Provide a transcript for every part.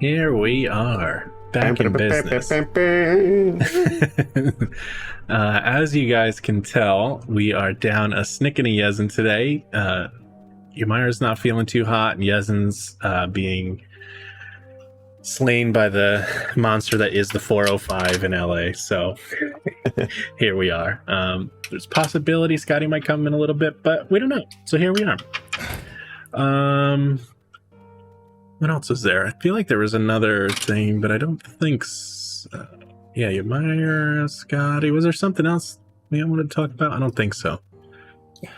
Here we are, back in business. As you guys can tell, we are down a Snick and a Yezin today. Ymir's not feeling too hot, and Yezin's being slain by the monster that is the 405 in LA. So here we are. There's possibility Scotty might come in a little bit, but we don't know. So here we are. What else is there? I feel like there was another thing, but I don't think so. Yeah, Ymir, Scotty. Was there something else we wanted to talk about? I don't think so.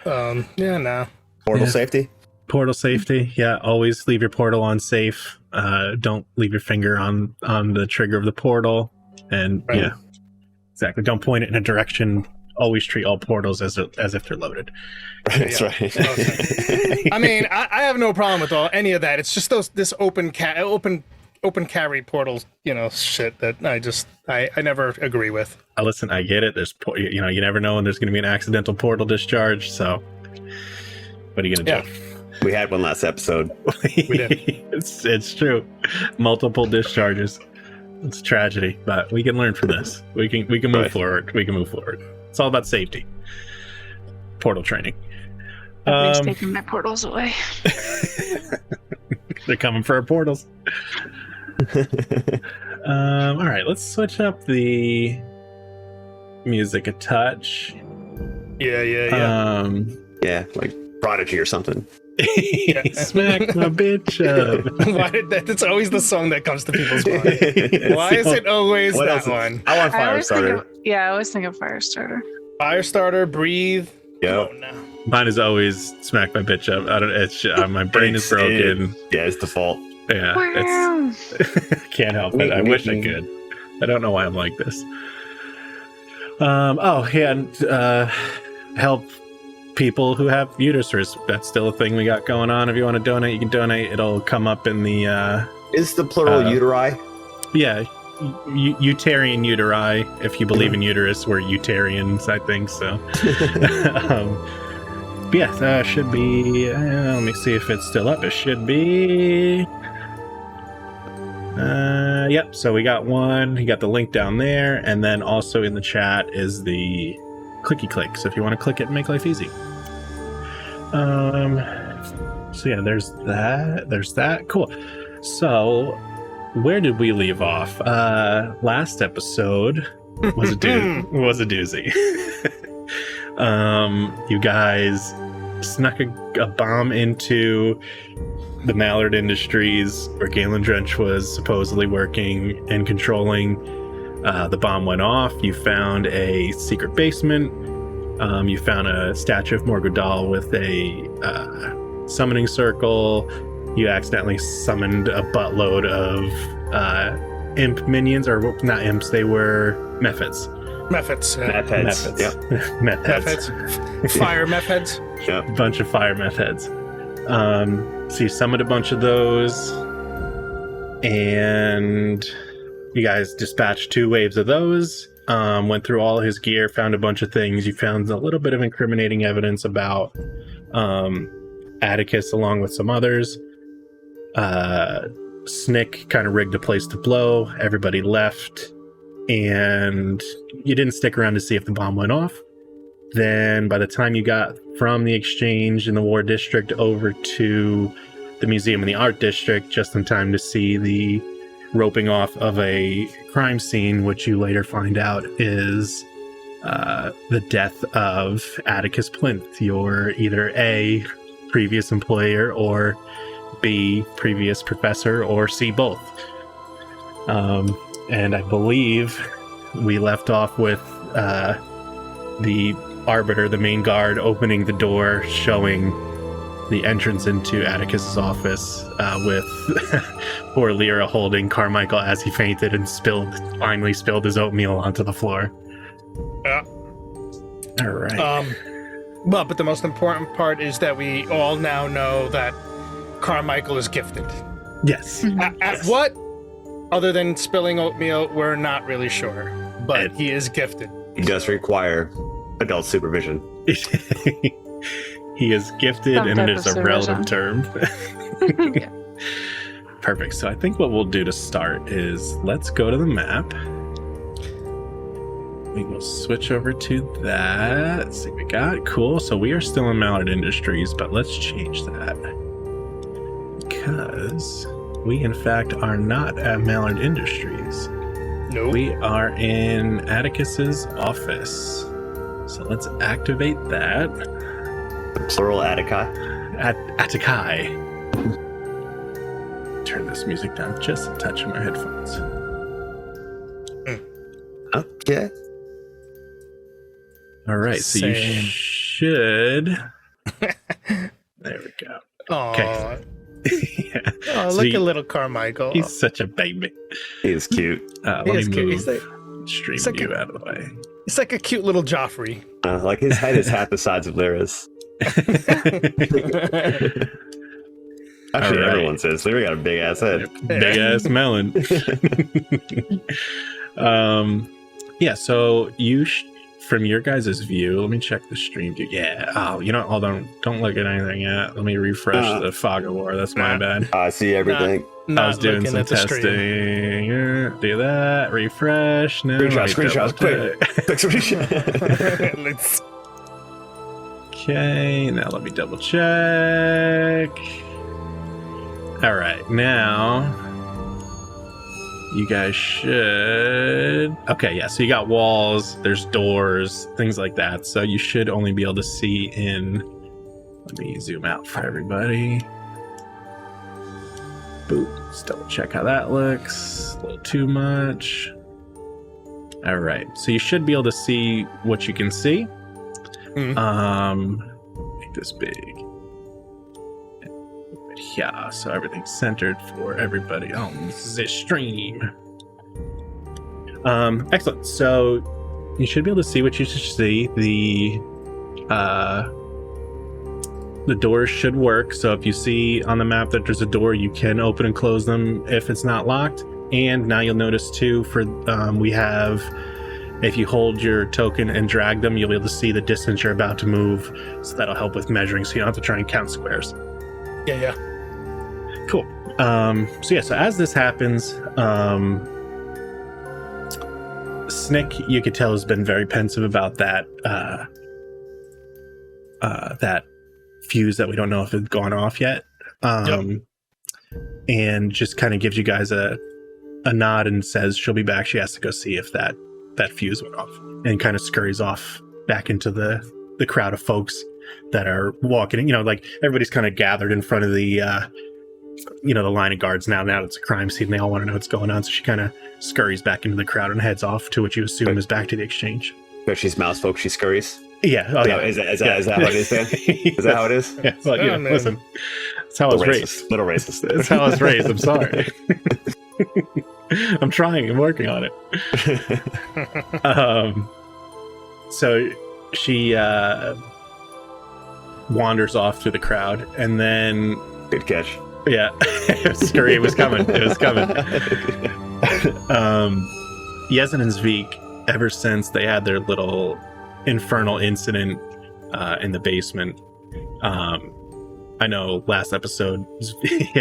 No. Portal safety? Portal safety. Yeah, always leave your portal on safe. Don't leave your finger on the trigger of the portal. And Right. yeah, exactly. Don't point it in a direction. Always treat all portals as if they're loaded. That's Yeah. right. I mean, I have no problem with any of that. It's just this open carry portal, shit that I never agree with. Listen, I get it. There's you never know when there's going to be an accidental portal discharge. So, what are you going to do? We had one last episode. We did. It's true. Multiple discharges. It's a tragedy, but we can learn from this. We can move Right. forward. We can move forward. It's all about safety. Portal training. Everybody's taking my portals away. They're coming for our portals. All right, let's switch up the music a touch. Yeah. Yeah, like Prodigy or something. Smack my bitch up. Why did that? It's always the song that comes to people's mind. Why is it always What that else? one? I want Firestarter. I always think of Firestarter. Firestarter, Breathe. Yep. Oh, no. Mine is always smack my bitch up. I don't. It's my brain is broken. Yeah, it's default. Yeah, Wow. it's can't help it. I wish I could. I don't know why I'm like this. Help people who have uteruses. That's still a thing we got going on. If you want to donate, you can donate. It'll come up in the Is the plural uteri? yeah, Utarian uteri. If you believe in uterus, we're Utarians, I think so. But yeah, should be. Let me see if it's still up. It should be. Yep. So we got one. You got the link down there, and then also in the chat is the clicky click. So if you want to click it and make life easy. So yeah, there's that. There's that. Cool. So where did we leave off? Last episode was a doozy. You guys snuck a bomb into the Mallard Industries where Galen Drench was supposedly working and controlling. The bomb went off. You found a secret basement. You found a statue of Morgudal with a summoning circle. You accidentally summoned a buttload of imp minions, or not imps, they were methods. Methods. Methods. Yep. Methods. Fire methods. Yep. A bunch of fire methods. So you summoned a bunch of those, and you guys dispatched 2 waves of those. Went through all his gear, found a bunch of things. You found a little bit of incriminating evidence about Attikus along with some others. Snick kind of rigged a place to blow. Everybody left, and you didn't stick around to see if the bomb went off. Then by the time you got from the exchange in the War District over to the museum in the Art District, just in time to see the roping off of a crime scene, which you later find out is the death of Attikus Plinth, your either A, previous employer, or B, previous professor, or C, both. And I believe we left off with the Arbiter, the main guard, opening the door, showing the entrance into Atticus's office, with poor Lyra holding Carmichael as he fainted and finally spilled his oatmeal onto the floor. Yeah. All right. But the most important part is that we all now know that Carmichael is gifted. Yes. At what? Other than spilling oatmeal, we're not really sure. But he is gifted. He does require adult supervision. He is gifted, Some and it type is of a relative term. Yeah. perfect. So I think what we'll do to start is let's go to the map. We will switch over to that. Let's see what we got. Cool. So we are still in Mallard Industries, but let's change that. Because we, in fact, are not at Mallard Industries. Nope. We are in Atticus's office. So let's activate that. Plural Attica. Attikai. Turn this music down just a touch in my headphones. Okay. All right, so you Same. should. There we go. Aw. Okay. Yeah. Oh, So look he- at little Carmichael. He's such a baby. He is cute. Let He me is cute. move He's like- stream he's like view a- out of the way. He's like a cute little Joffrey. Like his head is half the size of Lyra's. Actually, All right. everyone's is. Lyra got a big ass head. Big ass melon. Yeah, so from your guys' view, let me check the stream view. Yeah. Oh, hold on. Don't look at anything yet. Let me refresh the fog of war. That's my bad. I see everything. Not I was doing looking some at the testing. stream. Do that. Refresh. No. Screenshots, quick. Let's- Okay, now let me double check. All right, now you guys should. Okay, yeah, so you got walls, there's doors, things like that. So you should only be able to see in. Let me zoom out for everybody. Boop. Let's double check how that looks. A little too much. All right, so you should be able to see what you can see. Make this big. Yeah, so everything's centered for everybody on this stream. Excellent. So you should be able to see what you should see. The doors should work. So if you see on the map that there's a door, you can open and close them if it's not locked. And now you'll notice too, we have. If you hold your token and drag them, you'll be able to see the distance you're about to move. So that'll help with measuring, so you don't have to try and count squares. Yeah. Cool. So as this happens, Snick, you could tell, has been very pensive about that that fuse that we don't know if it's gone off yet. And just kind of gives you guys a nod and says she'll be back. She has to go see if that fuse went off, and kind of scurries off back into the crowd of folks that are walking. Like everybody's kind of gathered in front of the the line of guards now that it's a crime scene. They all want to know what's going on, so she kind of scurries back into the crowd and heads off to what you assume is back to the exchange. But she's mouse folk, she scurries. Yeah. Oh, yeah. Is that how it is, Dan? Is that how it is? Yeah. Well, Oh, man. Listen, that's how I was raised. Little racist. That's how I was raised. I'm sorry. I'm trying. I'm working on it. So she wanders off through the crowd, and then Good catch. yeah, scurry. It was coming. It was coming. Yezin and Zvik, ever since they had their little infernal incident in the basement. I know last episode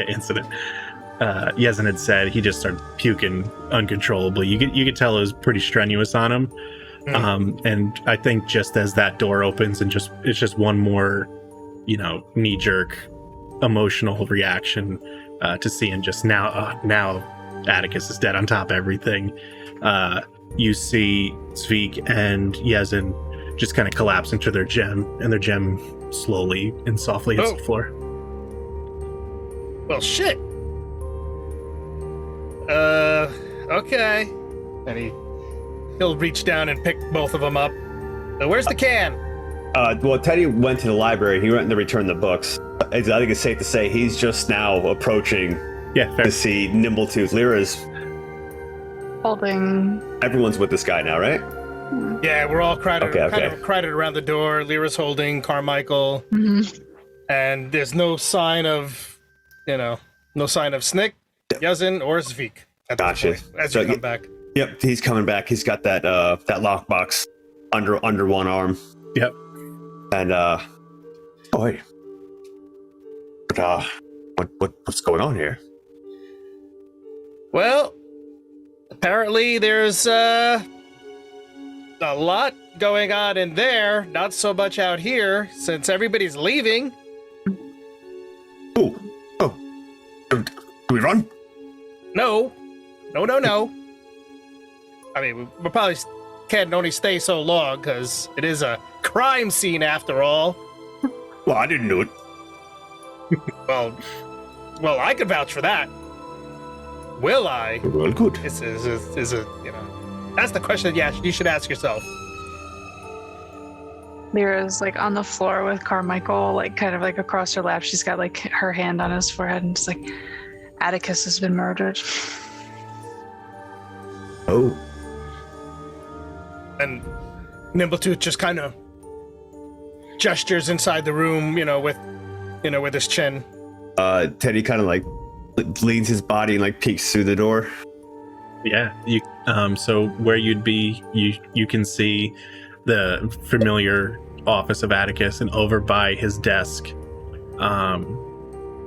incident. Yezin had said he just started puking uncontrollably. You could tell it was pretty strenuous on him. And I think just as that door opens and it's just one more, knee jerk emotional reaction to seeing just now Attikus is dead on top of everything. You see Zvik and Yezin just kind of collapse into their gem, and their gem slowly and softly hits the floor. Well, shit. Okay. And he'll reach down and pick both of them up. Where's the can? Well, Teddy went to the library. He went to return the books. I think it's safe to say he's just now approaching Yeah, fair. to see Nimbletooth. Lyra's. Holding. Everyone's with this guy now, right? Yeah, we're all crowded, Okay. kind of crowded around the door. Lyra's holding Carmichael, Mhm. and there's no sign of, Snick, Yezin, or Zvik at this Gotcha. point, as So you come back. Yep, he's coming back. He's got that lockbox under one arm. Yep. And wait. But what's going on here? Well, apparently there's a lot going on in there. Not so much out here, since everybody's leaving. Oh. Do we run? No. I mean, we probably can't only stay so long, because it is a crime scene after all. Well, I didn't do it. Well, I could vouch for that. Will I? Well, good. Is a that's the question you should ask yourself. Lyra's like on the floor with Carmichael, like kind of like across her lap. She's got like her hand on his forehead and just like, Attikus has been murdered. Oh. And Nimbletooth just kind of gestures inside the room, with his chin. Teddy kind of like leans his body and like peeks through the door. Yeah, you. So where you'd be, you can see the familiar office of Attikus, and over by his desk,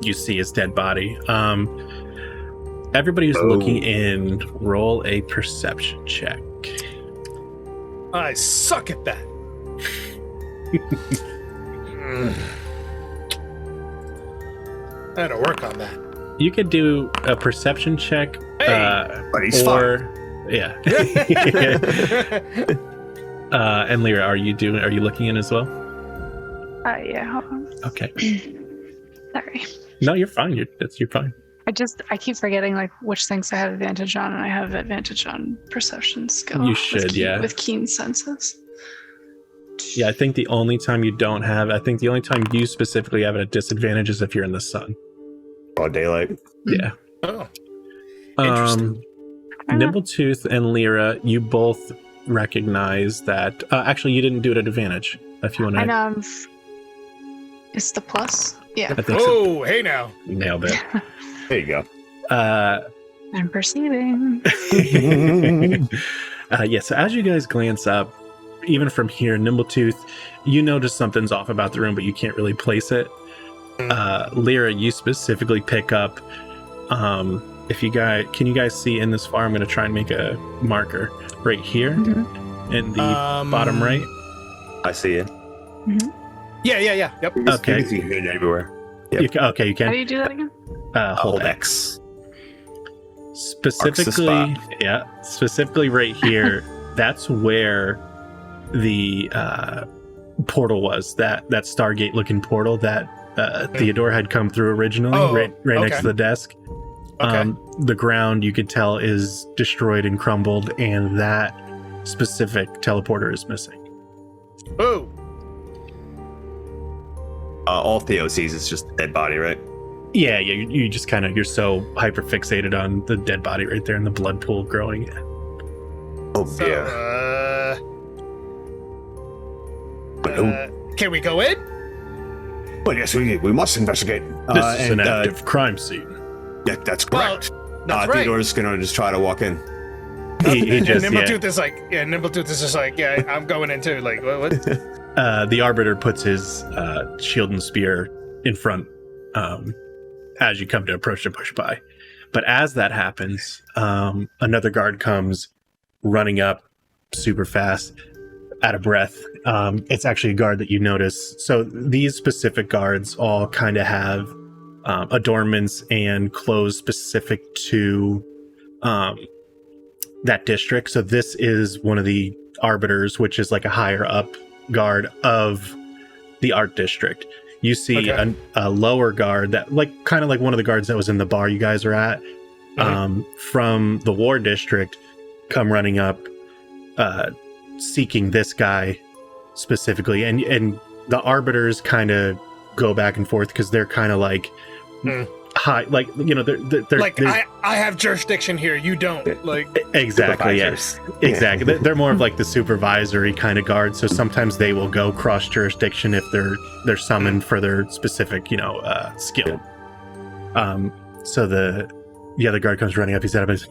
you see his dead body. Everybody who's looking in, roll a perception check. I suck at that. I had to work on that. You could do a perception check, But he's or yeah. And Lyra, are you looking in as well? Yeah, hold on. Okay. Sorry. No, you're fine. You're fine. I keep forgetting like which things I have advantage on, and I have advantage on perception skill. You should, yeah. With keen senses. Yeah, I think the only time you specifically have a disadvantage is if you're in the sun. broad daylight. Yeah. Oh. Interesting. Nimbletooth and Lyra, you both recognize that. Actually, you didn't do it at advantage. If you want to. I know. It's the plus. Yeah. I think so. Oh, hey now. Nailed it. There you go. I'm perceiving. Yeah, so as you guys glance up, even from here, Nimbletooth, you notice something's off about the room, but you can't really place it. Lyra, you specifically pick up. Can you guys see in this far? I'm going to try and make a marker right here in the bottom right. I see it. Mm-hmm. Yeah. Yep. Okay. You can see it everywhere. Yep. You can. How do you do that again? Hold X. Specifically right here, that's where the portal was, that Stargate looking portal that Theodore had come through originally, right next to the desk. Okay. The ground, you could tell, is destroyed and crumbled, and that specific teleporter is missing. Oh. All Theo sees is just a dead body, right? Yeah, you just kind of, you're so hyper fixated on the dead body right there and the blood pool growing. Oh, So, yeah. can we go in? Well, yes, we must investigate. This is an active crime scene. Yeah, that's correct. That's right. Theodore's gonna just try to walk in. He just, Nimbletooth is like, Nimbletooth is just like, yeah, I'm going in too. Like, what? The Arbiter puts his shield and spear in front as you come to approach to push by. But as that happens, another guard comes running up super fast, out of breath. It's actually a guard that you notice. So these specific guards all kind of have adornments and clothes specific to that district. So this is one of the Arbiters, which is like a higher up guard of the art district. You see a lower guard that kind of like one of the guards that was in the bar you guys are at, from the war district, come running up, seeking this guy specifically. And the Arbiters kind of go back and forth because they're kind of like high, like, they're like, I have jurisdiction here, you don't. Like, exactly, yes, exactly. They're more of like the supervisory kind of guard. So sometimes they will go cross jurisdiction if they're summoned for their specific, skill. So the other guard comes running up. He's out of his.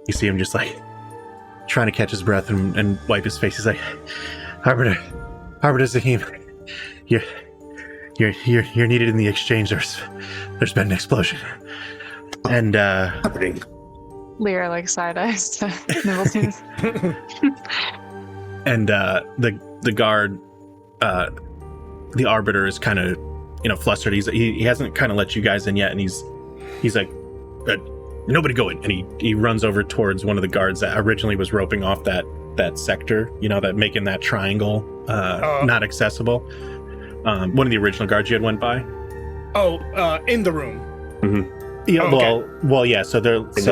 You see him just like trying to catch his breath and wipe his face. He's like, Arbiter Zahim, you're needed in the exchange. There's been an explosion. And happening? Lyra like side eyes to Nimbletooth. and the guard, the arbiter is kind of flustered. He hasn't kind of let you guys in yet, and he's like, nobody go in. And he runs over towards one of the guards that originally was roping off that sector, that making that triangle not accessible. One of the original guards you had went by. In the room. Mm-hmm. Yeah, okay. well, yeah. So let's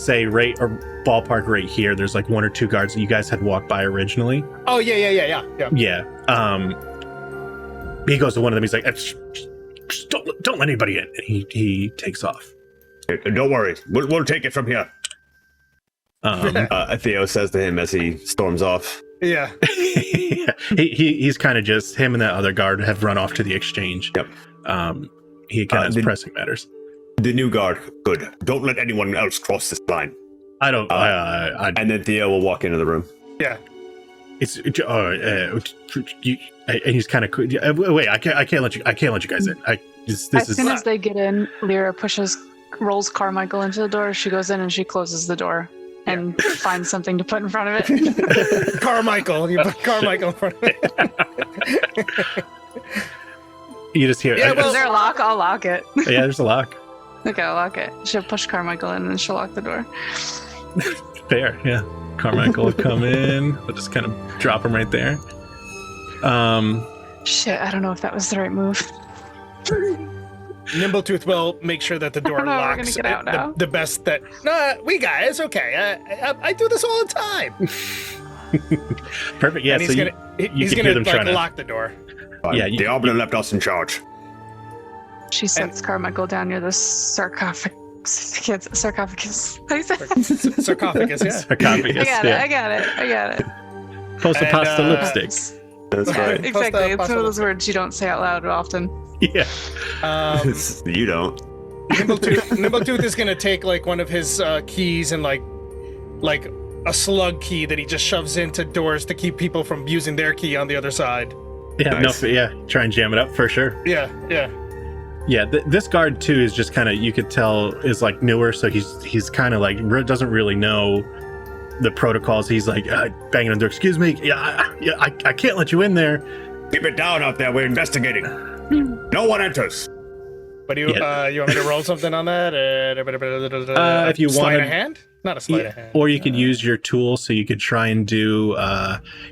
say right or ballpark right here. There's like one or two guards that you guys had walked by originally. Oh yeah. Yeah. He goes to one of them. He's like, just don't let anybody in. And he takes off. Don't worry, we'll take it from here. Theo says to him as he storms off. Yeah. He's kind of just him and that other guard have run off to the exchange. Yep. He kind of has pressing matters. The new guard, good. Don't let anyone else cross this line. I don't. And then Theo will walk into the room. Yeah. It's and he's kind of wait. I can't let you guys in. As soon as they get in, Lyra rolls Carmichael into the door. She goes in and she closes the door and finds something to put in front of it. Carmichael, you put Carmichael in front of it. You just hear. Yeah, is there a lock? I'll lock it. Yeah, there's a lock. Okay, I'll lock it. She'll push Carmichael in and she'll lock the door. Fair, yeah. Carmichael will come in. We'll just kind of drop him right there. Shit, I don't know if that was the right move. Nimbletooth will make sure that the door We're locks. gonna get out now. The best that we got. It's okay. I do this all the time. Perfect. Yeah. And so he's gonna like lock the door. Yeah. Diablo left us in charge. She sets Carmichael down near the sarcophagus. How do you say? Sarcophagus. Yeah. Sarcophagus. I got it. Post pasta lipstick. That's right. Exactly. It's one of those words you don't say out loud often. Yeah. You don't. Nimbletooth is gonna take like one of his keys and like a slug key that he just shoves into doors to keep people from using their key on the other side. Yeah. Nice. Try and jam it up for sure. Yeah. Yeah. This guard too is just kind of, you could tell, is like newer, so he's kind of like doesn't really know the protocols. He's like banging on the door. Excuse me. I can't let you in there. Keep it down out there. We're investigating. No one enters. But you want me to roll something on that? If you sleight wanted, of hand, not a sleight of hand. Or you could use your tool, so you could try and do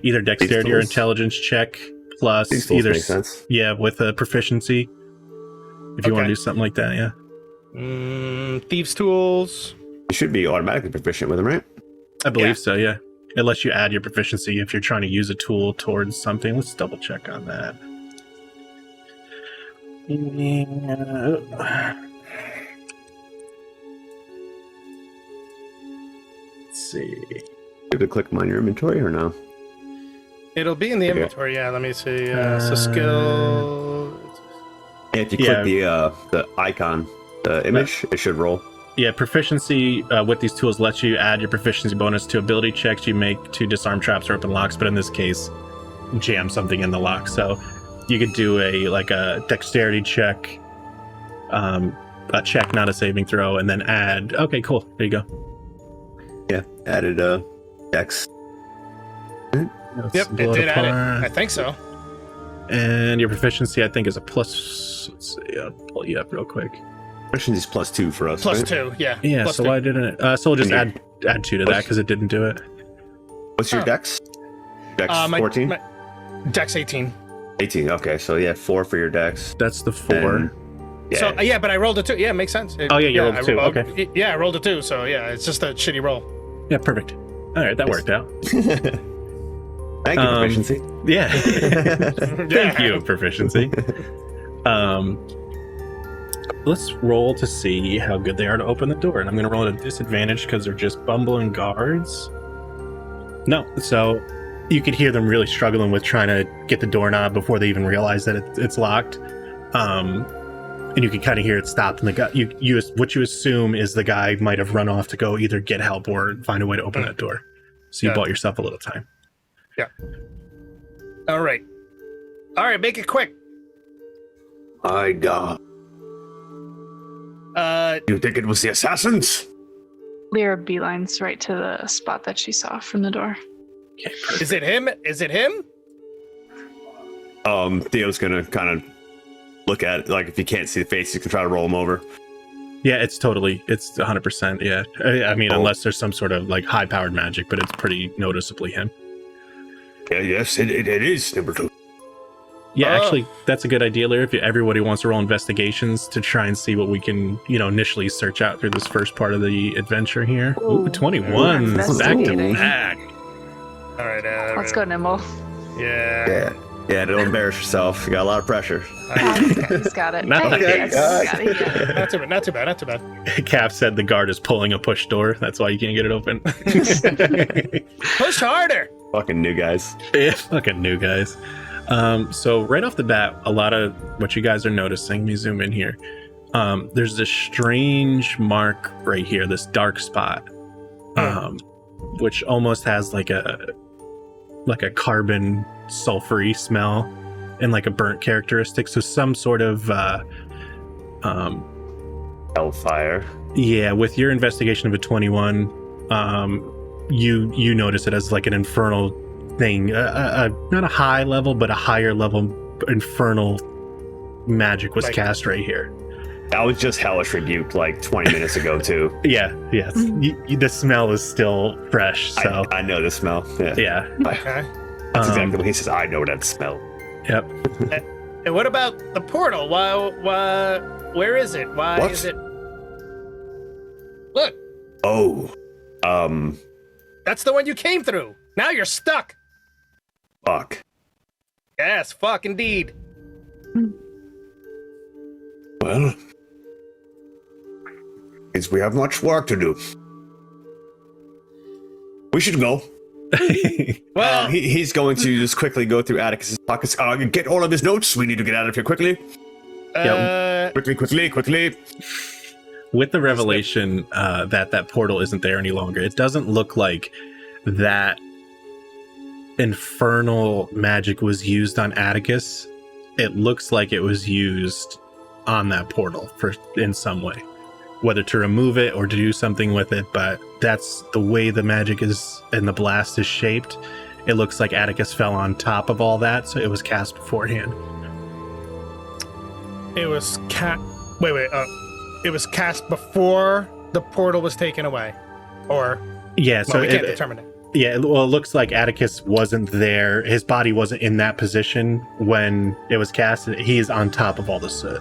either dexterity or intelligence check plus either make sense. With a proficiency. If you want to do something like that, yeah. Thieves' tools. You should be automatically proficient with them, right? I believe so, yeah. Unless you add your proficiency if you're trying to use a tool towards something. Let's double check on that. Let's see. You have to click them on your inventory or no? It'll be in the inventory. Yeah, let me see. So skill. Yeah, if you click the icon, the image, it should roll. Yeah, proficiency with these tools lets you add your proficiency bonus to ability checks you make to disarm traps or open locks, but in this case, jam something in the lock. So you could do a dexterity check, a check, not a saving throw, and then add. Okay, cool. There you go. Yeah, added dex. Yep, it did add it. I think so. And your proficiency, I think, is a plus. Let's see. I'll pull you up real quick. Proficiency is +2 for us. Plus right? 2, yeah. Yeah. Plus so 2. why didn't it? So we'll just add 2 to that because it didn't do it. What's your dex? Dex 14? Dex 18. 18. Okay, so 4 for your dex. That's the 4. So but I rolled a 2. Yeah, it makes sense. You rolled a 2. Okay. Yeah, I rolled a 2. So it's just a shitty roll. Yeah, perfect. All right, that worked out. Thank you, proficiency. Yeah. Thank you, proficiency. Let's roll to see how good they are to open the door. And I'm going to roll at a disadvantage because they're just bumbling guards. No, so you could hear them really struggling with trying to get the doorknob before they even realize that it's locked. And you can kind of hear it stop. And the guy, what you assume is the guy might have run off to go either get help or find a way to open that door. So you bought yourself a little time. Yeah. All right, make it quick. I got. You think it was the assassins? Lyra beelines right to the spot that she saw from the door. Okay, is it him? Is it him? Theo's gonna kind of look at it, like if you can't see the face, you can try to roll him over. Yeah, it's 100%. Yeah, I mean, unless there's some sort of like high-powered magic, but it's pretty noticeably him. Yeah, yes, it is number 2. Yeah, actually, that's a good idea, Lyra. If everybody wants to roll investigations to try and see what we can, initially search out through this first part of the adventure here. Ooh, 21, back to investigating. back. All right. Let's go, Nimble. Yeah. Yeah, don't embarrass yourself. You got a lot of pressure. He's got it. Nice. He's got it. Not too bad. Cap said the guard is pulling a push door. That's why you can't get it open. Push harder. Fucking new guys. Yeah, fucking new guys. So right off the bat, a lot of what you guys are noticing, let me zoom in here. There's this strange mark right here, this dark spot, which almost has like a carbon sulfury smell and like a burnt characteristic. So some sort of Hellfire. Yeah, with your investigation of a 21, you notice it as like an infernal thing, not a high level, but a higher level infernal magic was cast right here. That was just hellish rebuked like 20 minutes ago too. Yeah. The smell is still fresh, so I know the smell. Yeah. Okay. That's exactly what he says. I know that smell. Yep. And what about the portal? Why? Where is it? Why What? is it? Look, Oh. that's the one you came through. Now you're stuck. Fuck. Yes, fuck indeed. Well, means we have much work to do. We should go. Well, He's going to just quickly go through Atticus's pockets. Get all of his notes. We need to get out of here quickly. Quickly. With the revelation that portal isn't there any longer, it doesn't look like that infernal magic was used on Atticus. It looks like it was used on that portal in some way, whether to remove it or to do something with it, but that's the way the magic is and the blast is shaped. It looks like Atticus fell on top of all that, so it was cast beforehand. it was it was cast before the portal was taken away, or Yeah, so we can't determine it. Yeah, well, it looks like Atticus wasn't there. His body wasn't in that position when it was cast. He is on top of all the soot.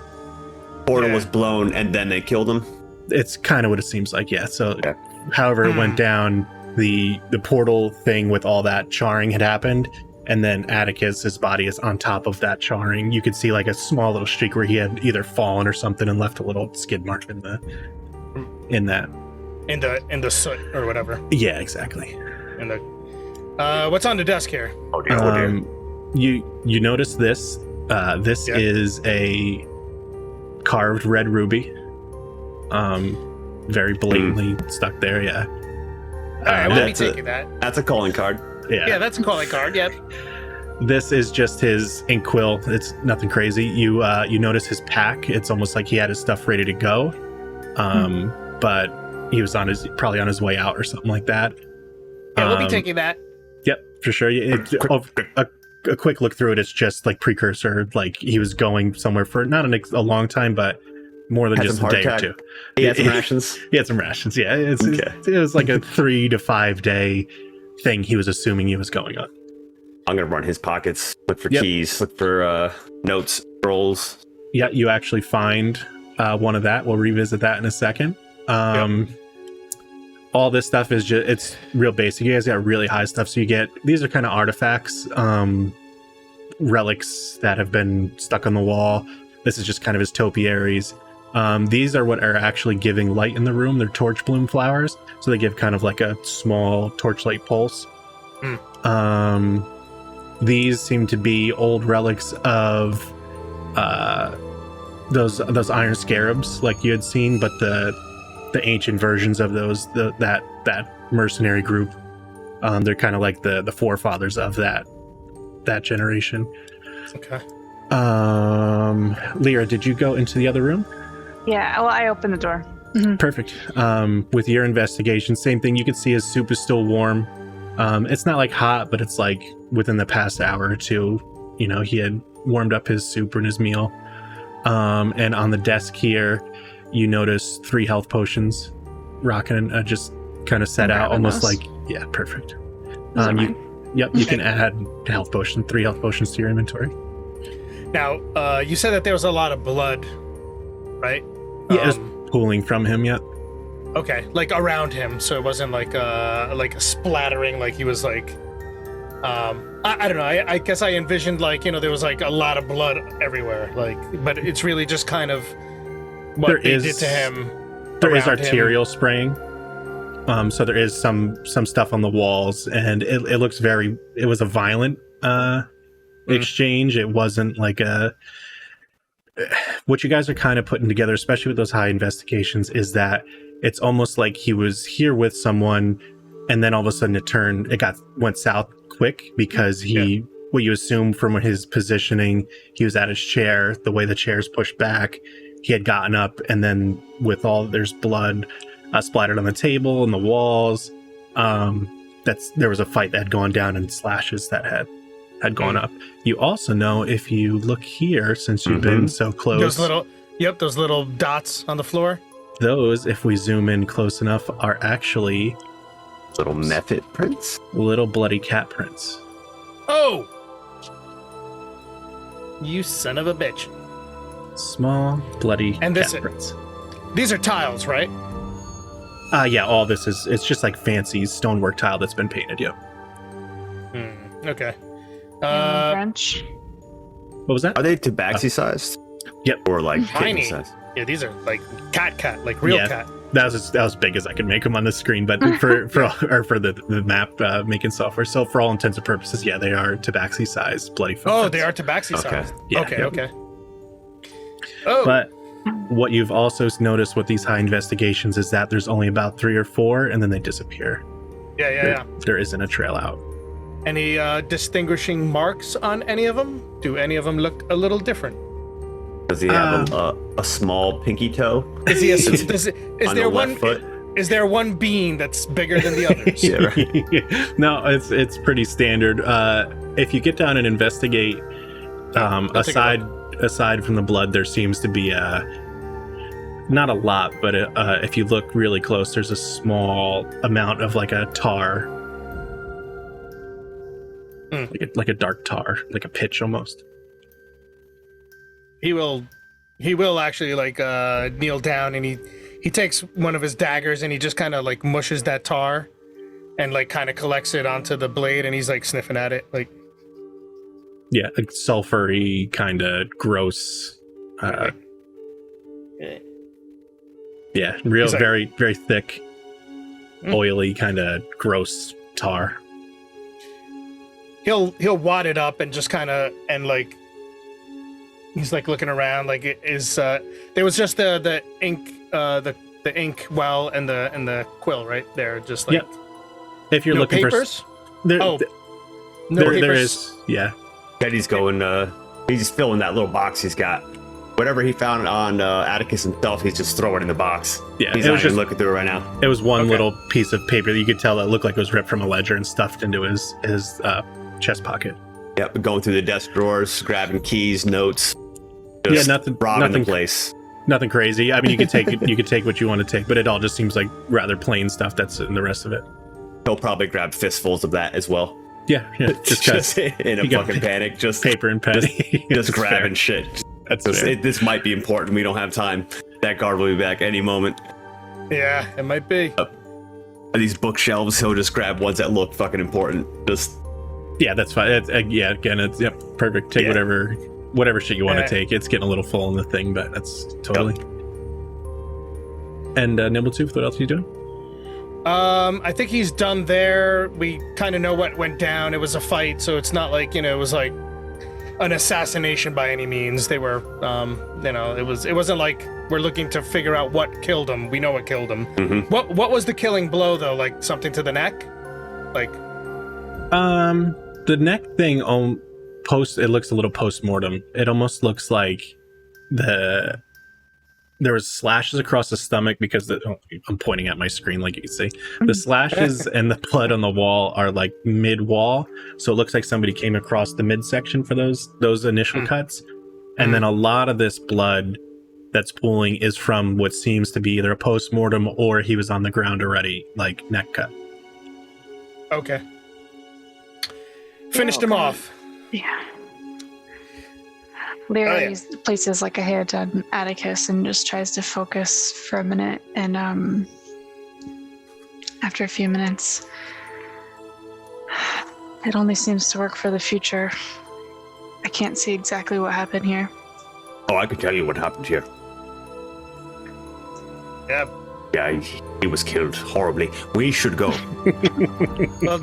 Portal was blown and then they killed him. It's kind of what it seems like, yeah. So, Okay. however it went down, the portal thing with all that charring had happened, and then Atticus, his body is on top of that charring. You could see like a small little streak where he had either fallen or something and left a little skid mark in that. In the soot or whatever. Yeah, exactly. In the what's on the desk here? Oh dear. You notice this. This Yeah. is a carved red ruby. Very blatantly stuck there. Yeah. All right, we'll be that's taking that. That's a calling card. Yeah, that's a calling card. Yep. This is just his ink quill. It's nothing crazy. You notice his pack. It's almost like he had his stuff ready to go, but he was probably on his way out or something like that. Yeah, we'll be taking that. Yep, for sure. A quick look through it. It's just like precursor. Like he was going somewhere for not a long time, but more than Had just some a day heart or attack. two. He had some rations. He had some rations. Yeah, it was like a 3 to 5 day thing. He was assuming he was going on. I'm gonna run his pockets, look for Yep. keys, look for notes, rolls. Yeah, you actually find one of that. We'll revisit that in a second. All this stuff is it's real basic. You guys got really high stuff. So these are kind of artifacts, relics that have been stuck on the wall. This is just kind of his topiaries. These are what are actually giving light in the room. They're torch bloom flowers. So they give kind of like a small torchlight pulse. These seem to be old relics of those iron scarabs like you had seen, but the ancient versions of those, that mercenary group. They're kind of like the forefathers of that generation. Okay. Lyra, did you go into the other room? Yeah, well, I open the door. Perfect. With your investigation, same thing. You can see his soup is still warm. It's not like hot, but it's like within the past hour or two, he had warmed up his soup and his meal. And on the desk here, you notice 3 health potions rocking, just kind of set out, almost those. like, yeah, perfect. Those are mine. You can add 3 health potions to your inventory. Now, you said that there was a lot of blood, right? Yeah, it's pooling from him. Yep. Okay, like around him, so it wasn't like a splattering, like he was like, I don't know. I guess I envisioned like there was like a lot of blood everywhere, like, but it's really just kind of what they did to him. There is arterial spraying. So there is some stuff on the walls, and it looks it was a violent exchange. It wasn't like what you guys are kind of putting together, especially with those high investigations, is that it's almost like he was here with someone, and then all of a sudden it went south quick, because what you assume from his positioning, he was at his chair, the way the chair's pushed back, he had gotten up, and then there's blood splattered on the table and the walls. There was a fight that had gone down, and slashes that had gone up. You also know, if you look here, since you've been so close, those little dots on the floor. Those, if we zoom in close enough, are actually little method prints, little bloody cat prints. Oh, you son of a bitch! Small bloody cat prints. These are tiles, right? Yeah. All this it's just like fancy stonework tile that's been painted. Yeah. Okay. French. What was that? Are they tabaxi sized? Yep. Or like tiny kitten sized? Yeah, these are like cat, like real cat. That was as big as I could make them on the screen, but for the map making software. So for all intents and purposes, yeah, they are tabaxi sized bloody footprints. Oh, they are tabaxi sized. Yeah, okay. Oh, but what you've also noticed with these high investigations is that there's only about 3 or 4, and then they disappear. Yeah. There isn't a trail out. Any distinguishing marks on any of them? Do any of them look a little different? Does he have a small pinky toe? Is he? Is on there the one? left foot? Is there one bean that's bigger than the others? Yeah, right. No, it's pretty standard. If you get down and investigate, aside from the blood, there seems to be not a lot, but if you look really close, there's a small amount of like a tar, like a dark tar, like a pitch almost. He will actually like kneel down, and he takes one of his daggers, and he just kind of like mushes that tar and like kind of collects it onto the blade, and he's like sniffing at it, like, yeah, like sulfury, kind of gross. Yeah, real, like, very, very thick, oily, kind of gross tar. He'll wad it up and just kind of, and like, he's like looking around, like, it is there was just the ink, the ink well and the quill right there, just like, if you're looking papers? For no papers. There is, yeah. Teddy's going, he's filling that little box he's got. Whatever he found on Attikus himself, he's just throwing it in the box. Yeah, he's not even looking through it right now. It was one little piece of paper that you could tell that looked like it was ripped from a ledger and stuffed into his chest pocket. Yep, going through the desk drawers, grabbing keys, notes. Nothing the place. Nothing crazy. I mean, you could take what you want to take, but it all just seems like rather plain stuff that's in the rest of it. He'll probably grab fistfuls of that as well. Yeah, just in a fucking panic, just paper and pen, just grabbing shit. This might be important. We don't have time. That guard will be back any moment. Yeah, it might be. These bookshelves, he'll just grab ones that look fucking important. That's fine. Again, it's perfect. Take whatever shit you want to take. It's getting a little full in the thing, but that's totally. And Nimbletooth, what else are you doing? I think he's done there. We kind of know what went down. It was a fight, so it's not like, it was like an assassination by any means. They were, it wasn't like we're looking to figure out what killed him. We know what killed him. Mm-hmm. What was the killing blow though? Like something to the neck? Like, the neck thing it looks a little post-mortem. It almost looks like there was slashes across the stomach because I'm pointing at my screen like you can see. The slashes and the blood on the wall are like mid-wall, so it looks like somebody came across the midsection for those initial cuts. And then a lot of this blood that's pooling is from what seems to be either a post-mortem or he was on the ground already, like neck cut. Okay. Finished him off. Yeah. Lyra places like a hand on Attikus and just tries to focus for a minute. And after a few minutes, it only seems to work for the future. I can't see exactly what happened here. Oh, I can tell you what happened here. Yeah. Yeah, he was killed horribly. We should go. Well,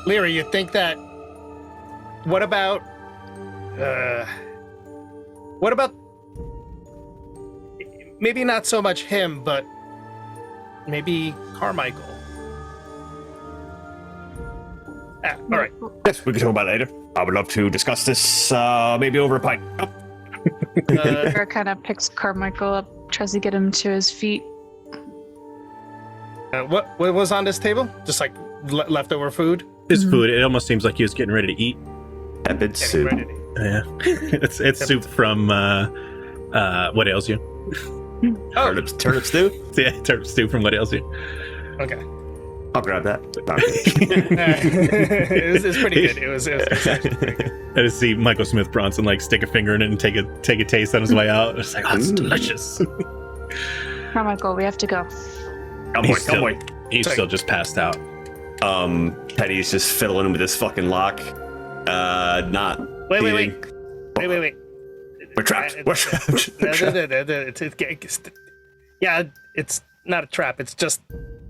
Lyra, you think that? What about maybe not so much him, but maybe Carmichael? All right. Yes, we can talk about it later. I would love to discuss this maybe over a pint. Lyra kind of picks Carmichael up, tries to get him to his feet. What was on this table? Just like leftover food? His food, it almost seems like he was getting ready to eat. Tepid soup. Yeah. it's soup from What Ails You. Oh. Turnip stew? Yeah, turnip stew from What Ails You. Okay. I'll grab that. It's pretty good. It was actually pretty good. I just see Michael Smith Bronson like stick a finger in it and take a taste on his way out. It's like, oh, it's delicious. Carmichael, we have to go. He's Sorry. still just passed out. Teddy's just fiddling with this fucking lock. Not. Wait. We're trapped. We're trapped. Yeah, it's not a trap. It's just,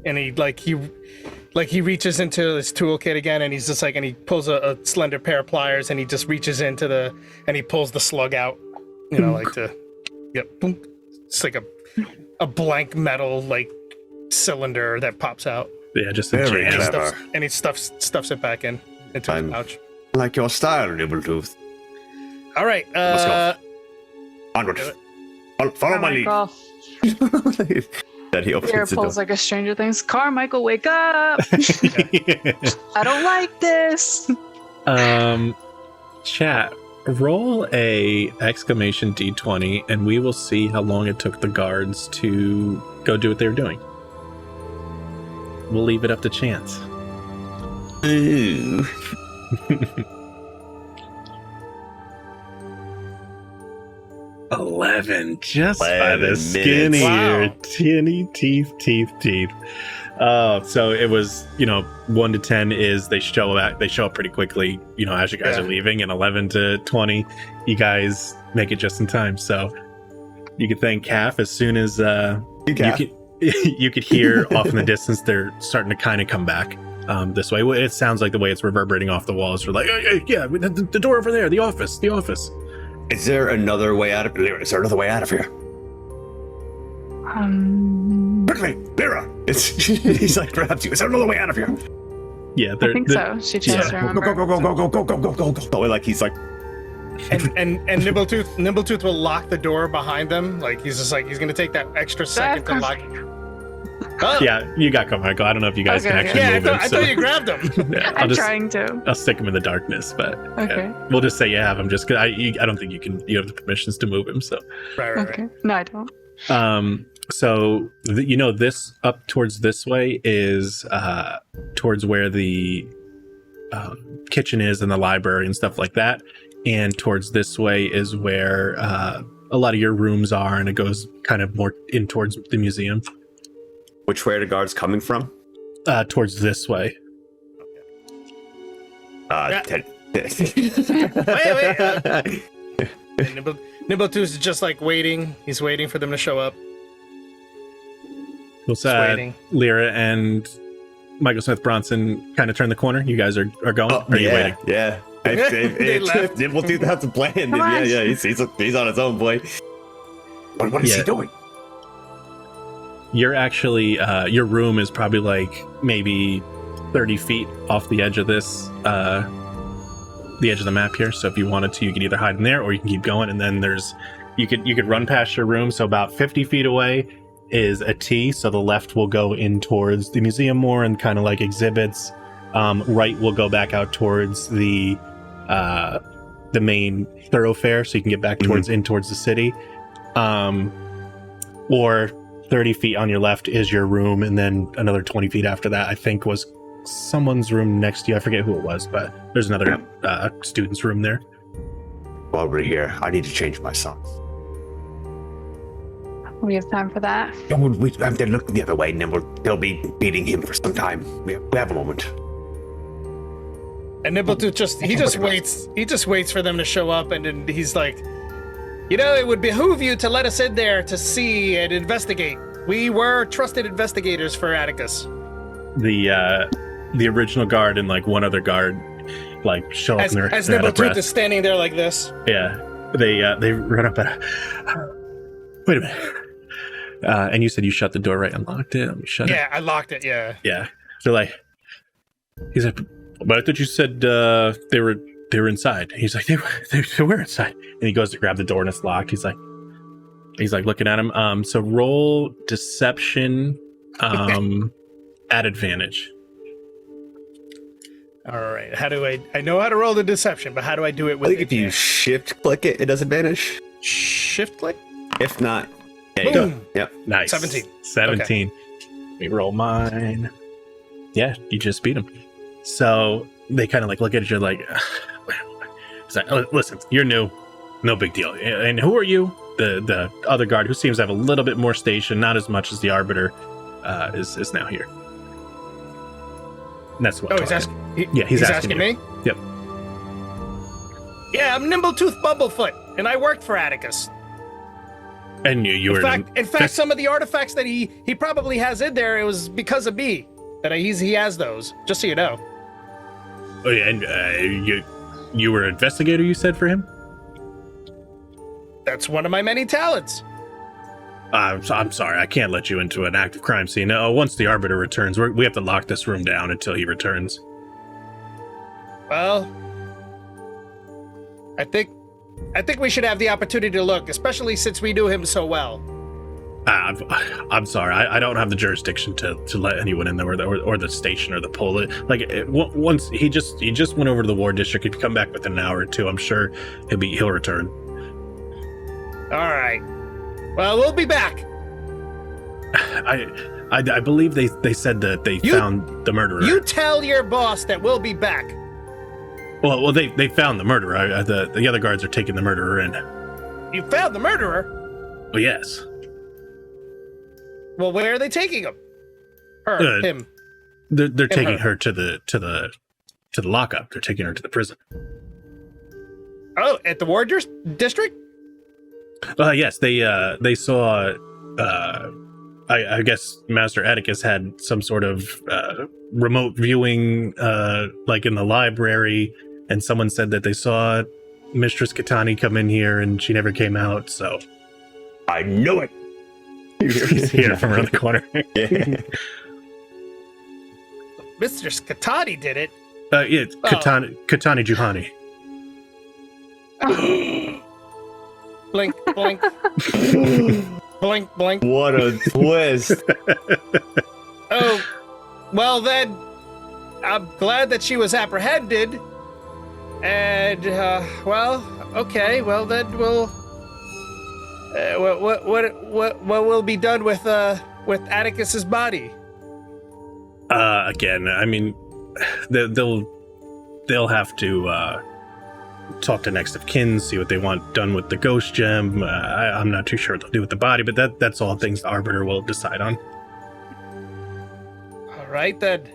and he reaches into his toolkit again, and he's just like, and he pulls a slender pair of pliers, and he just reaches into and he pulls the slug out, like to, boom. It's like a blank metal like cylinder that pops out. Yeah, just a Very jam. clever. And he stuffs it back into his pouch. Like your style, Nibbletooth. All right. Let's go. Onward. Follow my lead. Carmichael. That he Lyra opens the door. pulls like a Stranger Things. Carmichael, wake up! I don't like this. Chat, roll a exclamation D20 and we will see how long it took the guards to go do what they were doing. We'll leave it up to chance. Ooh. 11, just by 11 the skin of minutes. your Wow. tinny teeth. So it was, 1 to 10 is they show up pretty quickly, as you guys are leaving, and 11 to 20, you guys make it just in time. So you could thank Calf as soon as you could hear off in the distance they're starting to kind of come back this way. It sounds like the way it's reverberating off the walls. We're like, yeah, the door over there, the office. Is there another way out of here? Is there another way out of here? Quickly, Lyra! He's like, perhaps you. Is there another way out of here? Yeah, I think so. She tries to remember. Go. Like he's like, And Nibbletooth will lock the door behind them. Like he's just like he's gonna take that extra second to lock. Oh. Yeah, you got Carmichael. I don't know if you guys Okay, can okay. actually Yeah, move him. I thought you grabbed him. Yeah, I'm trying to. I'll stick him in the darkness, but Okay. we'll just say you have him. Just because I don't think you have the permissions to move him. So, Right. Okay. No, I don't. so this up towards this way is towards where the kitchen is and the library and stuff like that, and towards this way is where a lot of your rooms are, and it goes kind of more in towards the museum. which way are the guards coming from? Towards this way. Ted. Wait. Nibbletooth is just like waiting. He's waiting for them to show up. Well, Just waiting. Lyra and Michael Smith Bronson kind of turn the corner. You guys are going. Or are you waiting? Yeah. They left. Nibbletooth has a plan. Come on. Yeah. He's on his own, boy. What is he doing? You're actually your room is probably like maybe 30 feet off the edge of this the edge of the map here. So if you wanted to, you could either hide in there or you can keep going, and then there's You could run past your room. So about 50 feet away is a T. So the left will go in towards the museum more and kind of like exhibits. Right will go back out towards the main thoroughfare, so you can get back towards the city. Or 30 feet on your left is your room, and then another 20 feet after that, I think, was someone's room next to you. I forget who it was, but there's another student's room there. While we're here, I need to change my socks. We have time for that. I'm then looking the other way, and then they'll be beating him for some time. We have a moment. And Nimbletooth just waits for them to show up, and then he's like, it would behoove you to let us in there to see and investigate. We were trusted investigators for Attikus. The original guard and like one other guard like show up as and they're as out of Nimbletooth breath. is standing there like this. Yeah, they run up at. Wait a minute. And you said you shut the door, right? Unlocked it. Let me shut it. Yeah, I locked it. Yeah. Yeah. So like, he's like, but I thought you said they were inside. He's like, they were inside. And he goes to grab the door and it's locked. He's like looking at him. So roll deception at advantage. All right. How do I know how to roll the deception, but how do I do it with I think if you shift click it, it does advantage. shift click? If not, there you go. Boom. Yep. Nice. 17. Let me roll mine. Yeah, you just beat him. So they kind of like look at you like, it's like, oh, listen, you're new, no big deal. And who are you? The other guard, who seems to have a little bit more station, not as much as the Arbiter, is now here. And that's what. Oh, he's asking. He's asking me. Yep. Yeah, I'm Nimbletooth Bumblefoot, and I worked for Attikus. And you were in fact, some of the artifacts that he probably has in there, it was because of me that he has those. Just so you know. Oh yeah, and you were an investigator, you said, for him? That's one of my many talents. I'm sorry, I can't let you into an active crime scene. Once the Arbiter returns, we have to lock this room down until he returns. Well, I think we should have the opportunity to look, especially since we knew him so well. I'm sorry, I don't have the jurisdiction to let anyone in there, or the station or the pole. Once he just went over to the War District. If you come back within an hour or two, I'm sure he'll return. All right. Well, we'll be back. I believe they said that they found the murderer. You tell your boss that we'll be back. Well, they found the murderer. The other guards are taking the murderer in. You found the murderer? Well, yes. Well, where are they taking him? Her, him. They're taking her to the lockup. They're taking her to the prison. Oh, at the War District? Yes, they saw. I guess Master Attikus had some sort of remote viewing, like in the library, and someone said that they saw Mistress Katani come in here, and she never came out. So I knew it. He's here from around the corner. Yeah. Mistress Katani did it. Yeah, Katani Juhani. Blink, blink. Blink, blink. What a twist. Oh, well then, I'm glad that she was apprehended. And, well, okay, well then we'll... what will be done with Atticus's body? Again, I mean, they'll have to talk to next of kin, see what they want done with the ghost gem. I'm not too sure what they'll do with the body, but that's all things the Arbiter will decide on. All right then.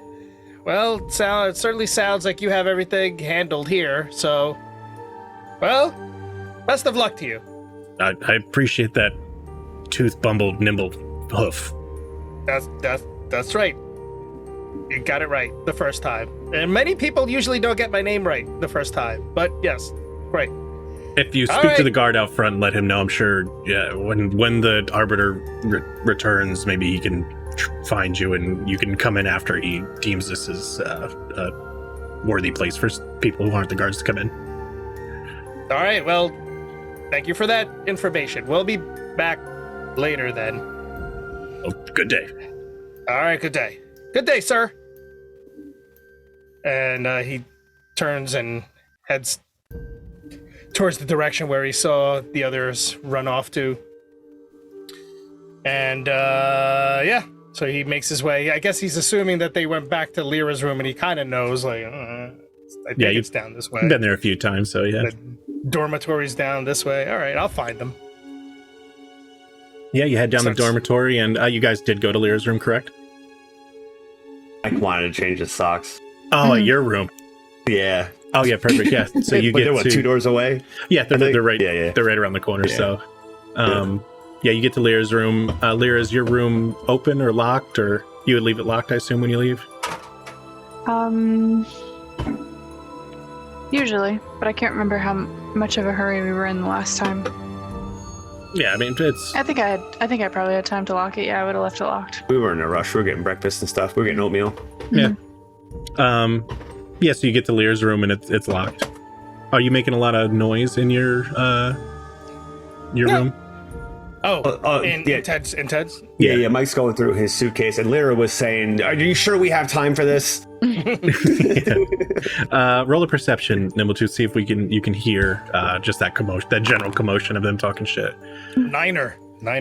Well, it certainly sounds like you have everything handled here. So, well, best of luck to you. I appreciate that. Tooth bumbled nimble hoof. That's right. You got it right the first time. And many people usually don't get my name right the first time. But yes, great. If you speak to the guard out front and let him know, I'm sure, yeah, when the Arbiter returns, maybe he can find you and you can come in after he deems this as a worthy place for people who aren't the guards to come in. All right, well, Thank you for that information. We'll be back later then. Oh, good day. All right, good day. Good day, sir. And he turns and heads towards the direction where he saw the others run off to. And yeah, so he makes his way. I guess he's assuming that they went back to Lyra's room, and he kind of knows, like, I think it's down this way. Been there a few times, so yeah. The dormitory's down this way. All right, I'll find them. Yeah, you head down the dormitory, and you guys did go to Lyra's room, correct? I wanted to change his socks. Oh, at your room. Yeah. Oh, yeah, perfect. Yeah, so you get they're 2 doors away. Yeah, they're right. Yeah. They're right around the corner. Yeah. So, yeah, you get to Lyra's room. Lyra, is your room open or locked, or you would leave it locked? I assume when you leave. Usually, but I can't remember how much of a hurry we were in the last time. Yeah, I mean, it's. I think I probably had time to lock it. Yeah, I would have left it locked. We were in a rush. We were getting breakfast and stuff. We were getting oatmeal. Yeah. Yeah. So you get to Lyra's room and it's locked. Are you making a lot of noise in your room? In Ted's? Yeah. Mike's going through his suitcase, and Lyra was saying, "Are you sure we have time for this?" Roll a perception, Nimble, see if you can hear just that commotion, that general commotion of them talking shit. Niner. I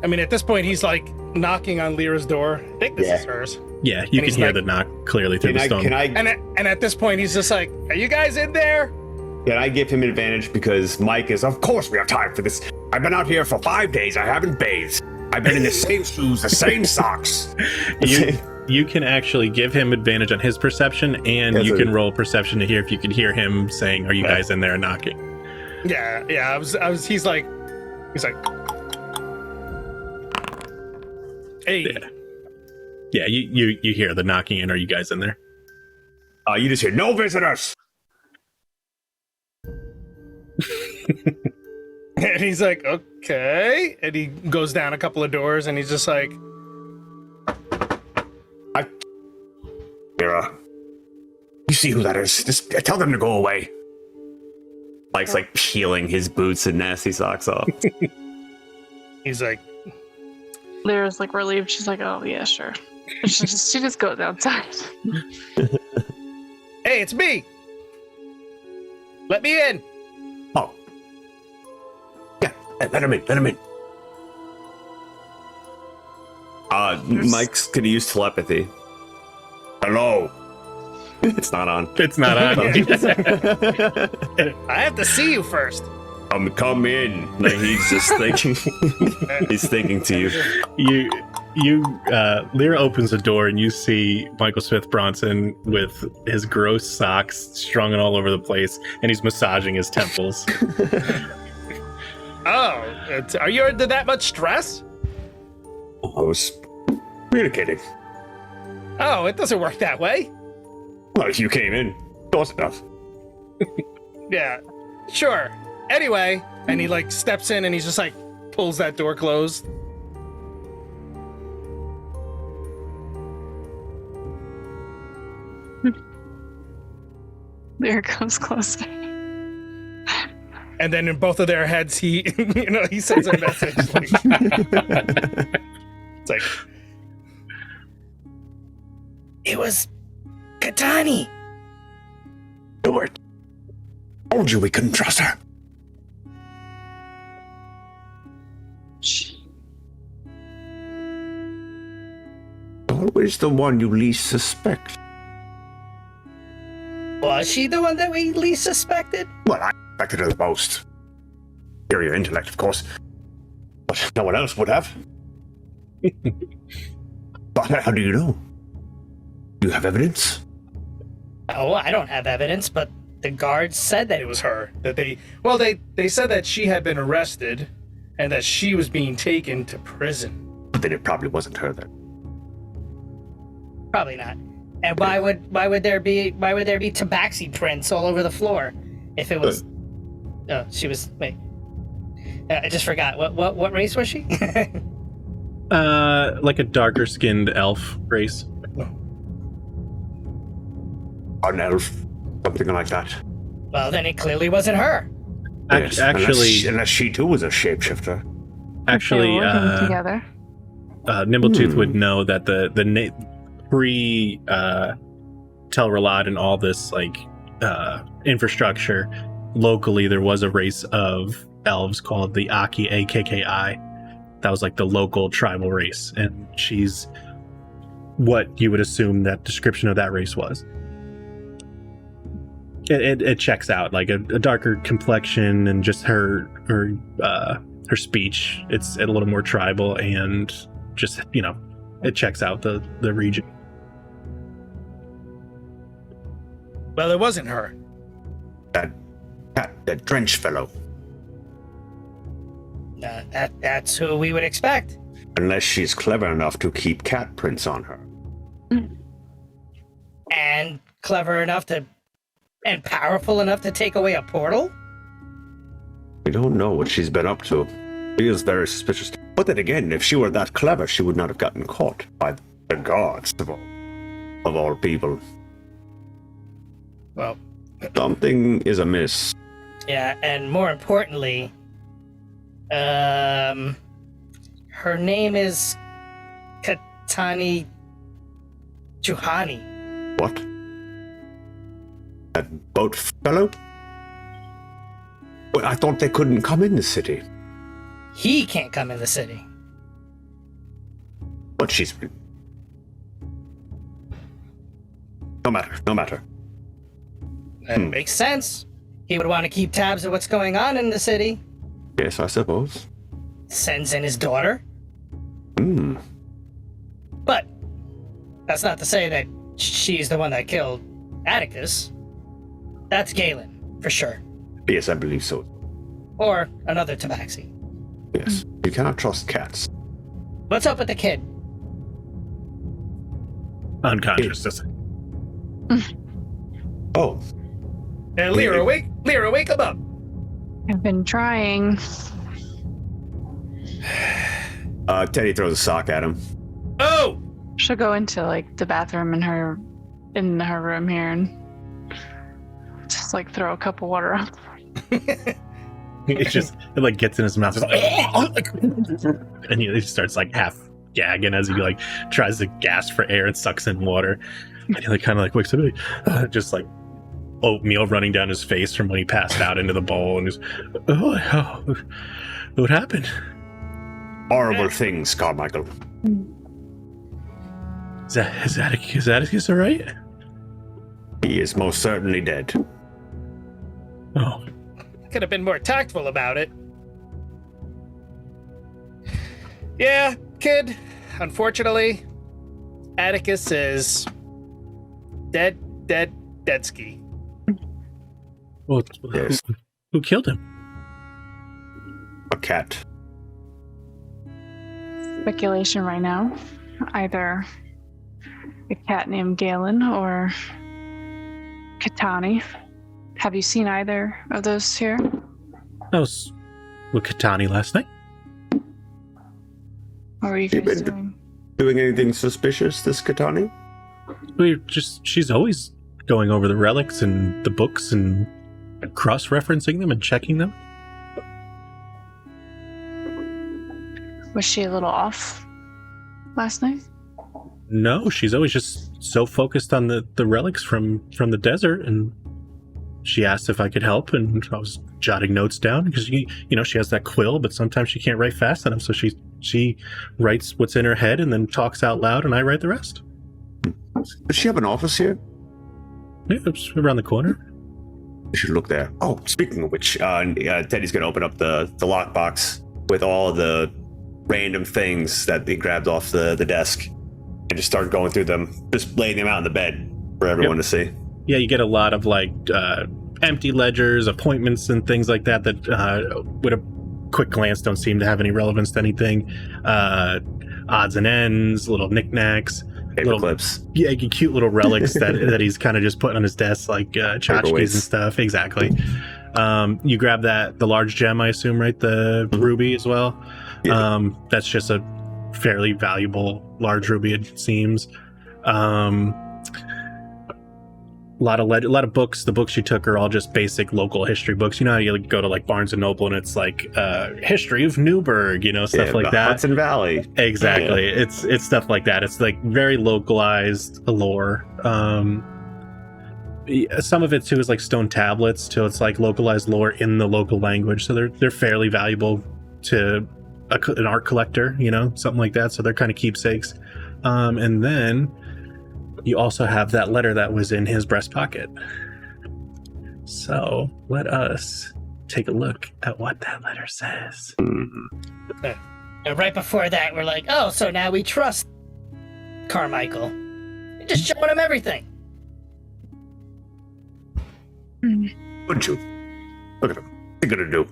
mean, at this point, he's like knocking on Lyra's door. I think this is hers. Yeah, you can hear the knock clearly through the stone. And at this point, he's just like, "Are you guys in there?" Can I give him advantage because Mike is, of course we have time for this. I've been out here for 5 days. I haven't bathed. I've been in the same shoes, the same socks. You can actually give him advantage on his perception, and you can roll perception to hear if you can hear him saying, "Are you guys in there knocking?" Yeah. I was. He's like, "Hey." Yeah. You hear the knocking, and are you guys in there? You just hear no visitors. And he's like, "Okay," and he goes down a couple of doors, and he's just like, Lyra, you see who that is? Just tell them to go away. Mike's like peeling his boots and nasty socks off. He's like, Lyra's like relieved. She's like, "Oh yeah, sure." She just goes outside. "Hey, it's me. Let me in." Oh. Yeah, let him in. Mike's gonna use telepathy. Hello. It's not on. It's not on. I have to see you first. Come in. Like he's just thinking. He's thinking to you. Lyra opens the door and you see Michael Smith Bronson with his gross socks strung all over the place, and he's massaging his temples. Are you under that much stress? I was communicating. Oh, it doesn't work that way. Well, you came in close enough. Yeah, sure. Anyway, and he like steps in and he's just like pulls that door closed. Lyra comes closer. And then in both of their heads, he sends a message. It's like, "It was Katani." Do it. Told you we couldn't trust her. Shh. Always the one you least suspect. Was she the one that we least suspected? Well, I suspected her the most. Superior intellect, of course. But no one else would have. But how do you know? Do you have evidence? Oh, I don't have evidence, but the guards said that It was her. That they said that she had been arrested and that she was being taken to prison. But then it probably wasn't her then. Probably not. And why would there be tabaxi prints all over the floor if it was? Oh, she was. Wait, I just forgot. What race was she? Like a darker skinned elf race. An elf, something like that. Well, then it clearly wasn't her. Yes, Actually, unless she too was a shapeshifter. actually, they were working together. Nimbletooth would know that the pre Telrelad and all this infrastructure locally, there was a race of elves called the Aki AKKI. That was like the local tribal race, and she's what you would assume that description of that race was. It checks out, like a darker complexion and just her speech. It's a little more tribal and just, it checks out the region. Well, it wasn't her. That Drench fellow. That's who we would expect. Unless she's clever enough to keep cat prints on her. And clever enough and powerful enough to take away a portal? We don't know what she's been up to. She is very suspicious. But then again, if she were that clever, she would not have gotten caught by the gods of all people. Well, something is amiss. Yeah, and more importantly, her name is Katani Juhani. What? That boat fellow? Well, I thought they couldn't come in the city. He can't come in the city. But she's... No matter. That makes sense. He would want to keep tabs of what's going on in the city. Yes, I suppose. Sends in his daughter. Hmm. But that's not to say that she's the one that killed Attikus. That's Galen, for sure. Yes, I believe so. Or another tabaxi. Yes. You cannot trust cats. What's up with the kid? Unconscious. Oh. Lyra, wake him up. I've been trying. Teddy throws a sock at him. Oh! She'll go into the bathroom in her room here and just throw a cup of water on. It gets in his mouth, and he starts half gagging as he tries to gasp for air and sucks in water. And he kind of wakes up, just oatmeal running down his face from when he passed out into the bowl, and he's, what happened? Horrible things, Carmichael. Is Attikus all right? He is most certainly dead. Oh. Could have been more tactful about it. Yeah, kid. Unfortunately, Attikus is dead ski. Well, Yes. who killed him? A cat. Speculation right now. Either a cat named Galen or Katani. Have you seen either of those here? I was with Katani last night. What were you You guys been- doing? Doing anything suspicious, this Katani? She's always going over the relics and the books and cross-referencing them and checking them. Was she a little off last night? No, she's always just so focused on the relics from the desert, and she asked if I could help, and I was jotting notes down because she has that quill, but sometimes she can't write fast enough, so she writes what's in her head and then talks out loud, and I write the rest. Does she have an office here? Yeah, it's around the corner. We should look there. Oh, speaking of which, Teddy's going to open up the lockbox with all the random things that he grabbed off the desk and just start going through them, just laying them out on the bed for everyone to see. Yeah, you get a lot of empty ledgers, appointments, and things like that with a quick glance don't seem to have any relevance to anything. Odds and ends, little knickknacks, Paper clips. Yeah, cute little relics that he's kind of just putting on his desk, like tchotchkes and stuff. Exactly. You grab the large gem, I assume, right? The ruby as well. Yeah. That's just a fairly valuable large ruby, it seems. a lot of books. The books you took are all just basic local history books. You know how you go to like Barnes and Noble and it's like history of Newburgh, stuff like that. Hudson Valley. Exactly. Yeah. It's stuff like that. It's like very localized lore. Some of it too is like stone tablets, so it's like localized lore in the local language. So they're fairly valuable to an art collector, something like that. So they're kind of keepsakes. And then you also have that letter that was in his breast pocket. So let us take a look at what that letter says. And right before that, we're like, oh, so now we trust Carmichael. You're just showing him everything. Wouldn't you? Look at him. What's he gonna do?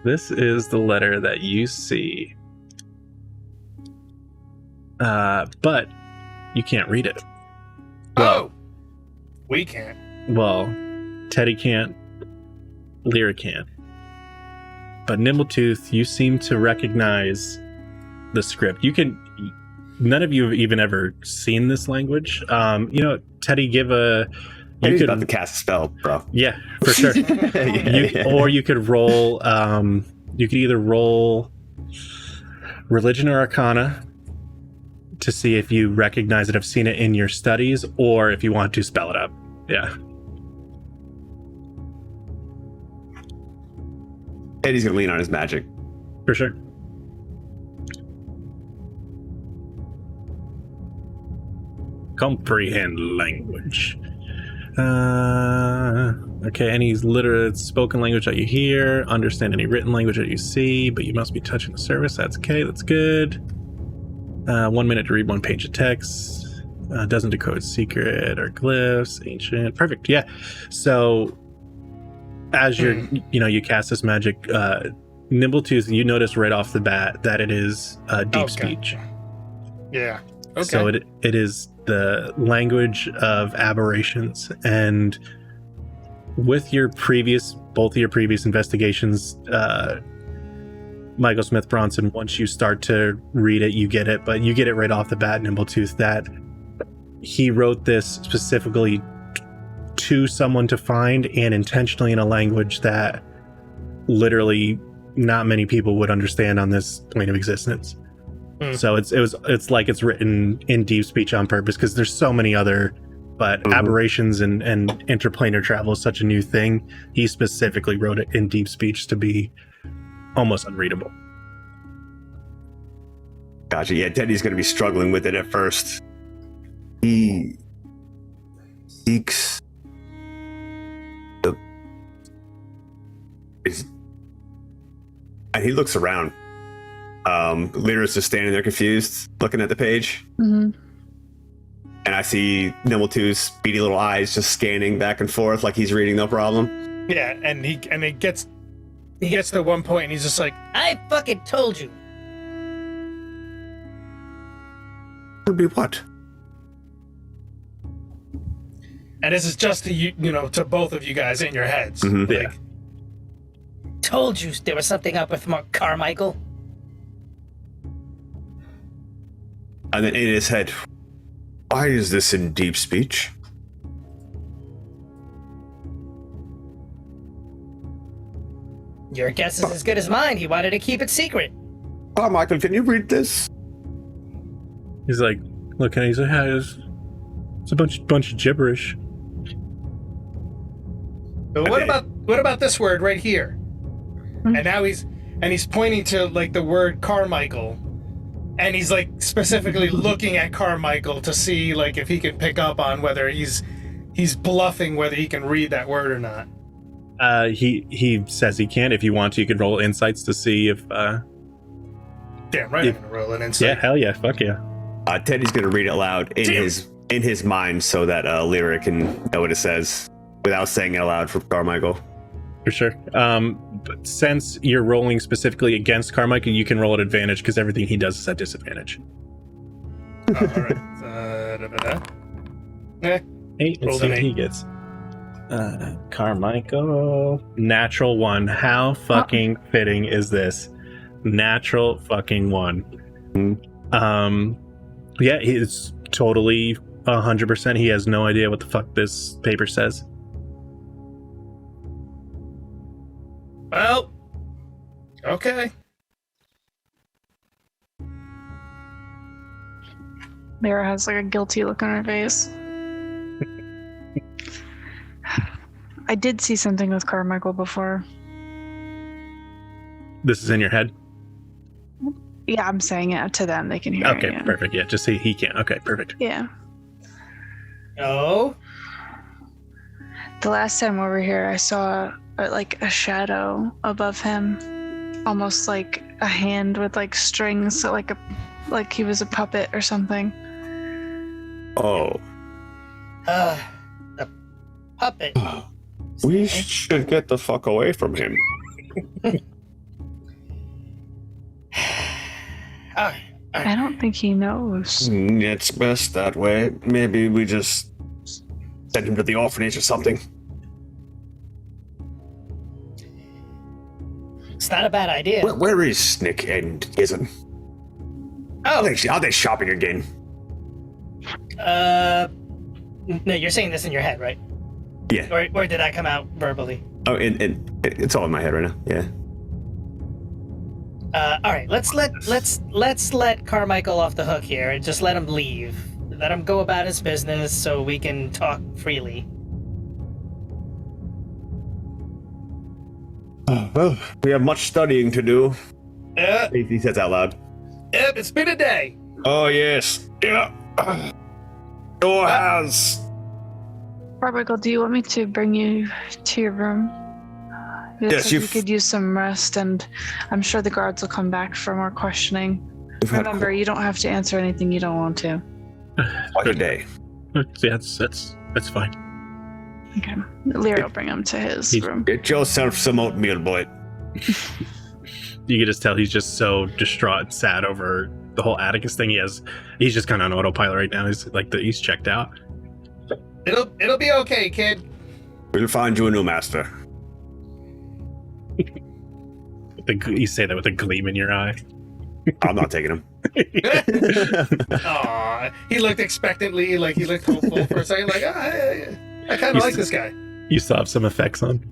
This is the letter that you see. But you can't read it. Well, we can't. Well, Teddy can't. Lyra can't. But Nimbletooth, you seem to recognize the script. None of you have even ever seen this language. Teddy, give a... He's about to cast a spell, bro. Yeah, for sure. Or you could roll... you could either roll Religion or Arcana to see if you recognize it, have seen it in your studies, or if you want to spell it up. Yeah. Eddie's gonna lean on his magic. For sure. Comprehend language. Okay, any spoken language that you hear, understand any written language that you see, but you must be touching the surface. That's okay, that's good. 1 minute to read 1 page of text. Doesn't decode secret or glyphs, ancient. Perfect, yeah. So as you cast this magic, Nimbletooth, you notice right off the bat that it is deep speech. Yeah. Okay. So it is the language of aberrations, and with both of your previous investigations, Michael Smith Bronson, once you start to read it, you get it, but you get it right off the bat, Nimbletooth, that he wrote this specifically to someone to find, and intentionally in a language that literally not many people would understand on this plane of existence. So it's like it's written in deep speech on purpose, because there's so many other, but aberrations and interplanar travel is such a new thing. He specifically wrote it in deep speech to be almost unreadable. Gotcha. Yeah, Teddy's going to be struggling with it at first. He seeks and he looks around. Lyra's just standing there confused, looking at the page. Mm-hmm. And I see Nimbletooth's beady little eyes just scanning back and forth like he's reading, no problem. Yeah, and he gets to one point and he's just like, I fucking told you. Would be what? And this is just to to both of you guys in your heads. Mm-hmm. Yeah. Told you there was something up with Carmichael. And then in his head, why is this in deep speech? Your guess is as good as mine. He wanted to keep it secret. Oh, Michael, can you read this? He's like, look, and he's like, it's a bunch of gibberish. But what about this word right here? And now he's pointing to like the word Carmichael, and he's like specifically looking at Carmichael to see like if he can pick up on whether he's bluffing, whether he can read that word or not. He says he can. If you want to, you could roll insights to see if Damn right, I'm gonna roll an insight. yeah, hell yeah, fuck yeah. Teddy's gonna read it aloud in his mind so that Lyra can know what it says without saying it aloud for Carmichael. For sure. But since you're rolling specifically against Carmichael, you can roll at advantage because everything he does is at disadvantage. All right. Yeah. 8. Let's see what he gets. Carmichael. Natural 1. How fucking fitting is this? Natural fucking 1. Yeah, it's totally 100% he has no idea what the fuck this paper says. Well, okay. Lyra has like a guilty look on her face. I did see something with Carmichael before. This is in your head? Yeah, I'm saying it to them. They can hear it. Okay, Yeah. perfect. Yeah, just say he can't. Okay, perfect. Yeah. Oh, The last time we were here, I saw like a shadow above him, almost like a hand with like strings, so like he was a puppet or something. Oh, a puppet. we should get the fuck away from him. I don't think he knows. It's best that way. Maybe we just send him to the orphanage or something. It's not a bad idea. Where is Snick and Gizen? Oh, Are they shopping again? no, you're saying this in your head, right? Yeah. Or did that come out verbally? Oh, and it's all in my head right now. Yeah. All right, let's let Carmichael off the hook here and just let him leave. Let him go about his business so we can talk freely. Well, we have much studying to do. Yep, He says out loud. it's been a day. Oh yes. Yeah. Sure has. Carmichael, do you want me to bring you to your room? Yes, You could use some rest, and I'm sure the guards will come back for more questioning. Remember, you don't have to answer anything you don't want to. Quite a day. Yeah, that's fine. Okay. Lyra will bring him to his room. Get yourself some oatmeal, boy. You can just tell he's just so distraught and sad over the whole Attikus thing. He's just kind of on autopilot right now. He's checked out. It'll be okay, kid. We'll find you a new master. You say that with a gleam in your eye. I'm not taking him. Aw, he looked expectantly, like he looked hopeful for a second, like, I kind of like this guy. You still have some effects on.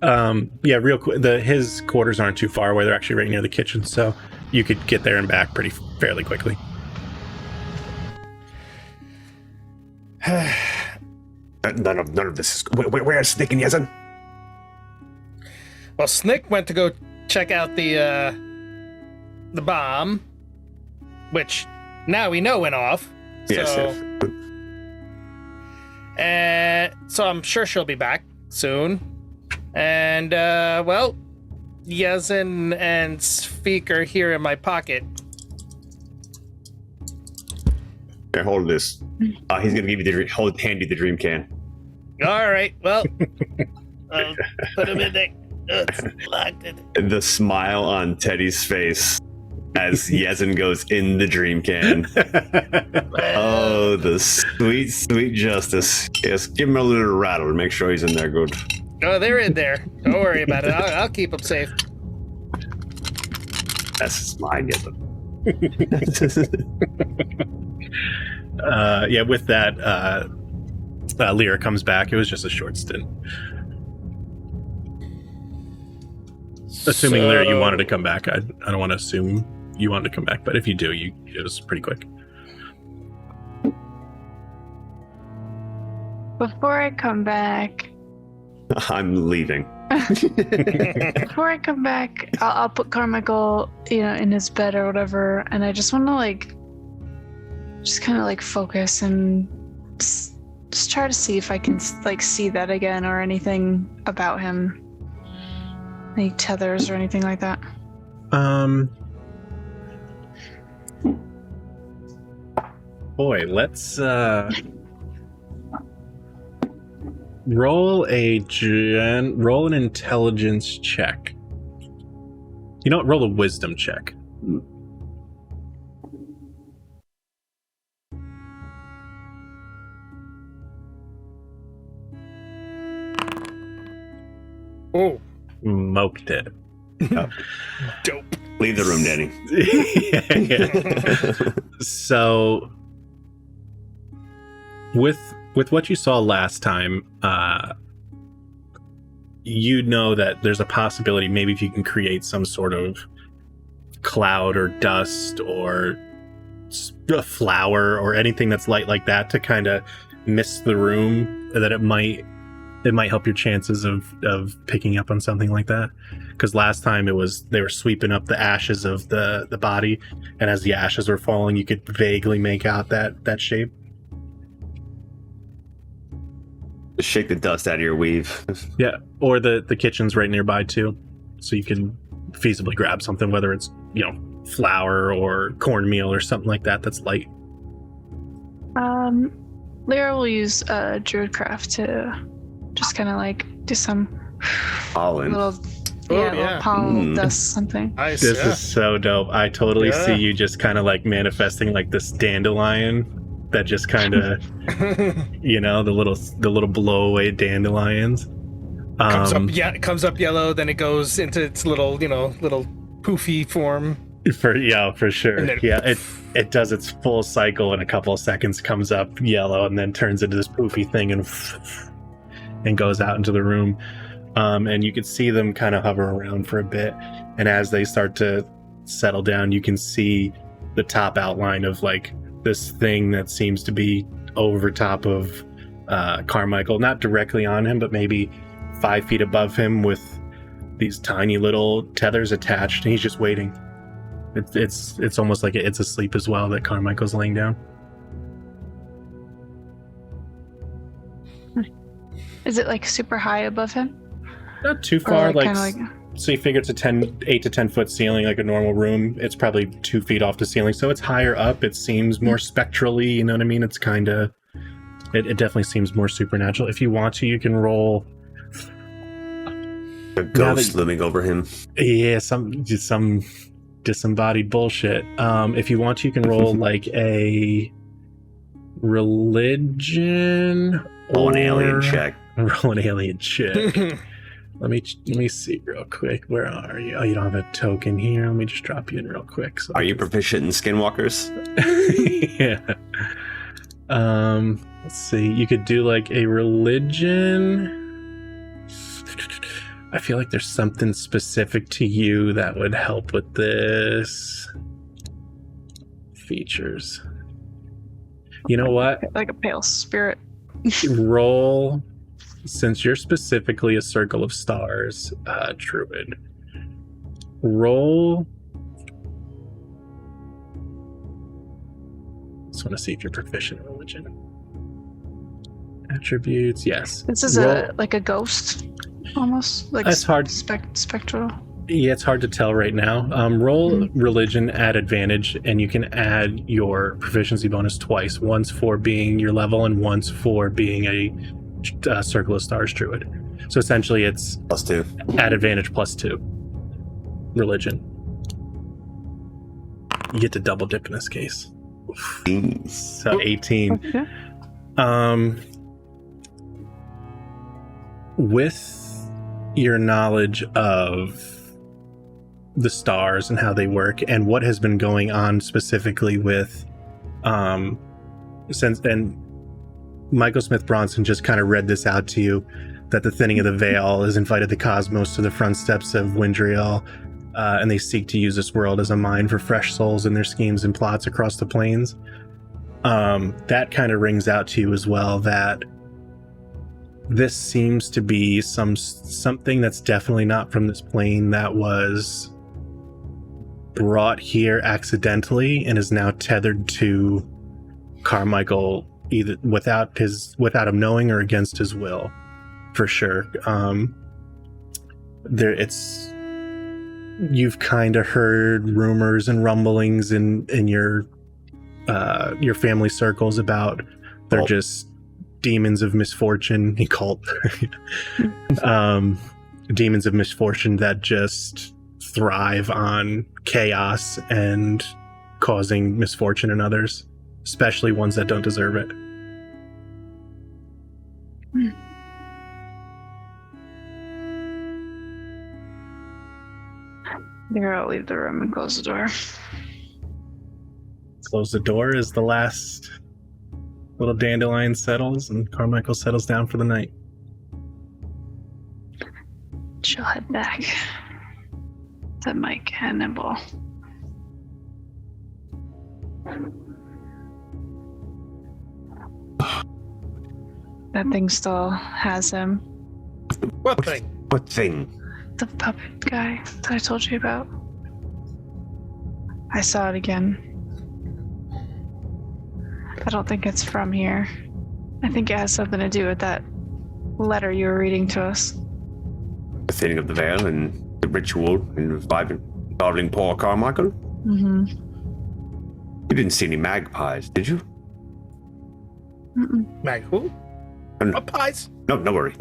Yeah, real quick. His quarters aren't too far away. They're actually right near the kitchen, so you could get there and back fairly quickly. None of this is. Where's Snick and Yezen? Well, Snick went to go check out the bomb, which now we know went off. Yes. So I'm sure she'll be back soon. And, well, Yezen and Sfeek are here in my pocket. Here, hold this. He's gonna give you hand you the dream can. All right, well, I'll put him in there. It's locked in. The smile on Teddy's face as Yezen goes in the dream can. Oh, the sweet, sweet justice. Yes, give him a little rattle to make sure he's in there good. Oh, they're in there. Don't worry about it. I'll keep them safe. That's mine, Yezen. Yeah, with that, Lyra comes back. It was just a short stint. Assuming, Lyra, you wanted to come back. I don't want to assume you wanted to come back, but if you do, it was pretty quick. Before I come back, I'm leaving. Before I come back, I'll put Carmichael, in his bed or whatever, and I just want to just kind of focus and just try to see if I can see that again or anything about him, any tethers or anything like that. Boy, let's roll an intelligence check. You know what? Roll a wisdom check. Oh, Moked it. dope. Leave the room, Danny. Yeah. So with what you saw last time, you know that there's a possibility maybe if you can create some sort of cloud or dust or a flower or anything that's light like that to kind of mist the room, that it might help your chances of picking up on something like that. Because last time they were sweeping up the ashes of the body, and as the ashes were falling, you could vaguely make out that shape. Just shake the dust out of your weave. Yeah, or the kitchen's right nearby too, so you can feasibly grab something, whether it's flour or cornmeal or something like that that's light. Lyra will use Druidcraft to just kind of like do some Pollen. little pollen dust something. Nice. This is so dope. I totally see you just kind of like manifesting like this dandelion that just kind of the little blow away dandelions. Comes up yellow, then it goes into its little poofy form. For sure. And then, it does its full cycle in a couple of seconds, comes up yellow, and then turns into this poofy thing and goes out into the room. And you can see them kind of hover around for a bit, and as they start to settle down, you can see the top outline of like this thing that seems to be over top of Carmichael, not directly on him, but maybe 5 feet above him, with these tiny little tethers attached, and he's just waiting. It's almost like it's asleep as well, that Carmichael's laying down. Is it like super high above him? Not too far, like so you figure it's a 8 to 10 foot ceiling, like a normal room. It's probably 2 feet off the ceiling, so it's higher up. It seems more spectrally, you know what I mean? It's kind of, it definitely seems more supernatural. If you want to, you can roll a ghost looming over him. Yeah, some disembodied bullshit. If you want to, you can roll like a religion. Roll an alien check. Roll an alien check. Let me see real quick. Where are you? Oh, you don't have a token here. Let me just drop you in real quick. Are you proficient in skinwalkers? Yeah. Let's see. You could do like a religion. I feel like there's something specific to you that would help with this. Features. You know what? Like a pale spirit. Roll, since you're specifically a circle of stars druid, roll. Just want to see if you're proficient in religion. Attributes, yes. This is like a ghost, almost like it's hard. Spectral. Yeah, it's hard to tell right now. Roll religion at advantage, and you can add your proficiency bonus twice. Once for being your level, and once for being a circle of stars druid. So essentially, it's +2 at advantage +2. Religion. You get to double dip in this case. So 18. Okay. With your knowledge of the stars and how they work and what has been going on specifically with Michael Smith Bronson just kind of read this out to you, that the thinning of the veil has invited the cosmos to the front steps of Windriel, and they seek to use this world as a mine for fresh souls in their schemes and plots across the plains. That kind of rings out to you as well, that this seems to be something that's definitely not from this plane, that was brought here accidentally and is now tethered to Carmichael, either without him knowing or against his will, for sure. You've kind of heard rumors and rumblings in your family circles about they're just demons of misfortune. Cult. Demons of misfortune that just thrive on chaos and causing misfortune in others, especially ones that don't deserve it. There, I'll leave the room and close the door. Close the door is the last Little Dandelion settles, and Carmichael settles down for the night. She'll head back to Mike and Nimble. That thing still has him. What thing? What thing? The puppet guy that I told you about. I saw it again. I don't think it's from here. I think it has something to do with that letter you were reading to us. The thinning of the veil and the ritual and reviving darling poor Carmichael? Mm-hmm. You didn't see any magpies, did you? Mm-mm. Mag who? What pies? No worry.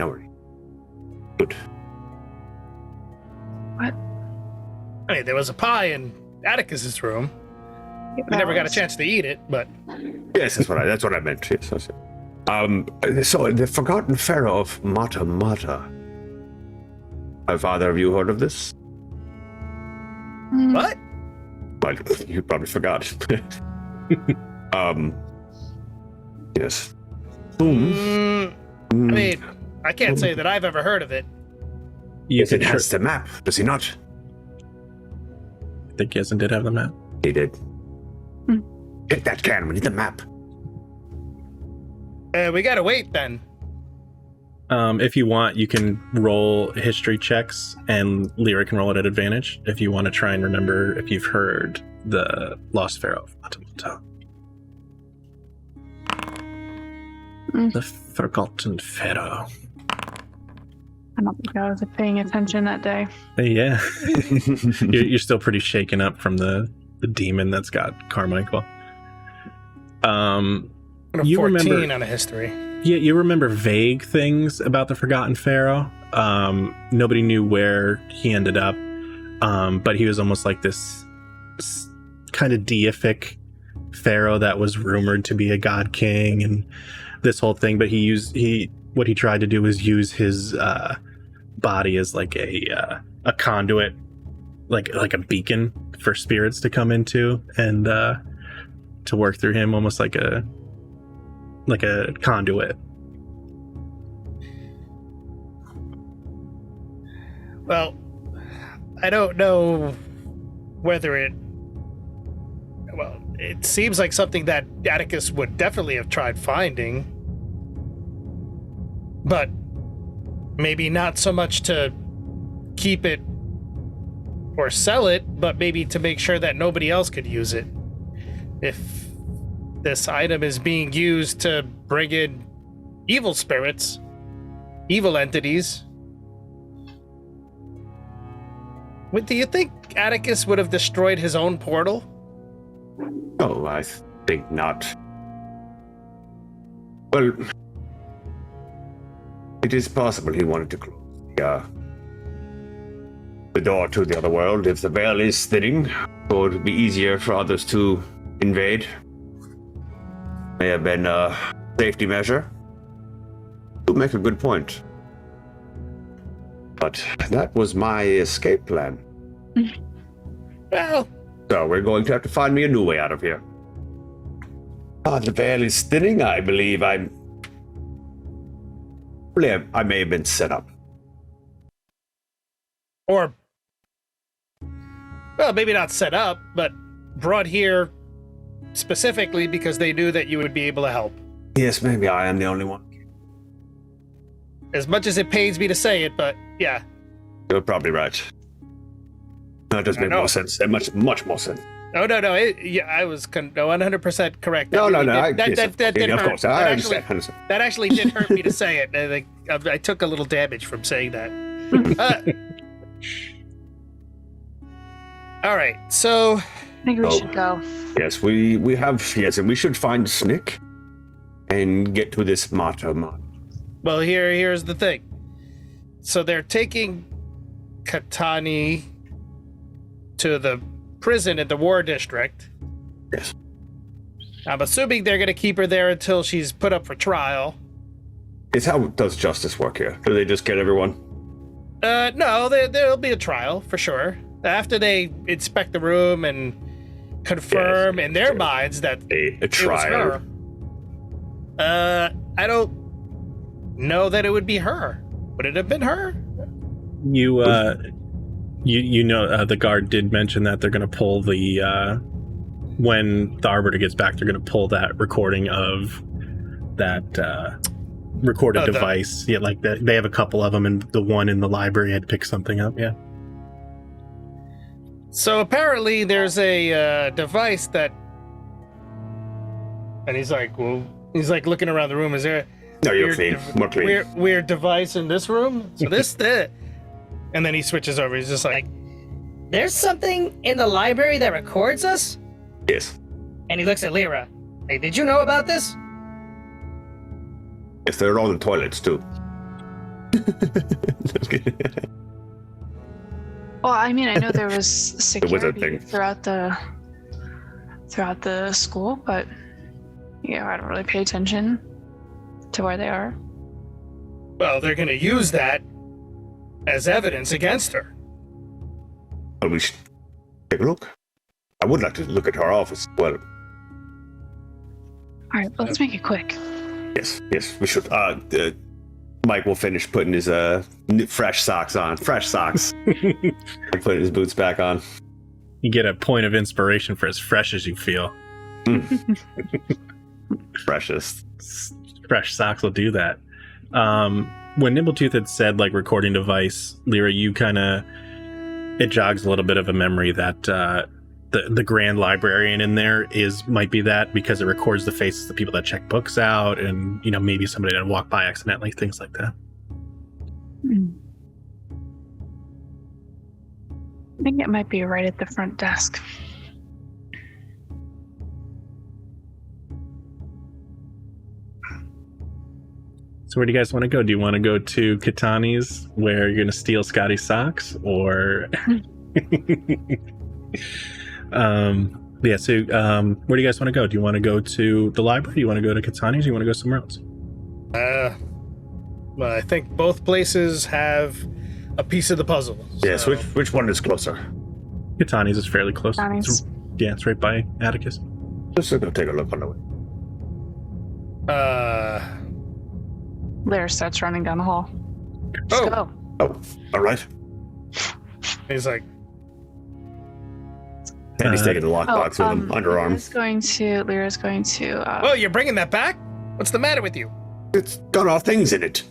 Good. What? I mean, there was a pie in Atticus's room. We never got a chance to eat it, but Yes, that's what I meant. Yes, that's it. So the Forgotten Pharaoh of Mata Mata. Have either of you heard of this? Mm. what? Well, you probably forgot. Yes. I mean, I can't say that I've ever heard of it. You Yes, it could has the map, does he not? I think Yesen did have the map. He did. Hmm. Get that can, we need the map. We gotta wait then. If you want, you can roll history checks, and Lyra can roll it at advantage if you want to try and remember if you've heard the Lost Pharaoh of Matamata. The Forgotten Pharaoh. I don't think I was paying attention that day. Yeah. you're still pretty shaken up from the demon that's got Carmichael. You 14 remember on a history. Yeah, you remember vague things about the Forgotten Pharaoh. Nobody knew where he ended up, but he was almost like this kind of deific pharaoh that was rumored to be a god king and this whole thing. But what he tried to do was use his body as like a conduit, like a beacon for spirits to come into and to work through him, almost like a conduit. Well, I don't know whether it seems like something that Atticus would definitely have tried finding, but maybe not so much to keep it or sell it, but maybe to make sure that nobody else could use it. If this item is being used to bring in evil spirits, evil entities. Do you think Atticus would have destroyed his own portal? Oh, I think not. Well, it is possible he wanted to close the door to the other world. If the veil is thinning, so it would be easier for others to invade. May have been a safety measure. You make a good point. But that was my escape plan. Well, So we're going to have to find me a new way out of here. The veil is thinning. I believe I may have been set up. or, well, maybe not set up, but brought here specifically because they knew that you would be able to help. Yes, maybe I am the only one. As much as it pains me to say it, but yeah. You're probably right. That does make more sense. Much more sense. Oh, no. I was 100% correct. No. That did Of hurt. course, I understand. That actually did hurt me to say it. I took a little damage from saying that. All right, so I think we should go. Yes, we have. Yes, and we should find Snick and get to this Mata. well, here's the thing. So they're taking Katani to the prison in the war district. Yes. I'm assuming they're going to keep her there until she's put up for trial. Is how does justice work here? Do they just get everyone? No, there'll be a trial for sure. After they inspect the room and confirm in their minds that A it was trial. her. I don't know that it would be her. Would it have been her? You know, the guard did mention that they're going to pull the when the arbiter gets back, they're going to pull that recording of that recorded device. Yeah, like that. They have a couple of them, and the one in the library had picked something up. Yeah. So apparently, there's a device that, and he's like looking around the room. Is there? No, you're clean. More clean. Weird device in this room. So this, and then he switches over. He's just like, There's something in the library that records us? Yes. And he looks at Lyra. Hey, did you know about this? Yes, they're all in toilets too. Well, I mean, I know there was security thing. throughout the school, but I don't really pay attention to where they are. well, they're going to use that as evidence against her. Well, we should take a look. I would like to look at her office as well. All right, well, let's make it quick. Yes, we should. Mike will finish putting his fresh socks on. Fresh socks. And putting his boots back on. You get a point of inspiration for as fresh as you feel. Freshest. Fresh socks will do that. When Nimbletooth had said like recording device, Lyra, you kind of, it jogs a little bit of a memory that the grand librarian in there might be that, because it records the faces of the people that check books out, and maybe somebody that walked by accidentally, things like that. I think it might be right at the front desk. So where do you guys want to go? Do you want to go to Katani's, where you're going to steal Scotty's socks, or where do you guys want to go? Do you want to go to the library? Do you want to go to Katani's? Do you want to go somewhere else? Well, I think both places have a piece of the puzzle. Yes, so- which one is closer? Katani's is fairly close. Katani's. It's right by Attikus. Let's go take a look on the way. Lyra starts running down the hall. Let's go. Oh, all right. He's like, And he's taking the lockbox with him underarm. Lyra's going to. oh, you're bringing that back? What's the matter with you? It's got our things in it.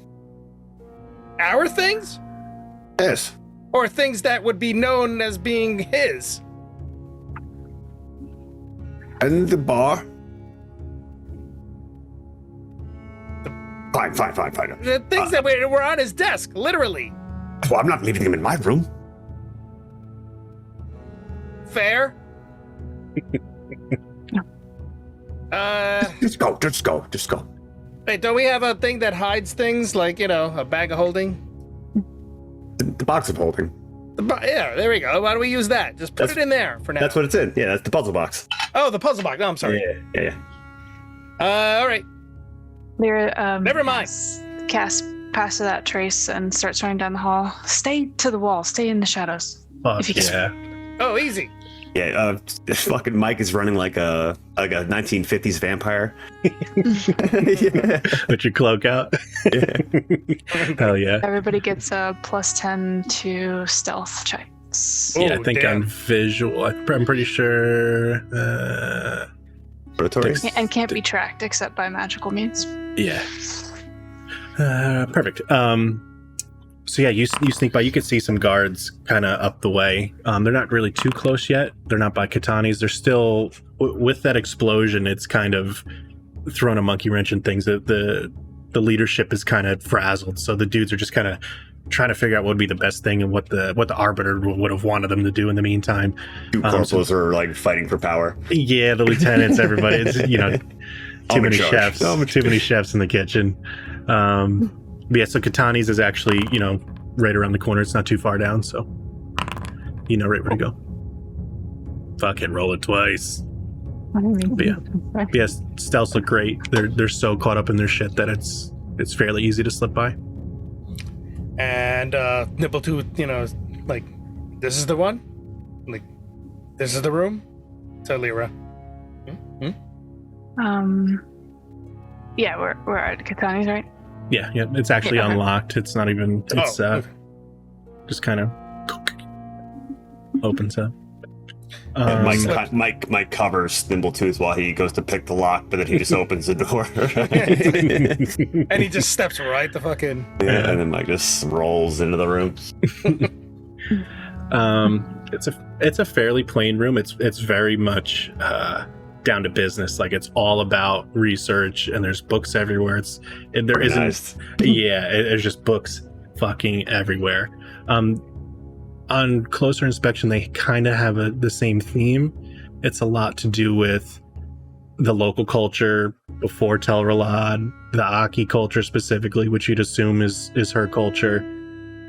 Our things? Yes. Or things that would be known as being his? And the bar. Fine. The things that were on his desk, literally. Well, I'm not leaving them in my room. Fair. Just go. Wait, don't we have a thing that hides things, like, a bag of holding? The box of holding. Yeah, there we go. Why don't we use that? Just put it in there for now. That's what it's in. Yeah, that's the puzzle box. Oh, the puzzle box. No, I'm sorry. Yeah. All right. Lyra. Never mind. Casts past that trace and starts running down the hall. Stay to the wall. Stay in the shadows. Fuck If you yeah. Oh, easy. Yeah, fucking Mike is running like a 1950s vampire. Yeah. With your cloak out. Yeah. Hell yeah. Everybody gets a +10 to stealth checks. Oh, Yeah, I think damn. on visual, I'm pretty sure. Predatory. And can't be tracked except by magical means. Yeah. Perfect. So yeah, you sneak by. You can see some guards kind of up the way. They're not really too close yet. They're not by Katani's. They're still with that explosion. It's kind of thrown a monkey wrench in things. The leadership is kind of frazzled. So the dudes are just kind of trying to figure out what would be the best thing and what the arbiter would have wanted them to do in the meantime. Two corporals are like fighting for power. Yeah, the lieutenants, everybody. It's too many chefs. I'm in Too many chefs in the kitchen. But yeah, so Katani's is actually, right around the corner. It's not too far down, so right where to go. Fucking roll it twice. Yeah. Yes, stealths look great. They're so caught up in their shit that it's fairly easy to slip by. And Nimbletooth, like, this is the one? Like, this is the room? So Lyra. Yeah, we're at Katani's, right? Yeah, it's actually Yeah. unlocked. It's not even. It's okay. just kind of opens up. And Mike covers Thimbletooth while he goes to pick the lock, but then he just opens the door. And he just steps right the fucking. Yeah, and then Mike just rolls into the room. It's a fairly plain room. It's very much down to business. Like, it's all about research, and there's books everywhere. Organized. There's just books fucking everywhere. On closer inspection, they kind of have the same theme. It's a lot to do with the local culture before Telralad, the Aki culture specifically, which you'd assume is her culture,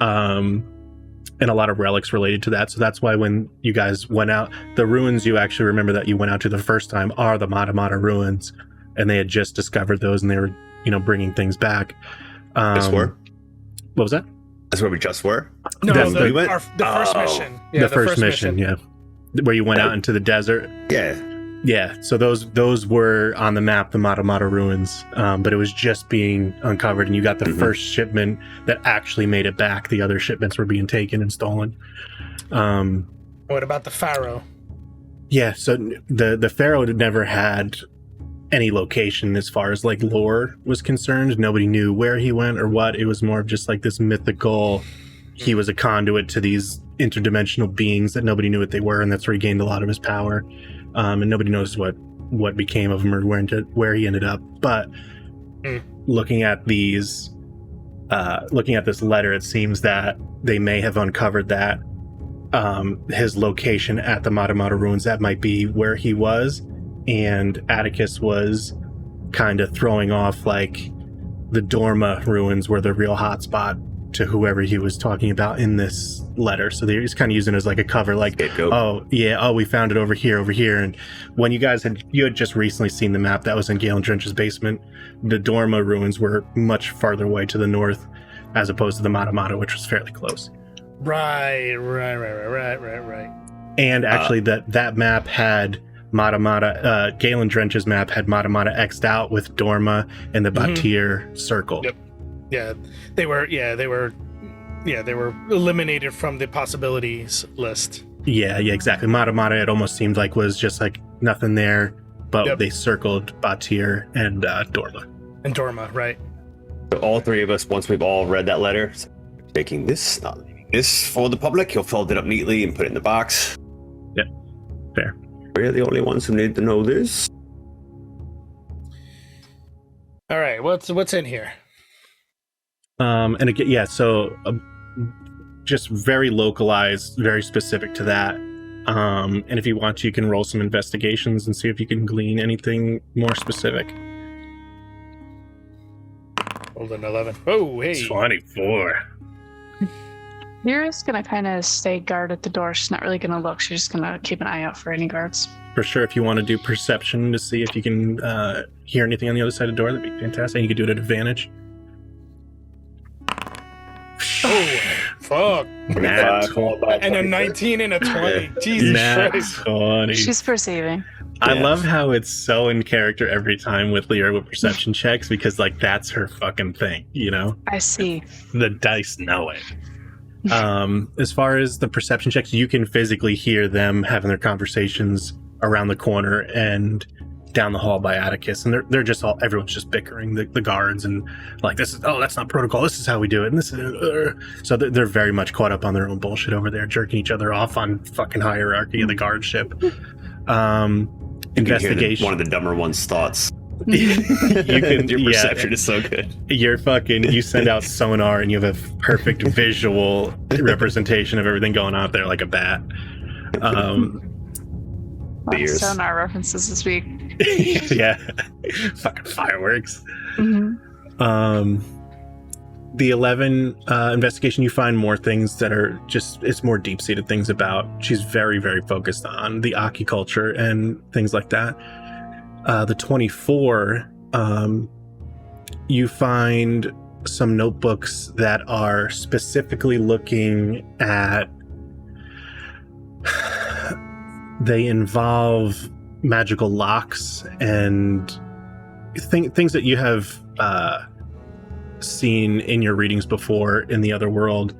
and a lot of relics related to that. So that's why when you guys went out, the ruins you actually remember that you went out to the first time are the Mata Mata ruins, and they had just discovered those, and they were, bringing things back. Just were? What was that? That's where we just were? No, That's the first mission. Yeah, the first mission, yeah. Where you went out into the desert. Yeah. Yeah, so those were on the map, the Mata Mata ruins, but it was just being uncovered, and you got the first shipment that actually made it back. The other shipments were being taken and stolen. What about the Pharaoh? Yeah, so the Pharaoh never had any location as far as like lore was concerned. Nobody knew where he went or what. It was more of just like this mythical, he was a conduit to these interdimensional beings that nobody knew what they were, and that's where he gained a lot of his power. And nobody knows what became of him or where he ended up. But looking at this letter, it seems that they may have uncovered that his location at the Mata Mata ruins, that might be where he was. And Attikus was kind of throwing off like the Dorma ruins were the real hotspot to whoever he was talking about in this letter. So he's kind of using it as like a cover, like, we found it over here. And when you had just recently seen the map that was in Galen Drench's basement, the Dorma ruins were much farther away to the north as opposed to the Mata Mata, which was fairly close. Right. And actually that map had Mata Mata, Galen Drench's map had Mata Mata X'd out with Dorma and the Batir circle. Yep. Yeah, they were eliminated from the possibilities list. Yeah, exactly. Mata Mata, it almost seemed like was just like nothing there, but they circled Batir and Dorma. And Dorma, right. So all three of us, once we've all read that letter, taking this, not leaving this for the public, he'll fold it up neatly and put it in the box. Yep, fair. We're the only ones who need to know this. All right, what's in here? And again, so just very localized, very specific to that. And if you want to, you can roll some investigations and see if you can glean anything more specific. Rolled an 11. Oh, hey. 24. You're just gonna kind of stay guard at the door. She's not really gonna look. She's just gonna keep an eye out for any guards. For sure, if you want to do perception to see if you can hear anything on the other side of the door, that'd be fantastic. And you could do it at advantage. Oh, fuck. And a 19 and a 20. Jesus Christ. 20. She's perceiving. I love how it's so in character every time with Leora with perception checks, because like that's her fucking thing, I see. The dice know it. As far as the perception checks, you can physically hear them having their conversations around the corner and down the hall by Attikus, and they're just everyone's just bickering, the guards, and like, that's not protocol, this is how we do it, and this is so they're very much caught up on their own bullshit over there, jerking each other off on fucking hierarchy of the guard ship. Investigation. One of the dumber one's thoughts. You can, your perception is so good. You send out sonar and you have a perfect visual representation of everything going on out there like a bat. Beers. Sonar references this week. Yeah. Fucking fireworks. Mm-hmm. The 11 investigation, you find more things that are just, it's more deep-seated things about, she's very, very focused on the Aki culture and things like that. The 24, you find some notebooks that are specifically looking at, they involve magical locks and things that you have seen in your readings before in the other world,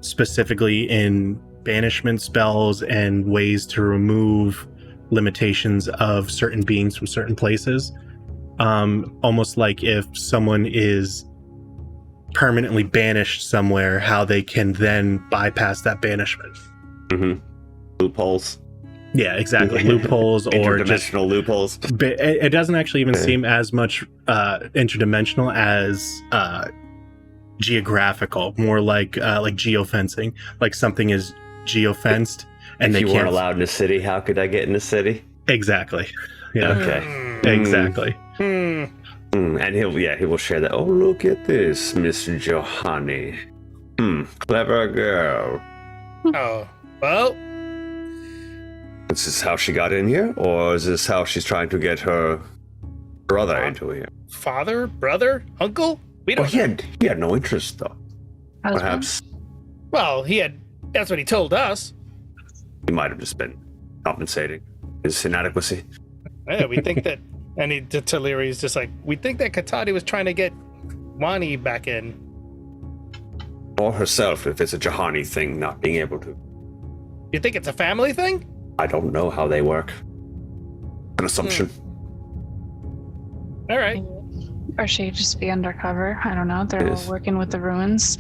specifically in banishment spells and ways to remove limitations of certain beings from certain places. Almost like if someone is permanently banished somewhere, how they can then bypass that banishment. Mm-hmm. Loopholes. Yeah, exactly. Loopholes or just interdimensional loopholes. It doesn't actually even seem as much interdimensional as geographical. More like geofencing. Like something is geofenced, and if they you can't. weren't allowed in the city, how could I get in the city? Exactly. Yeah. Okay. Exactly. And he will share that. Oh, look at this, Miss Johanny. Clever girl. Oh, well. Is this how she got in here, or is this how she's trying to get her brother into here? Father, brother, uncle? We Well, don't. he had no interest, though. Husband? Perhaps Well, he had. That's what he told us. he might have just been compensating his inadequacy. Yeah, we think that. And he to Leary's just like, we think that Katati was trying to get Wani back in. Or herself, if it's a Johanny thing, not being able to. You think it's a family thing? I don't know how they work. An assumption. All right. Or she could just be undercover. I don't know. They're Yes. all working with the ruins.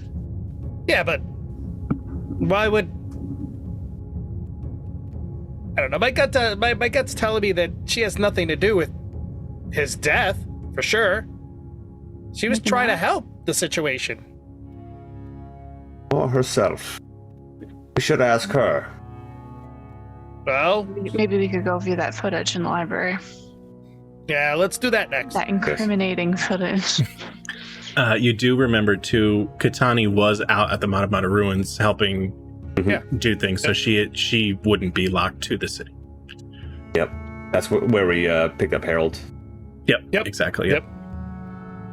Yeah, but why would? I don't know. My gut's telling me that she has nothing to do with his death, for sure. She was Maybe trying to not. help the situation. Or herself. We should ask her. Well, Maybe we could go view that footage in the library. yeah, let's do that next. That incriminating footage. You do remember too, Katani was out at the Matamata ruins helping Yeah. do things, so she wouldn't be locked to the city. Yep. That's where we picked up Harold. Yep. Exactly. Yep.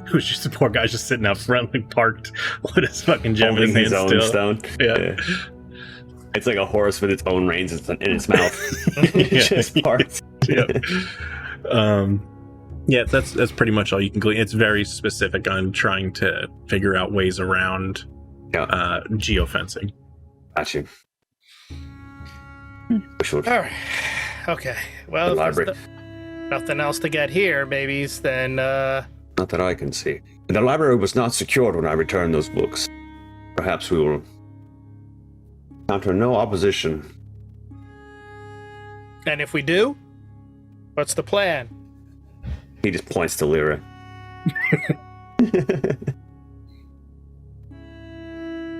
Who's just a poor guy just sitting out front, like parked with his fucking gem in his Holding hand his own still. stone. Yeah. It's like a horse with its own reins in its mouth. Yeah. Just parked. Yep. Yeah, that's pretty much all you can glean. It's very specific on trying to figure out ways around geofencing. Got you. Hmm. We should. All right. Okay. Well, The if there's library. nothing else to get here, maybe then. Not that I can see. The library was not secured when I returned those books. Perhaps we will encounter no opposition. And if we do, what's the plan? He just points to Lyra.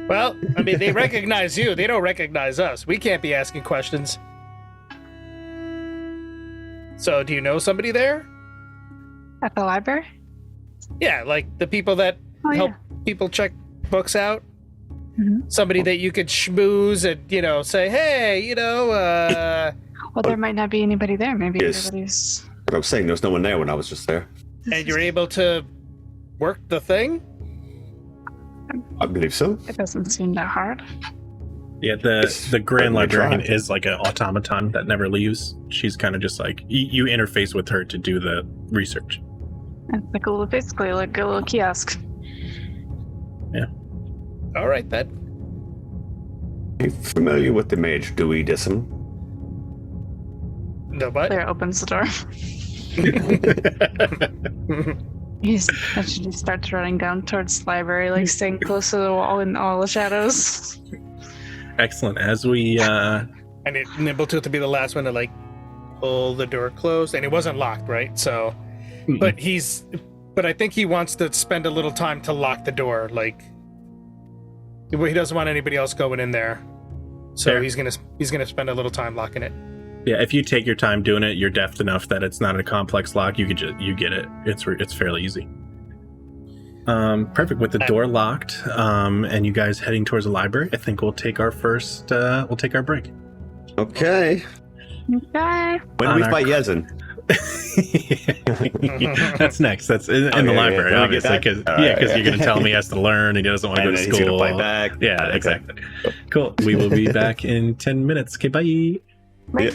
Well, I mean, they recognize you. They don't recognize us. We can't be asking questions. So, do you know somebody there? At the library? Yeah, like the people that Oh, help yeah. people check books out. Mhm. Somebody that you could schmooze and, say, hey, Well, there might not be anybody there. Maybe Yes. everybody's. But I was saying there was no one there when I was just there. and you're able to work the thing? I believe so. It doesn't seem that hard. Yeah, It's the Grand certainly Librarian tried. is like an automaton that never leaves. She's kind of just like you interface with her to do the research. It's like basically like a little kiosk. All right, then. Are you familiar with the mage Dewey Dissim? No, what? Claire opens the door. He actually starts running down towards the library, like staying close to the wall in all the shadows. Excellent. As we And Nimbletooth to be the last one to, pull the door closed. And it wasn't locked, right? So, but I think he wants to spend a little time to lock the door. He doesn't want anybody else going in there. So Fair. he's gonna spend a little time locking it. yeah, if you take your time doing it, you're deft enough that it's not a complex lock. You get it. It's fairly easy. Perfect. With the door locked, and you guys heading towards the library, I think we'll take our break. Okay. Okay. When do On we our- fight Yezin? That's next. That's in Okay, the yeah, library, yeah. When we get obviously, back? because All right, you're going to tell him he has to learn and he doesn't want to go And to then he's school. gonna fight back. Yeah, Okay. exactly. Cool. We will be back in 10 minutes. Okay, bye. Yeah.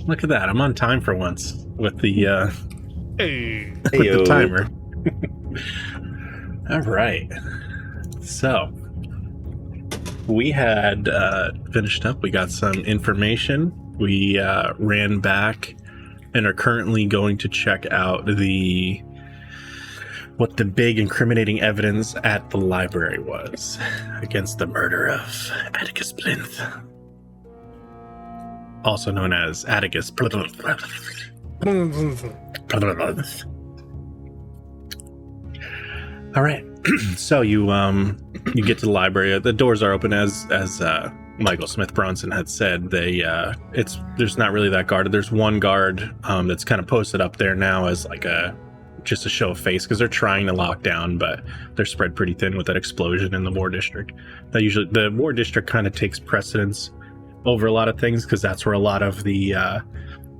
Look at that. I'm on time for once with the Hey. with the timer. All right. So we had finished up. We got some information. We ran back and are currently going to check out what the big incriminating evidence at the library was against the murder of Attikus Plinth, also known as Attikus Plinth. All right. So you get to the library. The doors are open as Michael Smith Bronson had said. There's not really that guarded. There's one guard that's kind of posted up there now as like just a show of face because they're trying to lock down, but they're spread pretty thin with that explosion in the war district. The war district kind of takes precedence over a lot of things because that's where a lot of the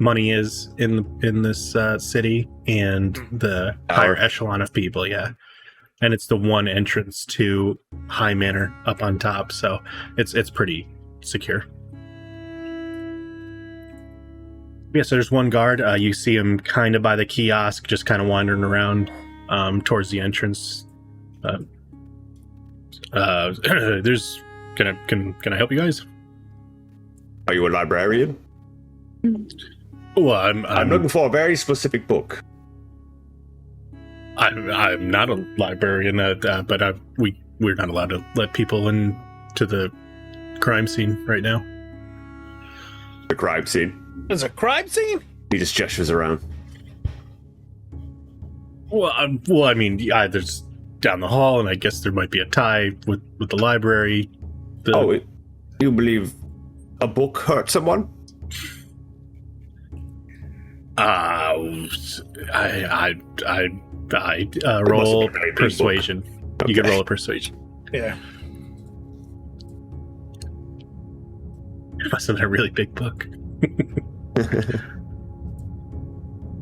money is in this city and the higher echelon of people. Yeah. And it's the one entrance to High Manor up on top, so it's pretty secure. Yeah, so there's one guard. You see him kind of by the kiosk, just kind of wandering around towards the entrance. There's can I help you guys? Are you a librarian? Well, I'm looking for a very specific book. I'm not a librarian, but we're not allowed to let people into the crime scene right now. The crime scene. There's a crime scene? He just gestures around. Well, I mean, there's down the hall, and I guess there might be a tie with the library. You believe a book hurt someone? Roll persuasion. Okay. You can roll a persuasion. Yeah. It must have been a really big book.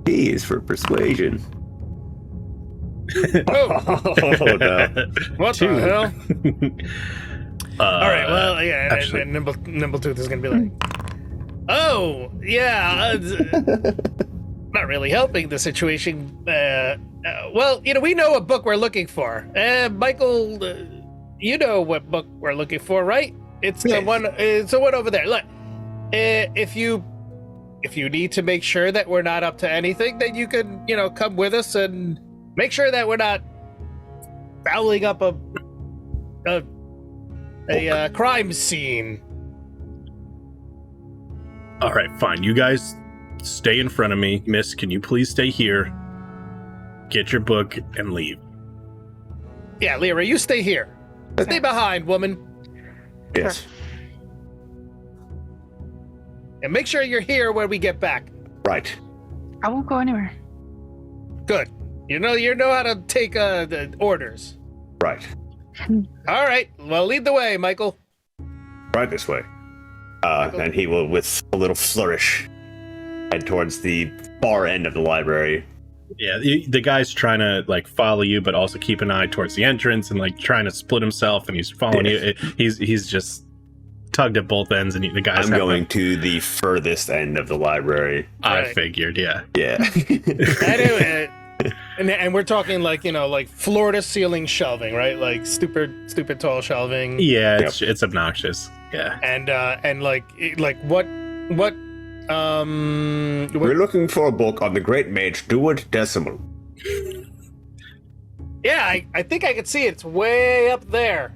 He is for persuasion. Oh, No. what Two. the hell? All right, well, yeah, actually- and Nimbletooth is going to be like, oh, yeah, not really helping the situation. Well, we know what book we're looking for. Michael, you know what book we're looking for, right? It's the one. It's the one over there. Look, if you need to make sure that we're not up to anything, then you can, come with us and make sure that we're not fouling up a crime scene. All right, fine. You guys stay in front of me. Miss, can you please stay here? Get your book and leave. Yeah, Lyra, you stay here. Stay behind, woman. Yes. And make sure you're here when we get back. Right. I won't go anywhere. Good. You know how to take the orders. Right. All right. Well, lead the way, Michael. Right this way. And he will, with a little flourish, head towards the far end of the library. Yeah, the guy's trying to follow you, but also keep an eye towards the entrance and trying to split himself, and he's following you. He's just tugged at both ends, and the guy's I'm going to the furthest end of the library. I Right. figured, yeah. Yeah. Anyway, and we're talking floor to ceiling shelving, right? Like stupid tall shelving. Yeah, it's obnoxious. Yeah. And what We're looking for a book on the Great Mage Duard Decimal. Yeah, I think I can see it. It's way up there.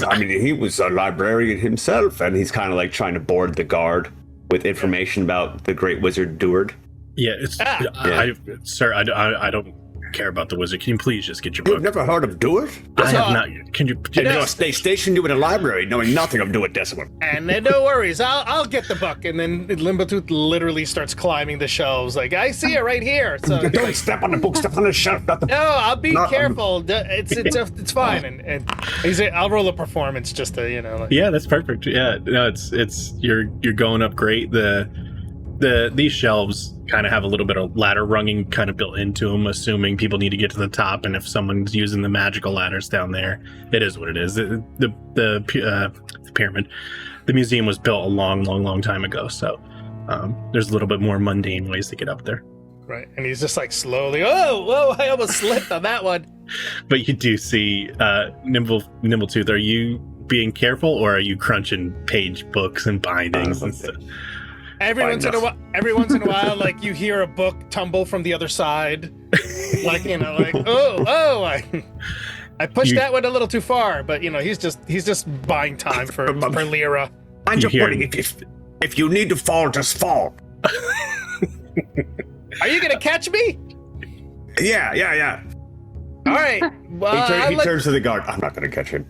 I mean, he was a librarian himself, and he's kind of trying to board the guard with information about the Great Wizard Duard. Yeah, it's Ah. sir. I don't care about the wizard. Can you please just get your You've book? never heard of Do It? I have not. Can you? They stationed you in a library knowing nothing of Do It Decimate. And then no worries, I'll get the book. And then Limbotooth literally starts climbing the shelves. Like, I see it right here. So Don't step on the book, step on the shelf. Not the... no, I'll be careful. It's fine. And he's I'll roll a performance just to like, Yeah, that's perfect. Yeah, no, it's you're going up great. These shelves kind of have a little bit of ladder runging kind of built into them, assuming people need to get to the top, and if someone's using the magical ladders down there, it is what it is. The pyramid, the museum was built a long time ago, so there's a little bit more mundane ways to get up there. right. And he's just like slowly. Whoa! I almost slipped on that one. But you do see Nimbletooth. Are you being careful, or are you crunching page books and bindings and stuff? Every once in a while, like you hear a book tumble from the other side, like like I pushed that one a little too far, but he's just buying time for Lyra. Mind your footing. If you need to fall, just fall. Are you gonna catch me? Yeah. All right. He turns to the guard. I'm not gonna catch him.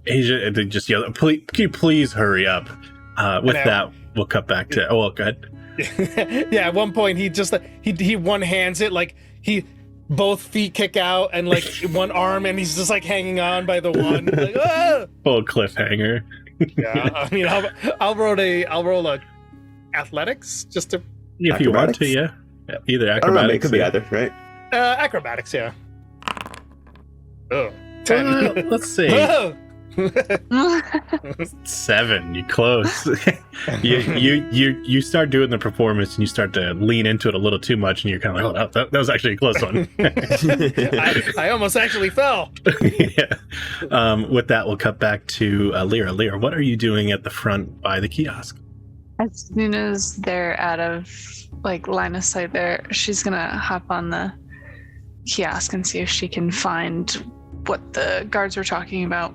They just yell, "Please, can you please hurry up?" With that, we'll cut back to. Oh, well, go ahead. Yeah, at one point he just he one hands it, like he both feet kick out and like one arm, and he's just like hanging on by the one. Like, ah! Full cliffhanger. Yeah, I mean, I'll roll a athletics just to If you want to, yeah. Either I don't know, acrobatics. it could be either, right? acrobatics, yeah. Oh, 10. Let's see. Oh! 7. You close. you start doing the performance, and you start to lean into it a little too much, and you're kind of like, oh, that was actually a close one. I almost actually fell. Yeah. With that, we'll cut back to Lyra. Lyra, what are you doing at the front by the kiosk? As soon as they're out of line of sight there, she's gonna hop on the kiosk and see if she can find what the guards were talking about.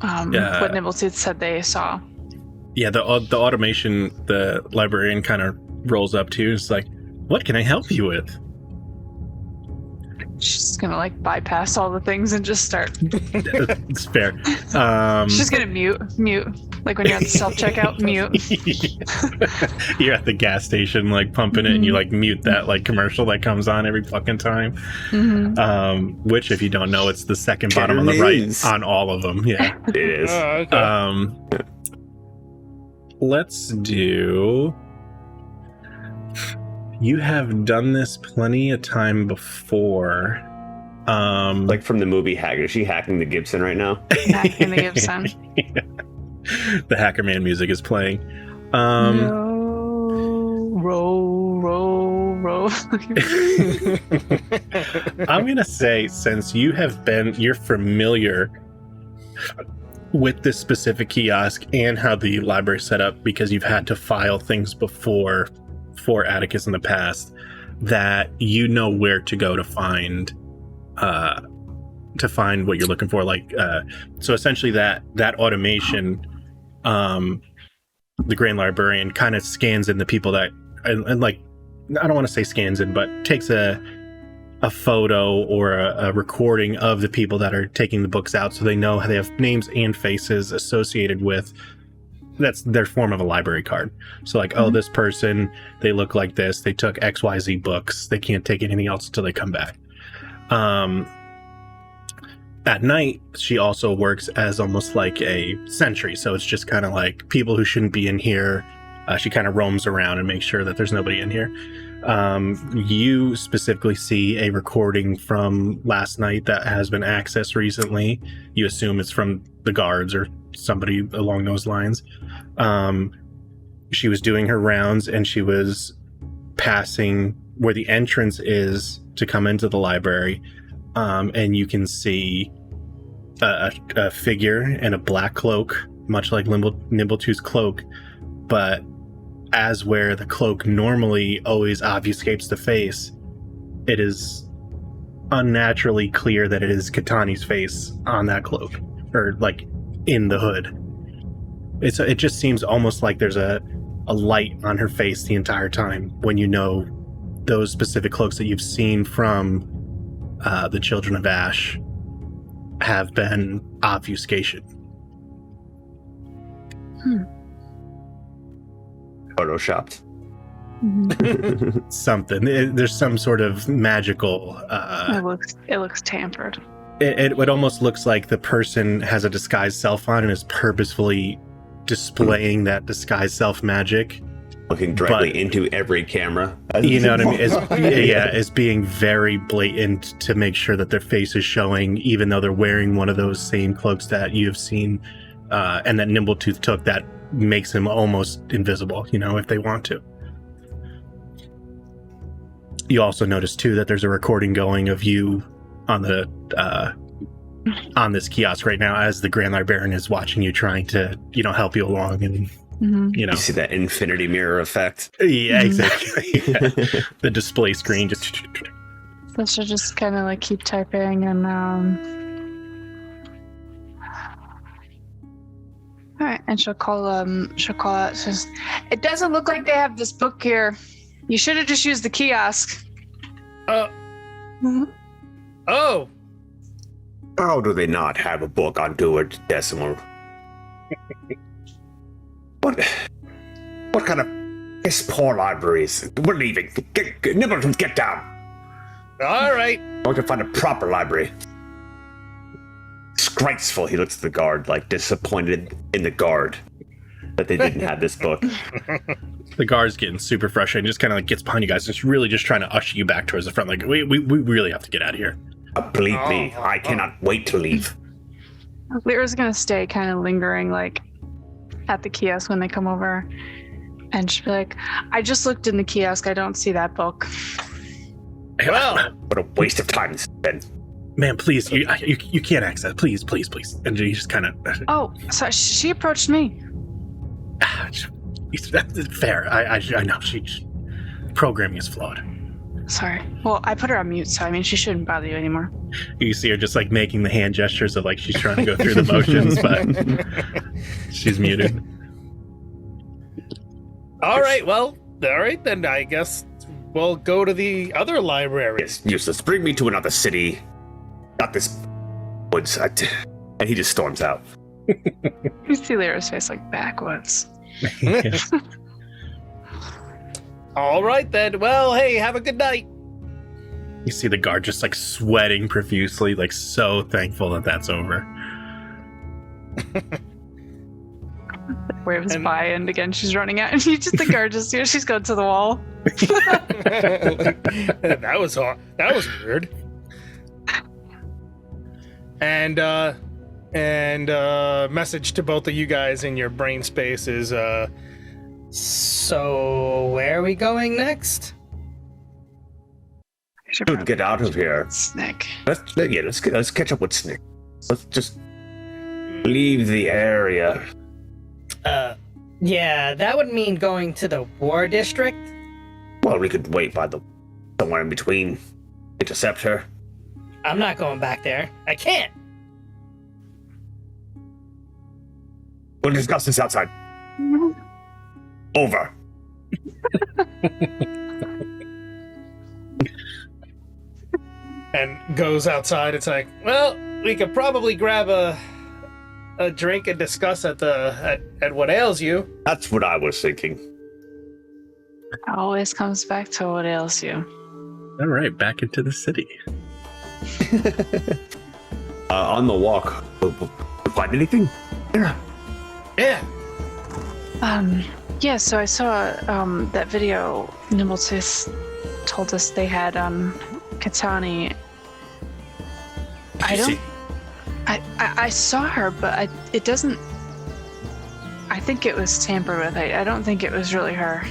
What Nimbletooth said they saw. Yeah, the automation, the librarian kind of rolls up to you. It's like, what can I help you with? She's gonna bypass all the things and just start. It's fair. She's gonna mute. Like when you're at the self-checkout, mute. You're at the gas station, pumping it, and you mute that commercial that comes on every fucking time. Mm-hmm. Which, if you don't know, it's the second bottom on the right on all of them. Yeah, it is. Oh, okay. Let's do. You have done this plenty of time before. From the movie Hacker. Is she hacking the Gibson right now? Hacking the Gibson. Yeah. The Hacker Man music is playing. Row. I'm gonna say, since you're familiar with this specific kiosk and how the library's set up, because you've had to file things before for Attikus in the past, that you know where to go to find what you're looking for. So essentially that automation, the Grand Librarian kind of scans in the people that, and I don't want to say scans in, but takes a photo or a recording of the people that are taking the books out, so they know they have names and faces associated with. That's their form of a library card. So oh, this person, they look like this, they took XYZ books, they can't take anything else until they come back. At night, she also works as almost like a sentry. So it's just kind of like people who shouldn't be in here. She kind of roams around and makes sure that there's nobody in here. You specifically see a recording from last night that has been accessed recently. You assume it's from the guards or somebody along those lines. She was doing her rounds, and she was passing where the entrance is to come into the library. And you can see a figure in a black cloak, much like Nimbletooth's cloak, but as where the cloak normally always obfuscates the face, it is unnaturally clear that it is Katani's face on that cloak, or in the hood. It just seems almost like there's a light on her face the entire time, when you know those specific cloaks that you've seen from the Children of Ash have been obfuscation. Photoshopped. Something. There's some sort of magical... It looks tampered. It almost looks like the person has a disguised self on and is purposefully displaying that disguised self magic. Looking directly into every camera. You know what I mean? It's being very blatant to make sure that their face is showing, even though they're wearing one of those same cloaks that you have seen and that Nimbletooth took that makes him almost invisible, if they want to. You also notice, too, that there's a recording going of you on the on this kiosk right now as the Grand Librarian is watching you, trying to, help you along and... You see that infinity mirror effect? Yeah, exactly. Yeah. The display screen just... So she'll just kind of keep typing and all right, and she'll call out, says, "It doesn't look like they have this book here. You should have just used the kiosk." Oh. How do they not have a book on Dual Decimal? What kind of piss poor libraries? We're leaving. Nimbletooth, get down. All right. I want to find a proper library. Disgraceful. He looks at the guard, disappointed in the guard that they didn't have this book. The guard's getting super frustrated and just kind of gets behind you guys. It's really just trying to usher you back towards the front. We really have to get out of here. Believe me, I cannot wait to leave. Lyra's gonna stay kind of lingering at the kiosk when they come over, and she'll be like, "I just looked in the kiosk. I don't see that book." Well, what a waste of time this has been. Man, please, you can't access. Please. And you just kind of... Oh, so she approached me. That's fair. I know. Programming is flawed. Sorry. Well, I put her on mute, so she shouldn't bother you anymore. You see her just making the hand gestures of she's trying to go through the motions, but she's muted. All right, then I guess we'll go to the other library. Yes, useless. Bring me to another city. Not this woods. And he just storms out. You see Lyra's face backwoods. All right, then. Well, hey, have a good night. You see the guard just sweating profusely, so thankful that that's over. Waves by, and again she's running out, and the guard just she's going to the wall. That was hard. That was weird. And message to both of you guys in your brain space is So where are we going next? Should get out of here. Snick. Let's catch up with Snick. Let's just leave the area. Yeah, that would mean going to the war district. Well, we could wait by somewhere in between. Intercept her. I'm not going back there. I can't. We'll discuss this outside. Over. and goes outside. It's well, we could probably grab a drink and discuss at what ails you. That's what I was thinking. Always comes back to what ails you. All right, back into the city. On the walk, find anything? Yeah. Yeah, so I saw that video Nimbletooth told us they had on Katani. I saw her, but it doesn't. I think it was tampered with. I don't think it was really her.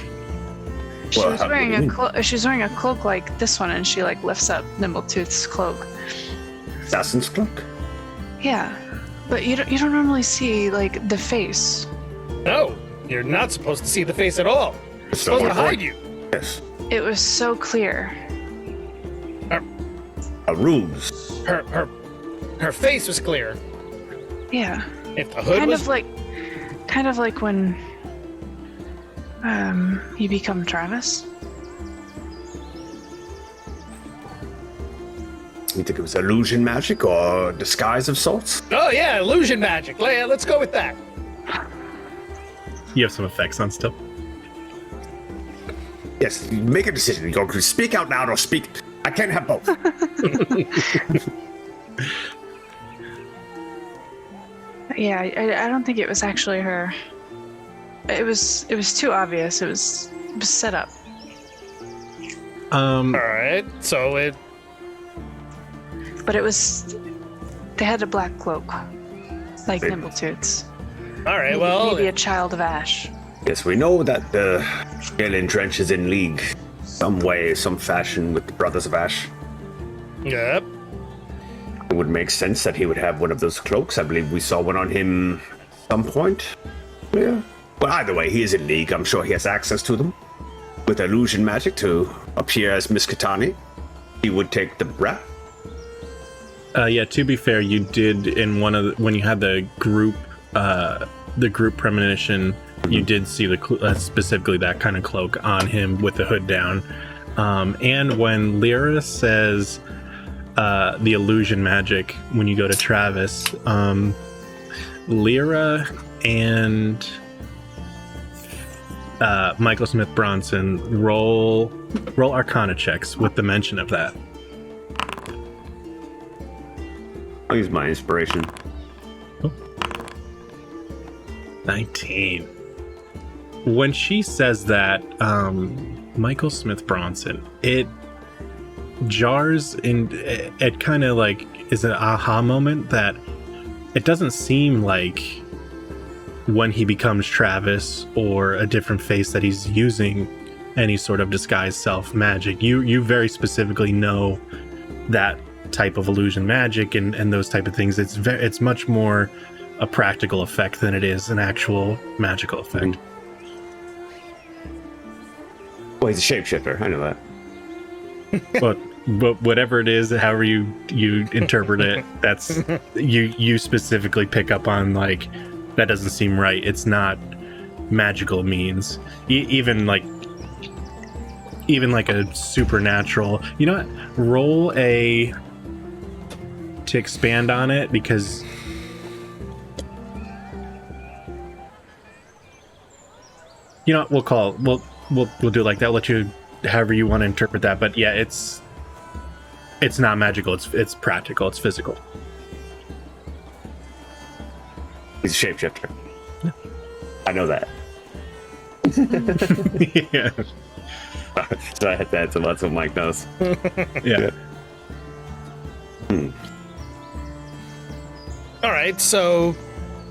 She was wearing a cloak like this one, and she lifts up Nimbletooth's cloak. Assassin's cloak? Yeah, but you don't normally see the face. No, you're not supposed to see the face at all. It's supposed to hide you. Yes. It was so clear. A ruse. Her face was clear. Yeah. If the hood kind of like when you become Travis. You think it was illusion magic or disguise of sorts? Oh yeah, illusion magic. Let's go with that. You have some effects on still. Yes, make a decision. You go speak out loud or speak. I can't have both. Yeah, I don't think it was actually her. It was too obvious. It was set up. All right, so it. But it was. They had a black cloak, like Nimbletoots. All right, Maybe a child of Ash. Yes, we know that the Galen Drench is in league some way, some fashion with the Brothers of Ash. Yep. It would make sense that he would have one of those cloaks. I believe we saw one on him some point. Yeah. Well, either way, he is in league. I'm sure he has access to them. With illusion magic to appear as Miss Katani, he would take the rap. Yeah, to be fair, you did in one of when you had the group premonition, you did see the specifically that kind of cloak on him with the hood down. And when Lyra says the illusion magic, when you go to Travis, Lyra and Michael Smith Bronson roll Arcana checks with the mention of that. I'll use my inspiration. 19. When she says that, Michael Smith Bronson, it jars and it kind of like is an aha moment that it doesn't seem like when he becomes Travis or a different face that he's using any sort of disguised self magic. You very specifically know that type of illusion magic and those type of things. It's much more a practical effect than it is an actual magical effect. Well, he's a shapeshifter. I know that. but whatever it is, however you interpret it, that's you specifically pick up on, like, that doesn't seem right. It's not magical means. Even like a supernatural. You know what? Roll a to expand on it, because you know what, we'll do it like that. I'll let you however you want to interpret that. But yeah, it's not magical. It's practical. It's physical. He's a shapeshifter. Yeah. I know that. Yeah. So I had that, so that's what Mike knows. Yeah. All right, so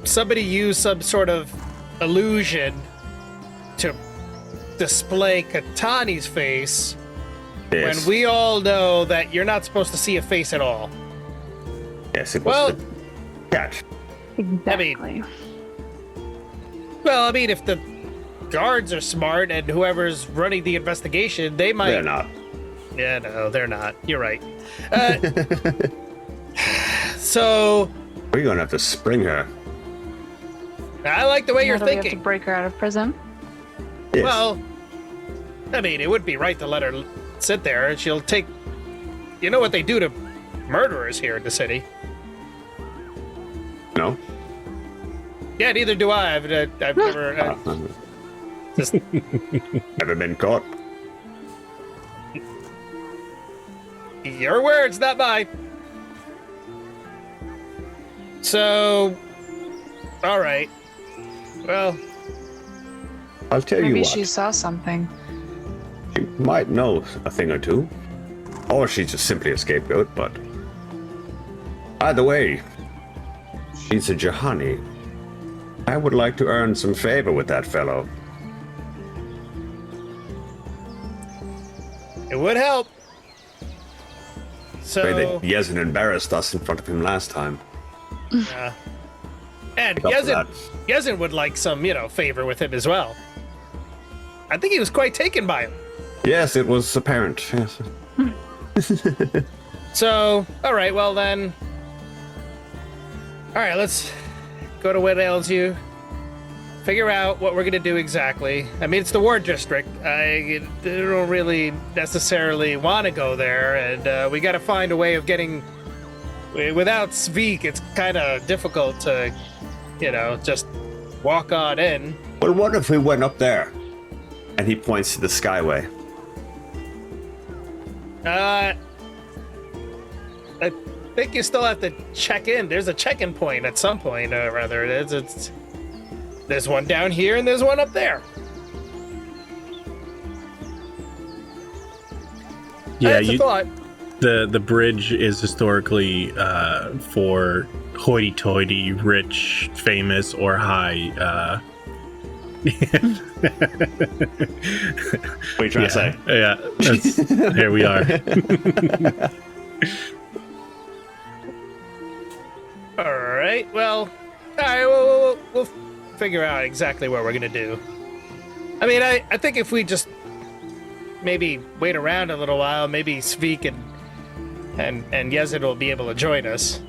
somebody used some sort of illusion to display Katani's face, Yes. when we all know that you're not supposed to see a face at all. Yes, it was Well- the cat. Exactly. Well, I mean, if the guards are smart and whoever's running the investigation, they might. They're not. Yeah, no, they're not. You're right. So We're gonna have to spring her. I like the way you're Now that we have thinking. to break her out of prison. Yes. Well, I mean, it would be right to let her sit there, and she'll take. You know what they do to murderers here in the city? No. Yeah, neither do I. I've never. Just, Never been caught. your words, not mine. So, all right. Well, I'll tell you Maybe what. she saw something. She might know a thing or two, or she's just simply a scapegoat. But either way, she's a Jahani. I would like to earn some favor with that fellow. it would help. The way So, that Yezin embarrassed us in front of him last time. and Make up for that. Yezin would like some, favor with him as well. I think he was quite taken by him. Yes, it was apparent. Yes. So, all right, well then. All right, let's go to what ails you. figure out what we're gonna do exactly. I mean, it's the war district. I don't really necessarily want to go there, and we got to find a way of getting. Without Sveek, it's kind of difficult to, just walk on in. Well, what if we went up there? And he points to the skyway. I think you still have to check in. There's a check-in point at some point, rather. There's one down here and there's one up there. Yeah, That's a thought. the bridge is historically for hoity-toity, rich, famous, or high. What are you trying to say? Yeah, here we are. All right, we'll figure out exactly what we're gonna do. I mean, I think if we just maybe wait around a little while, maybe Sveek and Yezid will be able to join us.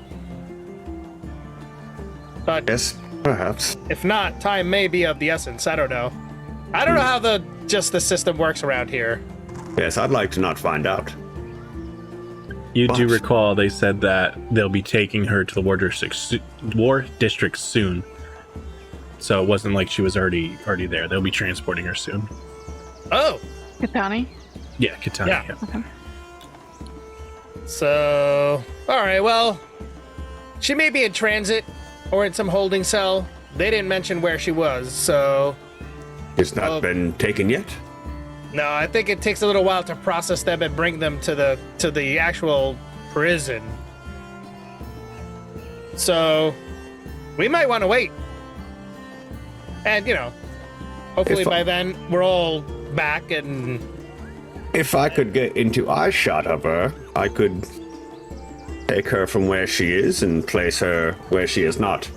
But Yes, perhaps. if not, time may be of the essence. I don't know. I don't know how the system works around here. Yes, I'd like to not find out. You do But- recall they said that they'll be taking her to the war district soon. So it wasn't like she was already there. They'll be transporting her soon. Oh, Katani? Yeah, Katana. Yeah. Okay. so all right. Well, she may be in transit or in some holding cell. They didn't mention where she was, so It's not Well- been taken yet. no. I think it takes a little while to process them and bring them to the actual prison. So we might want to wait, and hopefully If I- by then we're all back and. If I could get into eyeshot of her, I could take her from where she is and place her where she is not.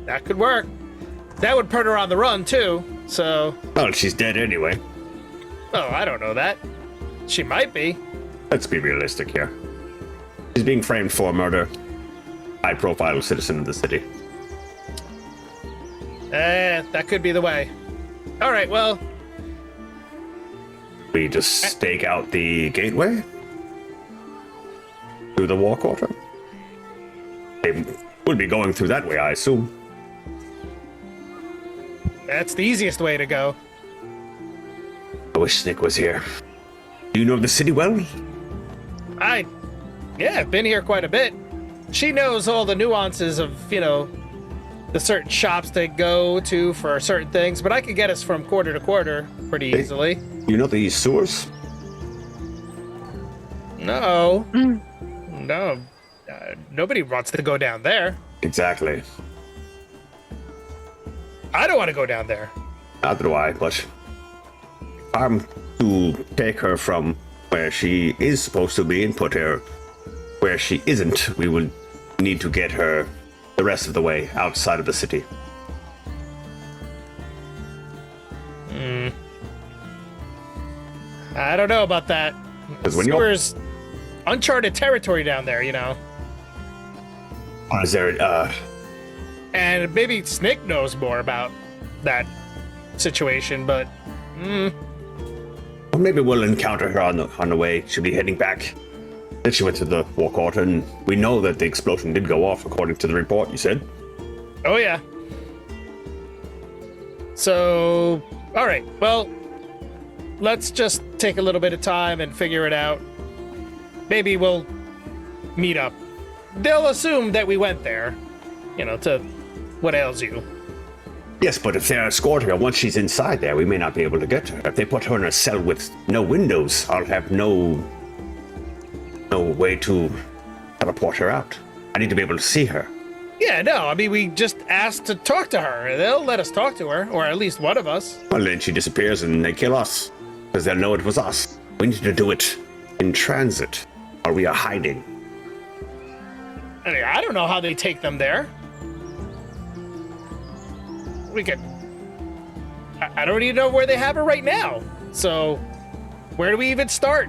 That could work. That would put her on the run too. So, Well, she's dead anyway. oh, I don't know that. She might be. Let's be realistic here. She's being framed for murder. High-profile citizen of the city. That could be the way. All right. Well, We just stake out the gateway through the war quarter. They would be going through that way, I assume. that's the easiest way to go. I wish Snick was here. Do you know the city well? Yeah, I've been here quite a bit. She knows all the nuances of, the certain shops they go to for certain things, but I could get us from quarter to quarter pretty Hey. easily. You know the sewers? No. No. Nobody wants to go down there. Exactly. I don't want to go down there. Neither do I, but if I'm to take her from where she is supposed to be and put her where she isn't, we will need to get her the rest of the way outside of the city. I don't know about that. 'Cause when you're- Sewers, uncharted territory down there, Is there, And maybe Snick knows more about that situation, but well, maybe we'll encounter her on the way. She'll be heading back. Then she went to the war quarter, and we know that the explosion did go off, according to the report you said. oh yeah. So, all right. Well, let's just take a little bit of time and figure it out. Maybe we'll meet up. They'll assume that we went there, to what ails you. Yes, but if they're escorting her once she's inside there, we may not be able to get to her. If they put her in a cell with no windows, I'll have no way to teleport her out. I need to be able to see her. Yeah, no, I mean, we just asked to talk to her. They'll let us talk to her, or at least one of us. Well, then she disappears and they kill us, because they'll know it was us. We need to do it in transit, or we are hiding. I mean, I don't know how they take them there. We could. I don't even know where they have her right now. So, where do we even start?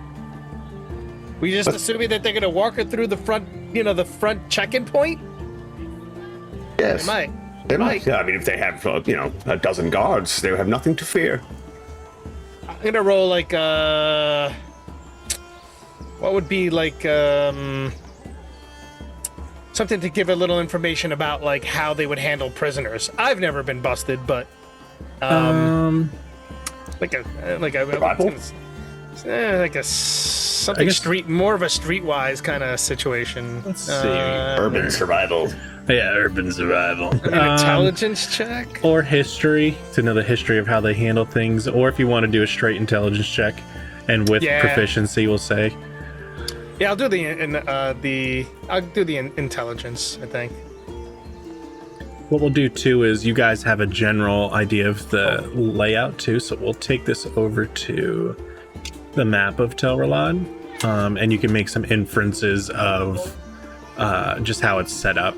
We just assuming that they're gonna walk her through the front, the front check-in point? Yes. They might. Yeah, I mean, if they have, a dozen guards, they have nothing to fear. I'm gonna roll like, what would be like, something to give a little information about like how they would handle prisoners. I've never been busted, but, Um, like a Survival? something more of a streetwise kind of situation. Let's see. Urban survival. Yeah, urban survival. An intelligence check. Or history, to know the history of how they handle things, or if you want to do a straight intelligence check, and with proficiency, we'll say. Yeah, I'll do the intelligence, I think. What we'll do too is you guys have a general idea of the layout too, so we'll take this over to the map of Tel Ralad, and you can make some inferences of just how it's set up,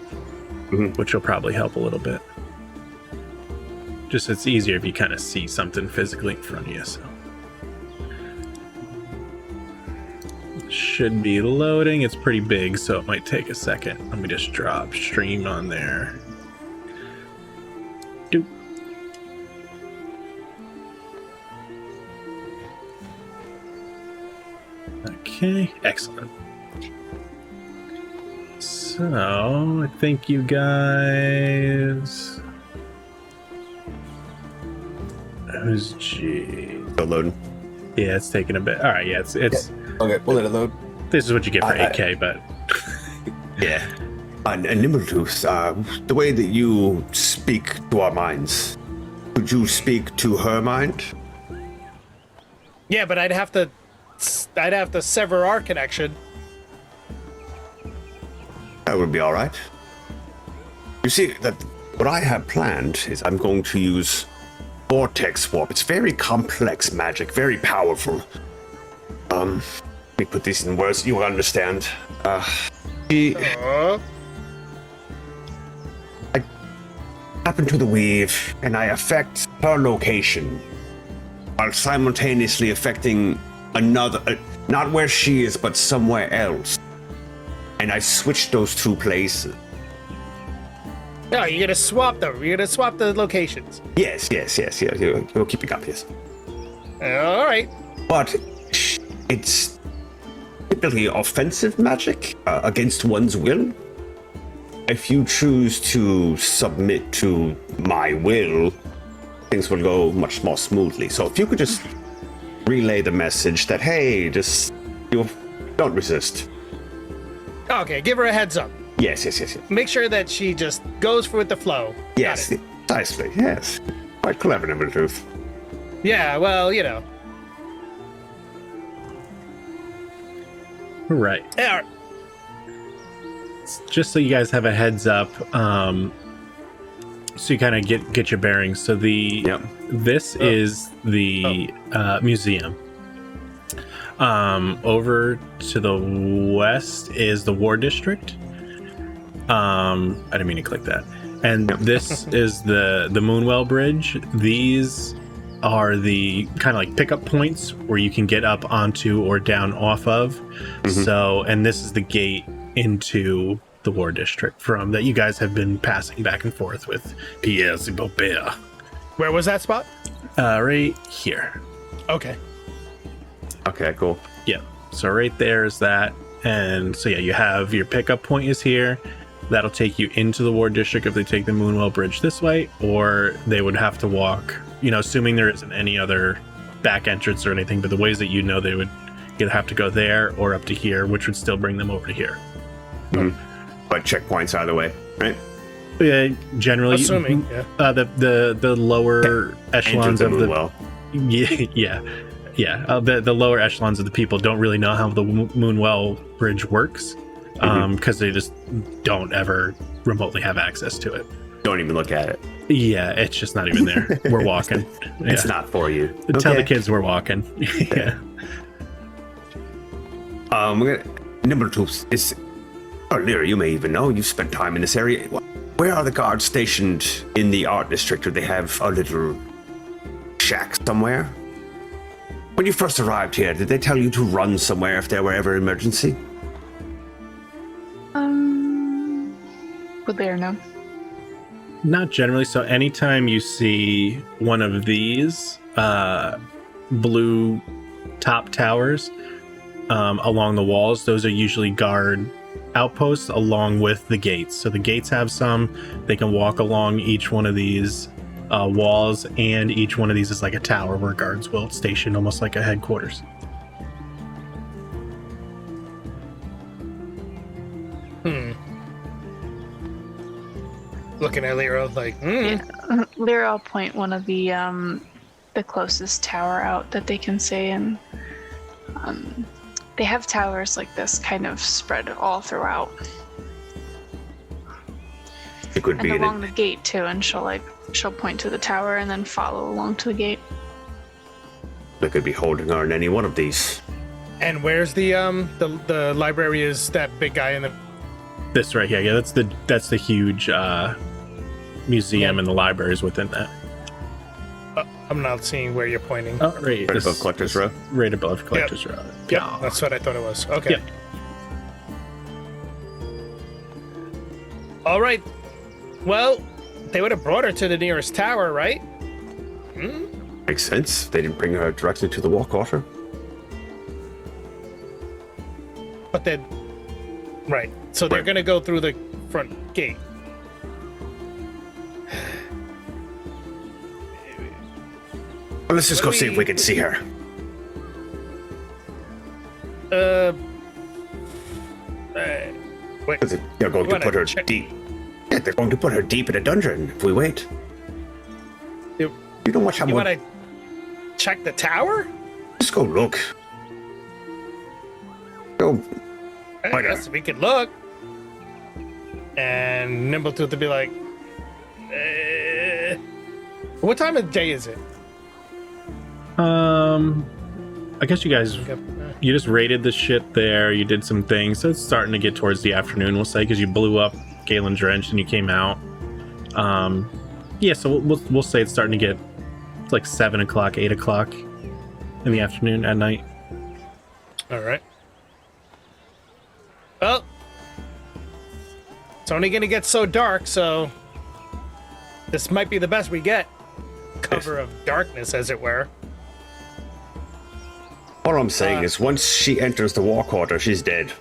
which will probably help a little bit. Just it's easier if you kind of see something physically in front of you. So should be loading. It's pretty big, so it might take a second. Let me just drop stream on there. Doop. Okay, excellent. So, I think you guys... Who's G? Still loading. Yeah, it's taking a bit. Alright, yeah, it's Okay, we'll let it load. this is what you get for 8K, but... Yeah. And Nimbletooth, the way that you speak to our minds, could you speak to her mind? Yeah, but I'd have to sever our connection. That would be all right. You see, that what I have planned is I'm going to use Vortex Warp. It's very complex magic, very powerful. Let me put this in words you will understand. I happen to the weave, and I affect her location, while simultaneously affecting another, not where she is, but somewhere else. And I switched those two places. No, you're gonna swap them. You're gonna swap the locations. Yes. You're keeping up, yes. All right. But it's typically offensive magic against one's will. If you choose to submit to my will, things will go much more smoothly. So if you could just relay the message that, hey, you don't resist. Okay, give her a heads up. Yes. Make sure that she just goes with the flow. Yes, precisely, yes. Quite clever, Nimbletooth. Yeah, well, Right. Yeah. Just so you guys have a heads up, so you kind of get your bearings. So this is the museum. Over to the west is the War District. I didn't mean to click that. And this is the Moonwell Bridge. These are the kind of like pickup points where you can get up onto or down off of. So, and this is the gate into the War District that you guys have been passing back and forth with Pierre Zibobert. Where was that spot? Right here. Okay. Okay, cool. Yeah. So right there is that. And so yeah, you have your pickup point is here. That'll take you into the War District if they take the Moonwell Bridge this way, or they would have to walk, assuming there isn't any other back entrance or anything, but the ways that they would either have to go there or up to here, which would still bring them over to here. But checkpoints either way, right? Yeah, generally, Assuming, the lower echelons of the Moonwell. the lower echelons of the people don't really know how the Moonwell Bridge works, because they just don't ever remotely have access to it. Don't even look at it. Yeah, it's just not even there. We're walking. It's not for you. Tell the kids we're walking. Yeah. Nimbletooth is. Oh, Lyra, you may even know. You've spent time in this area. Where are the guards stationed in the art district? Do they have a little shack somewhere? When you first arrived here, did they tell you to run somewhere if there were ever an emergency? Would they or no? Not generally. So anytime you see one of these blue top towers along the walls, those are usually guard outposts along with the gates. So the gates have some. They can walk along each one of these walls, and each one of these is like a tower where guards will station, almost like a headquarters. Looking at Lyra like, Yeah. Lyra will point one of the closest tower out that they can see, and they have towers like this kind of spread all throughout. It could And be along the gate too, and she'll point to the tower and then follow along to the gate. they could be holding her in any one of these. and where's the library? Is that big guy in the? This right here, yeah, that's the huge museum, and the library is within that. I'm not seeing where you're pointing. Oh, right, Right above Collector's Row? Right above Collector's Row. Yeah, that's what I thought it was. Okay. Yep. All right. Well, they would have brought her to the nearest tower, right? Makes sense. They didn't bring her directly to the war quarter. But then, right. So they're Right. gonna go through the front gate. Well, let's just What go do see if we- we can see her. Wait. They're going You to wanna put her check- deep. Yeah, they're going to put her deep in a dungeon if we wait. You, You know what? you want to check the tower? Just go look. Go. I Why not? guess we could look. And Nimbletooth would be like, what time of day is it? I guess you guys, you just raided the shit there. You did some things, so it's starting to get towards the afternoon, we'll say, because you blew up Galen Drench and you came out. Yeah, so we'll say it's starting to get like 7 o'clock, 8 o'clock in the afternoon at night. All right. Well, it's only going to get so dark, so this might be the best we get. Cover of darkness, as it were. All I'm saying is once she enters the war quarter, she's dead.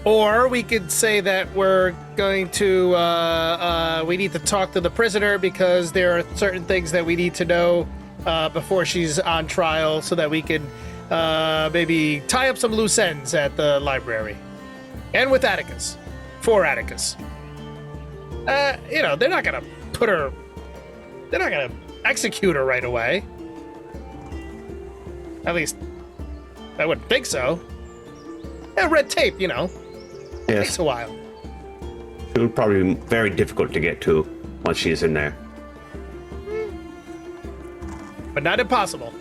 Or we could say that we're going to, we need to talk to the prisoner because there are certain things that we need to know before she's on trial so that we can maybe tie up some loose ends at the library. And with Attikus. For Attikus. They're not going to put her, they're not going to execute her right away. At least, I wouldn't think so. Yeah, red tape, Yes, takes a while. it would probably be very difficult to get to once she is in there. But not impossible.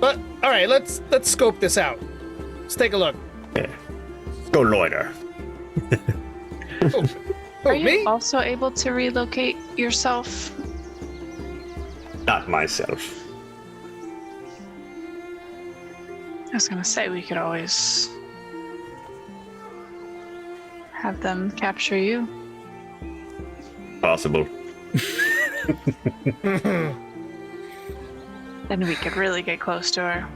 But all right, let's scope this out. Let's take a look. Yeah. Go loiter. Are you Me? also able to relocate yourself? Not myself. I was gonna say we could always have them capture you. Possible. Then we could really get close to her.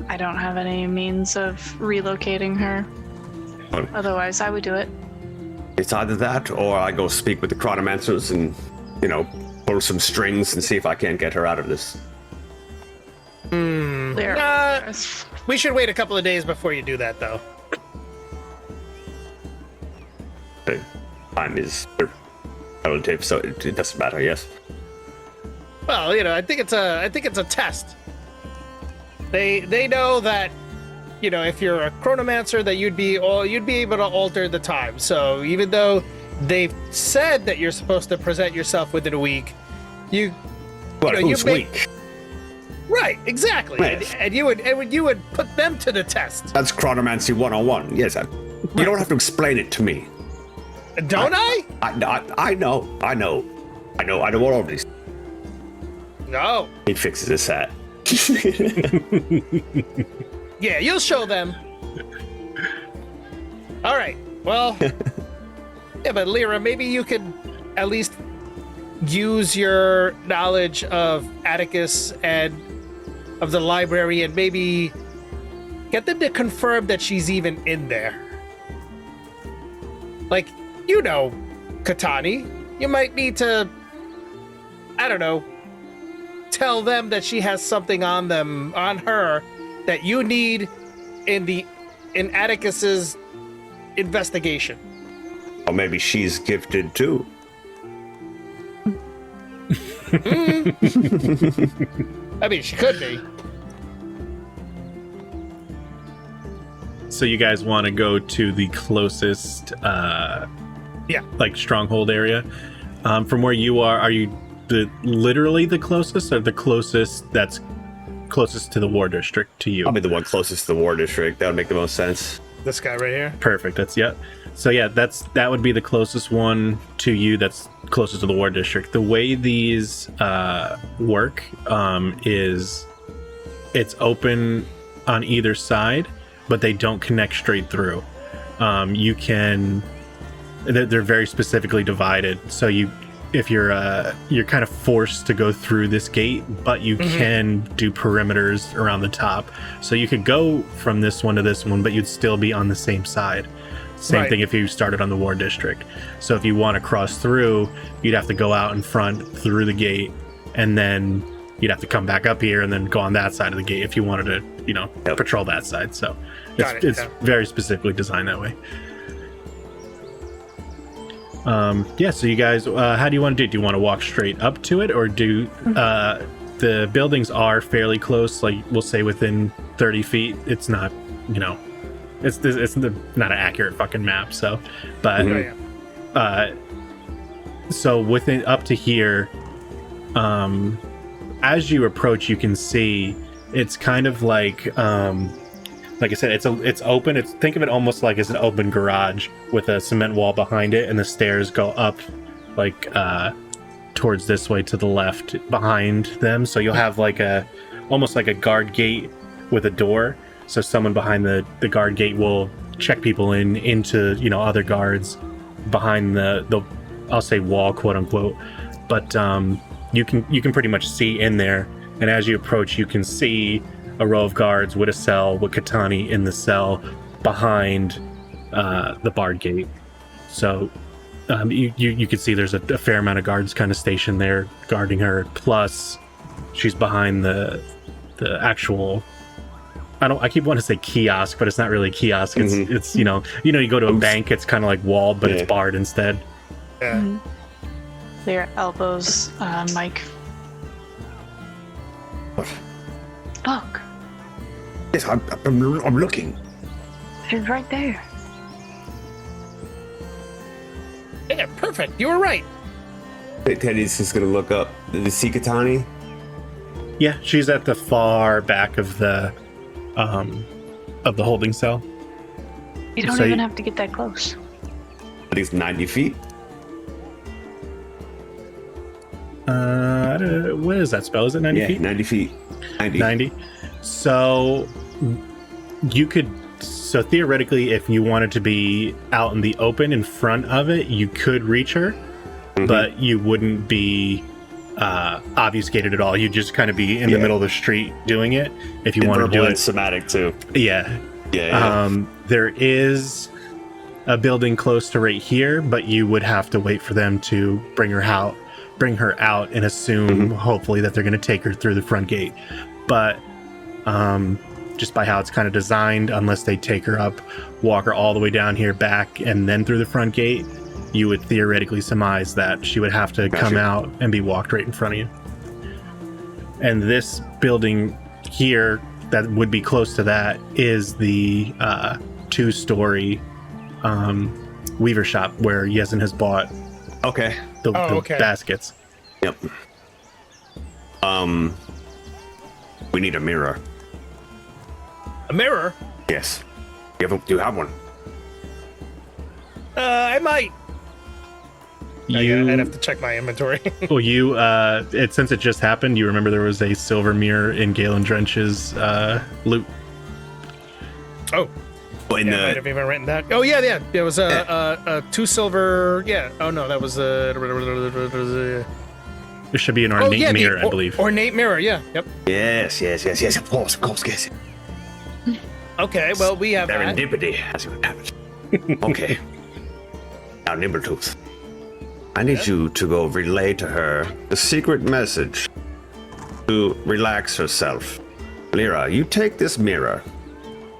I don't have any means of relocating her. Well, Otherwise, I would do it. it's either that or I go speak with the chronomancers and, pull some strings and see if I can't get her out of this. There. We should wait a couple of days before you do that, though. The time is relative, so it doesn't matter, yes. Well, I think it's a test. They know that, if you're a chronomancer, that you'd be able to alter the time. So even though they've said that you're supposed to present yourself within a week, Well, you who's may- weak? Right, exactly. Yes. And you would put them to the test. That's chronomancy 101. Yes, you don't have to explain it to me. Don't I? I know all of these. No. He fixes his hat. Yeah, you'll show them. All right. Well, yeah, but Lyra, maybe you could at least use your knowledge of Attikus and of the library and maybe get them to confirm that she's even in there. Like, you know, Katani, you might need to, I don't know, tell them that she has something on her that you need in Atticus's investigation. Or maybe she's gifted too. I mean, she could be. So you guys want to go to the closest, like stronghold area? From where you are you literally the closest, or the closest that's closest to the war district to you? I'll be the one closest to the war district. That would make the most sense. This guy right here. Perfect. So that would be the closest one to you. That's closest to the war district. The way these work is it's open on either side, but they don't connect straight through. They're very specifically divided. So if you're kind of forced to go through this gate, but you can do perimeters around the top. So you could go from this one to this one, but you'd still be on the same side. Same thing if you started on the war district. So if you want to cross through, you'd have to go out in front through the gate, and then you'd have to come back up here and then go on that side of the gate if you wanted to, patrol that side. So it's very specifically designed that way. So you guys, how do you want to do it? Do you want to walk straight up to it, or do the buildings are fairly close, like we'll say within 30 feet? It's not, it's not an accurate fucking map. So, but so within up to here, as you approach, you can see it's kind of like I said, it's open. Think of it almost like it's an open garage with a cement wall behind it, and the stairs go up towards this way to the left behind them. So you'll have almost like a guard gate with a door. So someone behind the guard gate will check people into other guards behind the I'll say wall, quote unquote. But you can pretty much see in there, and as you approach, you can see a row of guards with a cell with Katani in the cell behind the barred gate. So you can see there's a fair amount of guards kind of stationed there guarding her. Plus, she's behind the actual. I keep wanting to say kiosk, but it's not really a kiosk. It's you go to a bank. It's kind of like walled, but it's barred instead. Yeah. Their elbows, Mike. Look. Yes, I'm looking. She's right there. Yeah, perfect. You were right. Teddy's just gonna look up. Did you see Katani? Yeah, she's at the far back of the holding cell. You don't even have to get that close. At least 90 feet. What is that spell? Is it 90 feet? 90 feet. 90. So theoretically, if you wanted to be out in the open in front of it, you could reach her, but you wouldn't be obfuscated at all. You'd just kind of be in the middle of the street doing it if you want to do it. Somatic too. Yeah. There is a building close to right here, but you would have to wait for them to bring her out and assume hopefully that they're going to take her through the front gate. But just by how it's kind of designed, unless they take her up, walk her all the way down here back and then through the front gate, you would theoretically surmise that she would have to come out and be walked right in front of you. And this building here that would be close to that is the 2-story weaver shop where Yezin has bought the baskets. Yep. We need a mirror. A mirror? Yes. Do you have one? I might. I'd have to check my inventory. Well, since it just happened, you remember there was a silver mirror in Galen Drench's loot. Oh. But I might have even written that. Oh, yeah. It was a 2 silver. Yeah. Oh, no, that was There should be an ornate mirror, I believe. Ornate mirror, yeah. Yep. Yes. Of course, yes. Okay, well, we have that. Serendipity, as you would have it. Okay. Now, Nimbletooth. I need you to go relay to her the secret message to relax herself. Lyra, you take this mirror.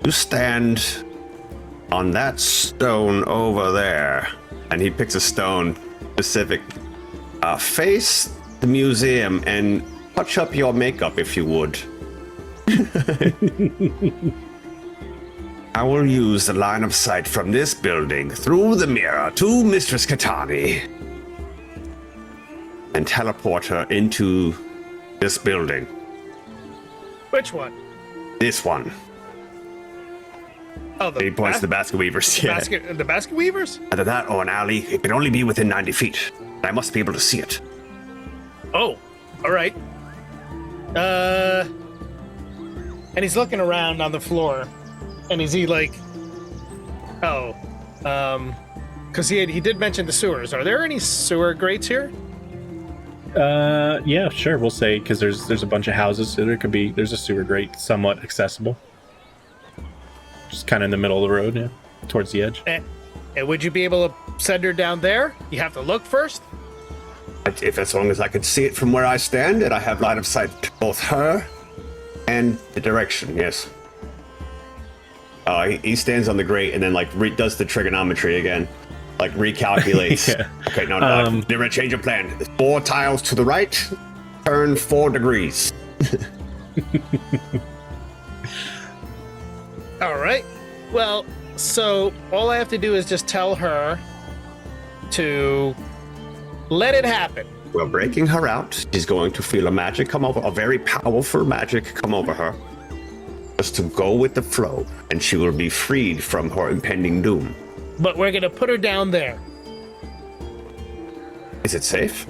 You stand on that stone over there. And he picks a stone specific. Face the museum and touch up your makeup if you would. I will use the line of sight from this building through the mirror to Mistress Katani and teleport her into this building. Which one? This one. Oh, He points to the basket weavers. The basket weavers? Either that or an alley. It can only be within 90 feet. I must be able to see it. Oh, all right. And he's looking around on the floor, and is he like, because he did mention the sewers. Are there any sewer grates here? Yeah, sure. We'll say because there's a bunch of houses, so there's a sewer grate, somewhat accessible. Just kind of in the middle of the road, yeah, towards the edge. And would you be able to send her down there? You have to look first. If as long as I can see it from where I stand, and I have line of sight to both her and the direction, yes. He stands on the grate and then does the trigonometry again, recalculates. Yeah. Okay, no, different change of plan. 4 tiles to the right, turn 4 degrees. All right. Well, so all I have to do is just tell her to let it happen. Well, breaking her out, she's going to feel a very powerful magic come over her. Just to go with the flow, and she will be freed from her impending doom. But we're going to put her down there. Is it safe?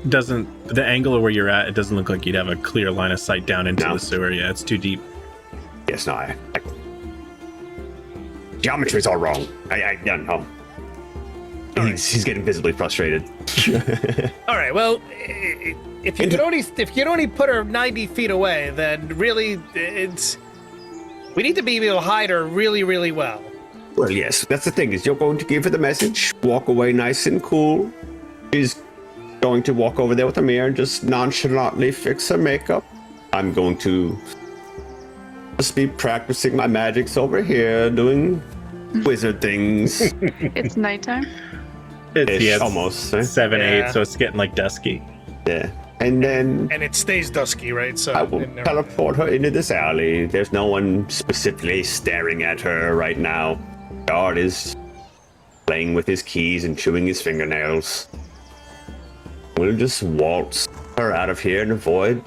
The angle of where you're at, it doesn't look like you'd have a clear line of sight down into the sewer. Yeah, it's too deep. Yes, no, geometry's all wrong. I don't know. He's getting visibly frustrated. All right. Well, if you could only put her 90 feet away, then really, we need to be able to hide her really, really well. Well, yes, that's the thing, is you're going to give her the message, walk away nice and cool. She's going to walk over there with a mirror and just nonchalantly fix her makeup. I'm going to just be practicing my magics over here, doing wizard things. It's nighttime. It's almost 7, Yeah. 8, so it's getting dusky. Yeah. And then And it stays dusky, right? So I will teleport her into this alley. There's no one specifically staring at her right now. Guard is playing with his keys and chewing his fingernails. We'll just waltz her out of here and avoid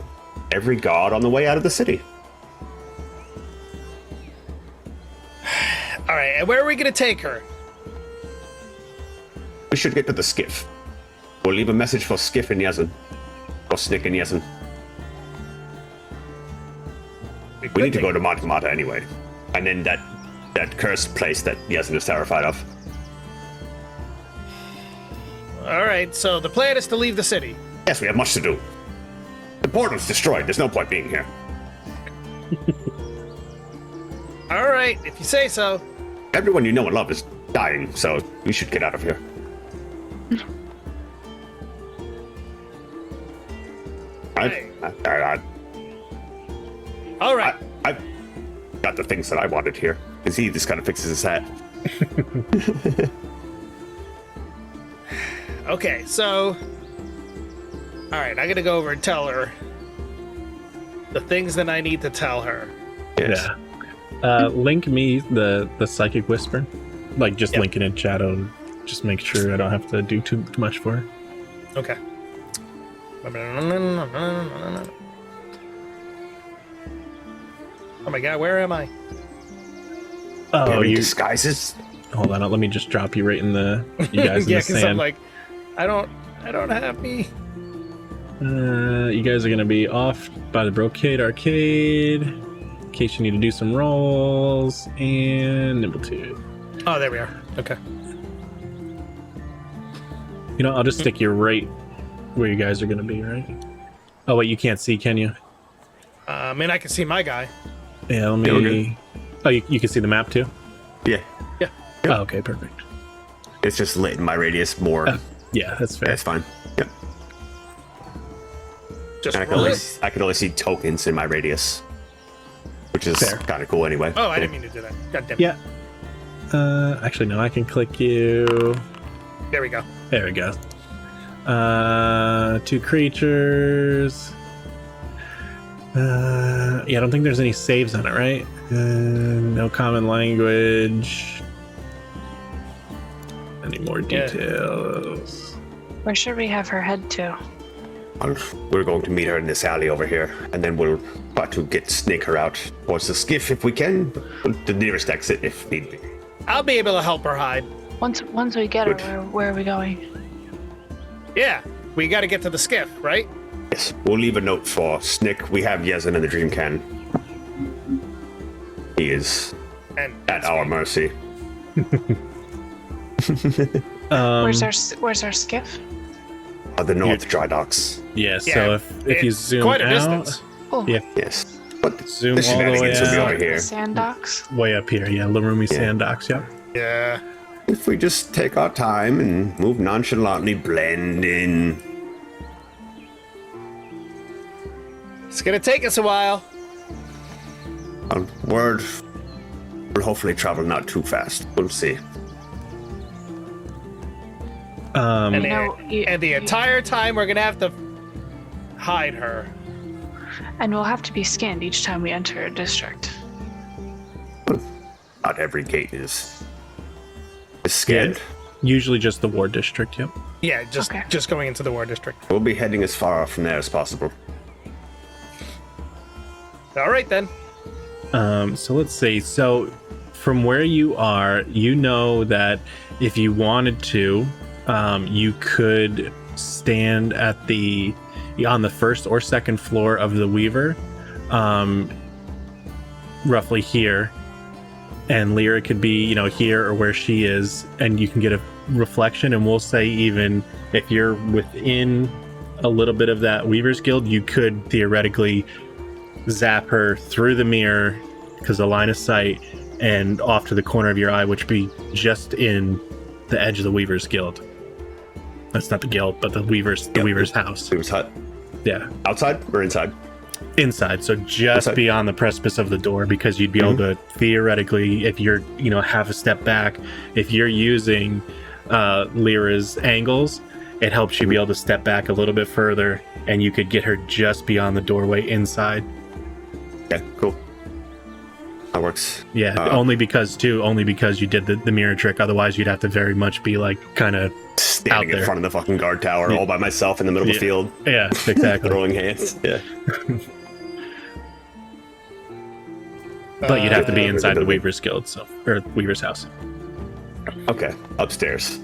every guard on the way out of the city. All right. And where are we going to take her? We should get to the skiff. We'll leave a message for Skiff and Yezin. Or Snick and Yezin. We need to go to Montemata anyway. And then that cursed place that Yezin is terrified of. All right. So the plan is to leave the city. Yes, we have much to do. The portal's destroyed. There's no point being here. All right. If you say so. Everyone you know and love is dying, so we should get out of here. All right. I've got the things that I wanted here. Because he just kind of fixes his hat. Okay. So. All right. I'm going to go over and tell her the things that I need to tell her. Yes. Yeah. Link me the psychic whisper. Just Yep. link it in chat and just make sure I don't have to do too much for her. Okay. Oh my god, where am I? Oh, you disguises? hold on. Let me just drop you right in the you guys in Yeah, the because I'm sand. like, I don't have me. You guys are gonna be off by the Brocade Arcade in case you need to do some rolls and Nimblitude. Oh, there we are. Okay. You know, I'll just stick you right where you guys are gonna be, right? Oh wait, you can't see, can you? I mean, I can see my guy. Yeah, let me. Yeah, we're good. Oh, you can see the map too. Yeah. Oh, okay, perfect. It's just lit in my radius more. Yeah, that's fair. That's fine. Yep. Just And roll it. I can only see tokens in my radius, which is Fair. kind of cool anyway. Oh, I didn't mean to do that. God damn it. Yeah. Actually, no, I can click you. There we go. There we go. 2 creatures. Yeah, I don't think there's any saves on it, right? No common language. Any more Yeah. details? Where should we have her head to? We're going to meet her in this alley over here, and then we'll try to snake her out towards the skiff if we can. The nearest exit if need be. I'll be able to help her hide. Once we get Good. her, where are we going? Yeah, we got to get to the skiff, right? Yes, we'll leave a note for Snick. We have Yezin in the dream can. He is And at our mercy. Where's our skiff? The North Dry Docks. Yeah, so Yeah, if you it's zoom quite a out, distance. Oh, yeah, Yes. But zoom the all the way shenanigans will be out, over here. sand docks. way up here, yeah, Larumi Yeah. Sand Docks, yep. Yeah. If we just take our time and move nonchalantly, blend in. It's going to take us a while. Word will hopefully travel not too fast. We'll see. And, You know, the entire time we're going to have to hide her. and we'll have to be scanned each time we enter a district. Not every gate is scanned. Usually just the War District, yep. Yeah, Okay. just going into the war district. We'll be heading as far from there as possible. All right, then. So let's see. So from where you are, you know that if you wanted to, you could stand at on the first or second floor of the Weaver, roughly here, and Lyra could be, here or where she is, and you can get a reflection. And we'll say even if you're within a little bit of that Weaver's Guild, you could theoretically zap her through the mirror because the line of sight and off to the corner of your eye, which be just in the edge of the Weaver's Guild. That's not the guild, but the Weaver's house. Weaver's hut. Yeah, Outside or inside? inside. So just Inside. beyond the precipice of the door, because you'd be able to theoretically, if you're half a step back, if you're using Lyra's angles, it helps you be able to step back a little bit further, and you could get her just beyond the doorway inside. Yeah, cool. That works. Yeah, only because you did the mirror trick. Otherwise, you'd have to very much be like kind of Standing out there. in front of the fucking guard tower all by myself in the middle of the field, yeah, exactly. throwing hands. Yeah. But you'd have to be Uh, inside the Weaver's Guild, or Weaver's house. Okay. Upstairs.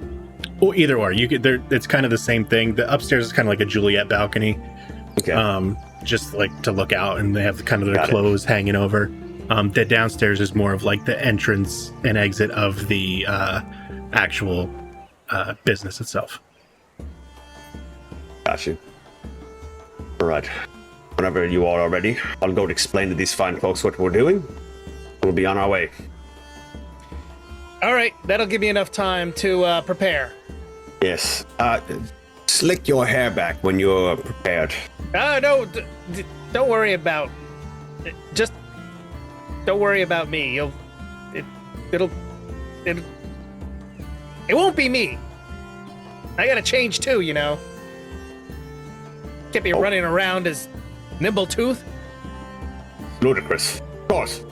Or either or. You could. It's kind of the same thing. The upstairs is kind of like a Juliet balcony, Okay. just like to look out, and they have kind of their Got it. clothes hanging over. The downstairs is more of like the entrance and exit of the actual business itself. Got you. All right. Whenever you all are ready, I'll go and explain to these fine folks what we're doing. We'll be on our way. All right, that'll give me enough time to prepare. Yes. Slick your hair back when you're prepared. No, don't worry about. Just don't worry about me. It won't be me. I gotta change too, Can't be running around as Nimbletooth. Ludicrous. Of course.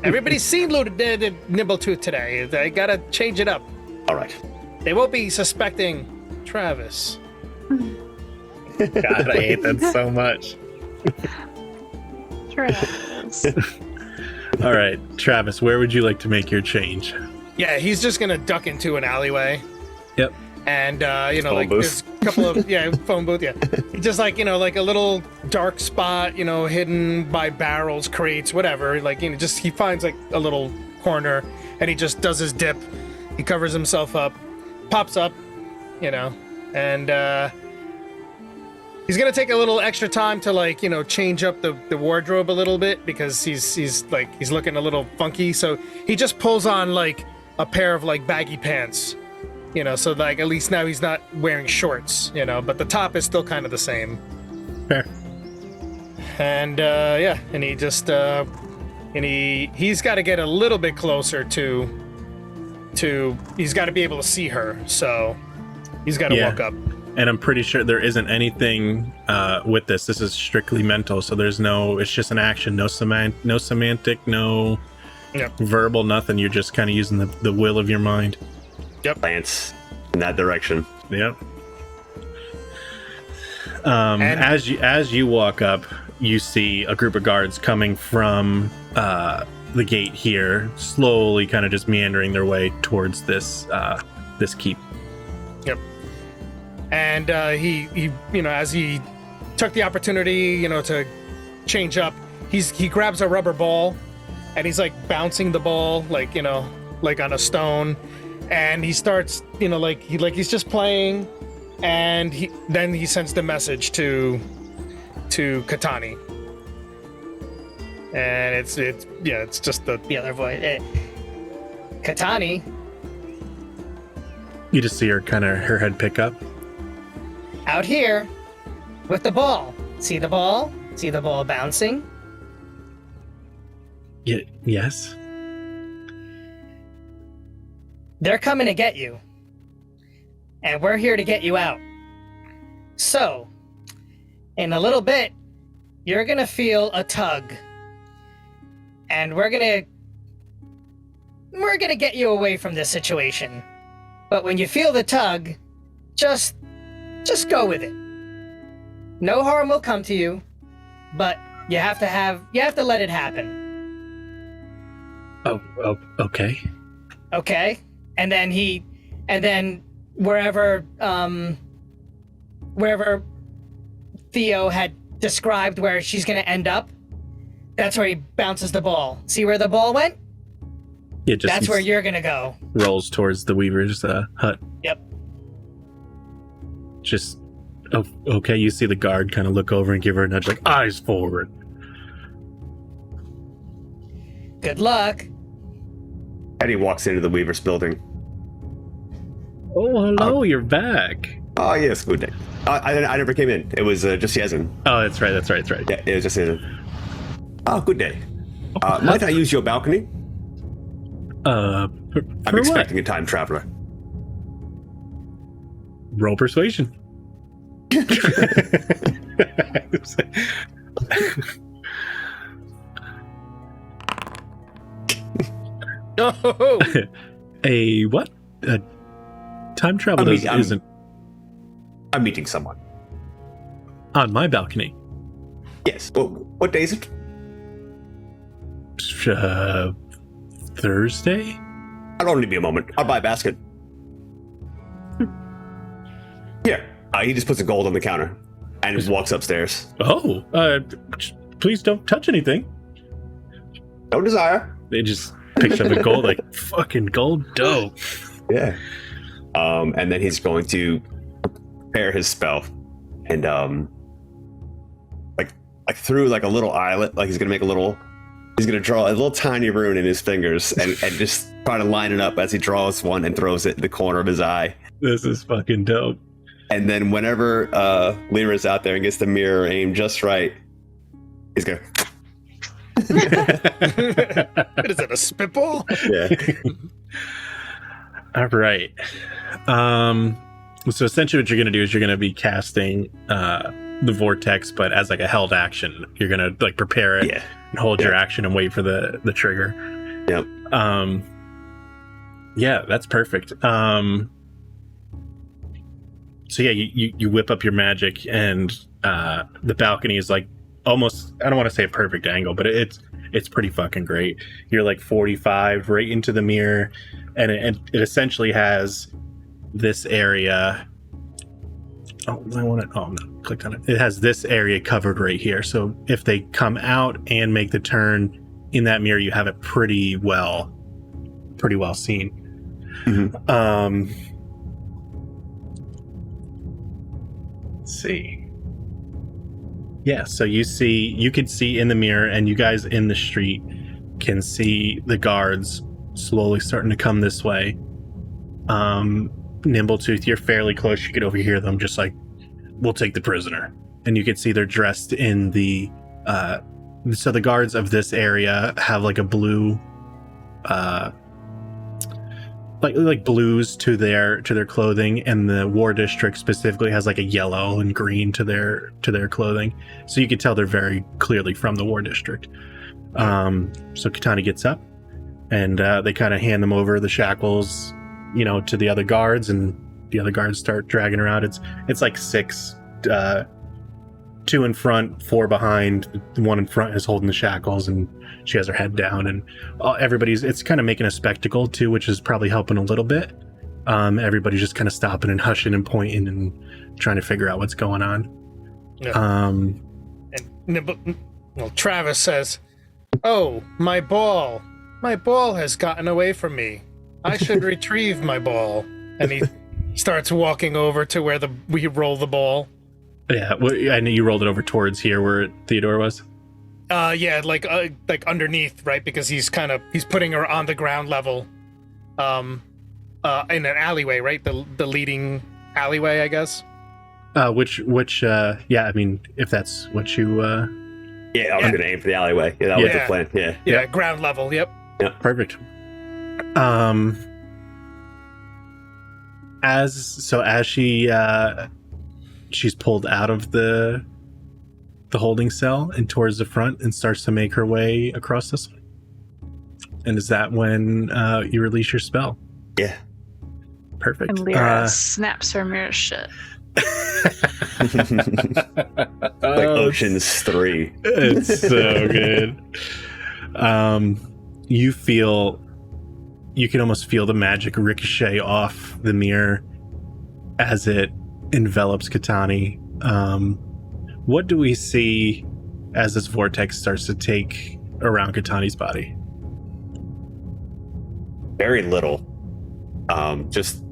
Everybody's seen Nimbletooth today. I gotta change it up. All right. They won't be suspecting Travis. God, I hate that so much. Travis. All right, Travis, where would you like to make your change? Yeah, he's just gonna duck into an alleyway. Yep. And Phone like booth. there's a couple of phone booth, just like like a little dark spot, hidden by barrels, crates, whatever. Like just he finds like a little corner, and he just does his dip. He covers himself up, pops up, and he's gonna take a little extra time to change up the wardrobe a little bit because he's looking a little funky. So he just pulls on like a pair of like baggy pants. So like at least now he's not wearing shorts, but the top is still kind of the same. Fair. And and he just he's got to get a little bit closer to he's got to be able to see her, so he's got to walk up. And I'm pretty sure there isn't anything with this. This is strictly mental, so it's just an action, no semantic, no verbal, nothing. You're just kind of using the will of your mind. Yep. Glance in that direction. Yep. As you walk up, you see a group of guards coming from the gate here, slowly kind of just meandering their way towards this keep. Yep. And he as he took the opportunity, to change up, he grabs a rubber ball, and he's like bouncing the ball like on a stone. And he starts, he's just playing, and he sends the message to Katani, and it's just the other voice. Katani, You just see her head pick up. out here with the ball. See the ball? See the ball bouncing? Yes. They're coming to get you. And we're here to get you out. So, in a little bit, you're gonna feel a tug. And we're gonna get you away from this situation. But when you feel the tug, just go with it. No harm will come to you, but you have to let it happen. Oh, okay. Okay? And then wherever Theo had described where she's gonna end up, that's where he bounces the ball. See where the ball went? That's where you're gonna go. Rolls towards the Weaver's hut. Yep. Just okay. You see the guard kind of look over and give her a nudge, like eyes forward. Good luck. Eddie walks into the Weaver's building. Oh, hello, you're back. Oh, yes, good day. I never came in. It was just Yezin. Oh, that's right. Yeah, it was just Yezin. Oh, good day. Might I use your balcony? I'm I'm expecting a time traveler. Roll persuasion. Oh, A what? A time travel isn't I'm meeting someone. on my balcony. Yes. Well, what day is it? Thursday? I'll only be a moment. I'll buy a basket. Here. He just puts a gold on the counter and just walks upstairs. Oh, please don't touch anything. No desire. They just picks up a gold, like fucking gold dope. Yeah. And then he's going to prepare his spell, and like through like a little eyelet, like he's gonna draw a little tiny rune in his fingers and just try to line it up as he draws one and throws it in the corner of his eye. This is fucking dope. And then whenever Lyra's out there and gets the mirror aimed just right, he's gonna. what is it? A spitball? Yeah. All right. So essentially what you're going to do is you're going to be casting the vortex, but as like a held action. You're going to like prepare it and hold your action and wait for the trigger. Yep. Yeah, that's perfect. So yeah, you whip up your magic, and the balcony is like almost, I don't want to say a perfect angle, but it's pretty fucking great. You're like 45 right into the mirror, and it essentially has this area. Oh, no, clicked on it. It has this area covered right here. So if they come out and make the turn in that mirror, you have it pretty well seen. Mm-hmm. Let's see. Yeah, so you could see in the mirror, and you guys in the street can see the guards slowly starting to come this way. Nimbletooth, you're fairly close. You could overhear them just like, we'll take the prisoner. And you can see they're dressed in the so the guards of this area have like a blue like blues to their clothing, and the war district specifically has like a yellow and green to their clothing. So you can tell they're very clearly from the war district. So Katani gets up, and they kind of hand them over the shackles, to the other guards, and the other guards start dragging her out. It's like 6, 2 in front, 4 behind. The one in front is holding the shackles, and she has her head down, and it's kind of making a spectacle too, which is probably helping a little bit. Everybody's just kind of stopping and hushing and pointing and trying to figure out what's going on. Yeah. Travis says, "Oh, my ball has gotten away from me. I should retrieve my ball." And he starts walking over to where we roll the ball. Yeah, I know you rolled it over towards here where Theodore was. Yeah, like underneath, right? Because he's putting her on the ground level, in an alleyway, right? The leading alleyway, I guess. Which yeah, I mean, if that's what you. Yeah, I was gonna aim for the alleyway. Yeah, that was the plan. Yeah. Yeah, ground level. Yep. Yeah. Perfect. As she's pulled out of the holding cell and towards the front and starts to make her way across this way. And is that when you release your spell? Yeah. Perfect. And Lyra snaps her mirror shut. Like Ocean's 3. It's so good. You can almost feel the magic ricochet off the mirror as it envelops Katani. What do we see as this vortex starts to take around Katani's body? Very little. Just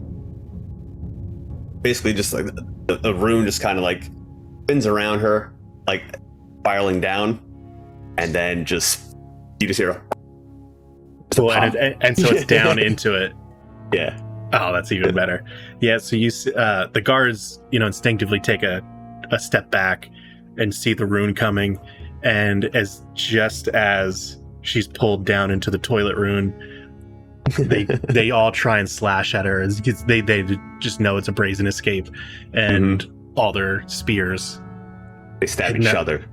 basically just like the rune just kind of like spins around her, like spiraling down, and then you just hear a cool, and so it's down into it. Yeah. Oh, that's even better. Yeah, so you the guards, instinctively take a step back and see the rune coming, and as she's pulled down into the toilet rune, they all try and slash at her. They just know it's a brazen escape, and all their spears. They stab each other.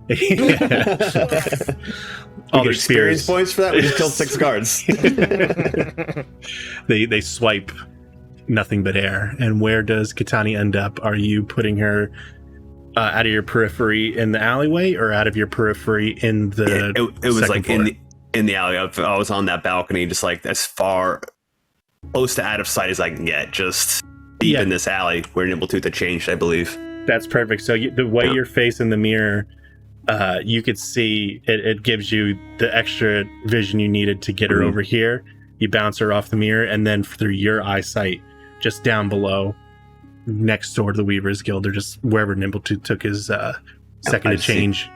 All their spears points for that. We just killed 6 guards. They swipe nothing but air. And where does Katani end up? Are you putting her out of your periphery in the alleyway, or out of your periphery in the? It was like floor? in the alley. I was on that balcony, just like as far close to out of sight as I can get, just deep in this alley where Nimbletooth had changed, I believe. That's perfect. So the way you're facing the mirror, you could see it gives you the extra vision you needed to get her over here. You bounce her off the mirror, and then through your eyesight, just down below, next door to the Weaver's Guild, or just wherever Nimbletooth took his second to change.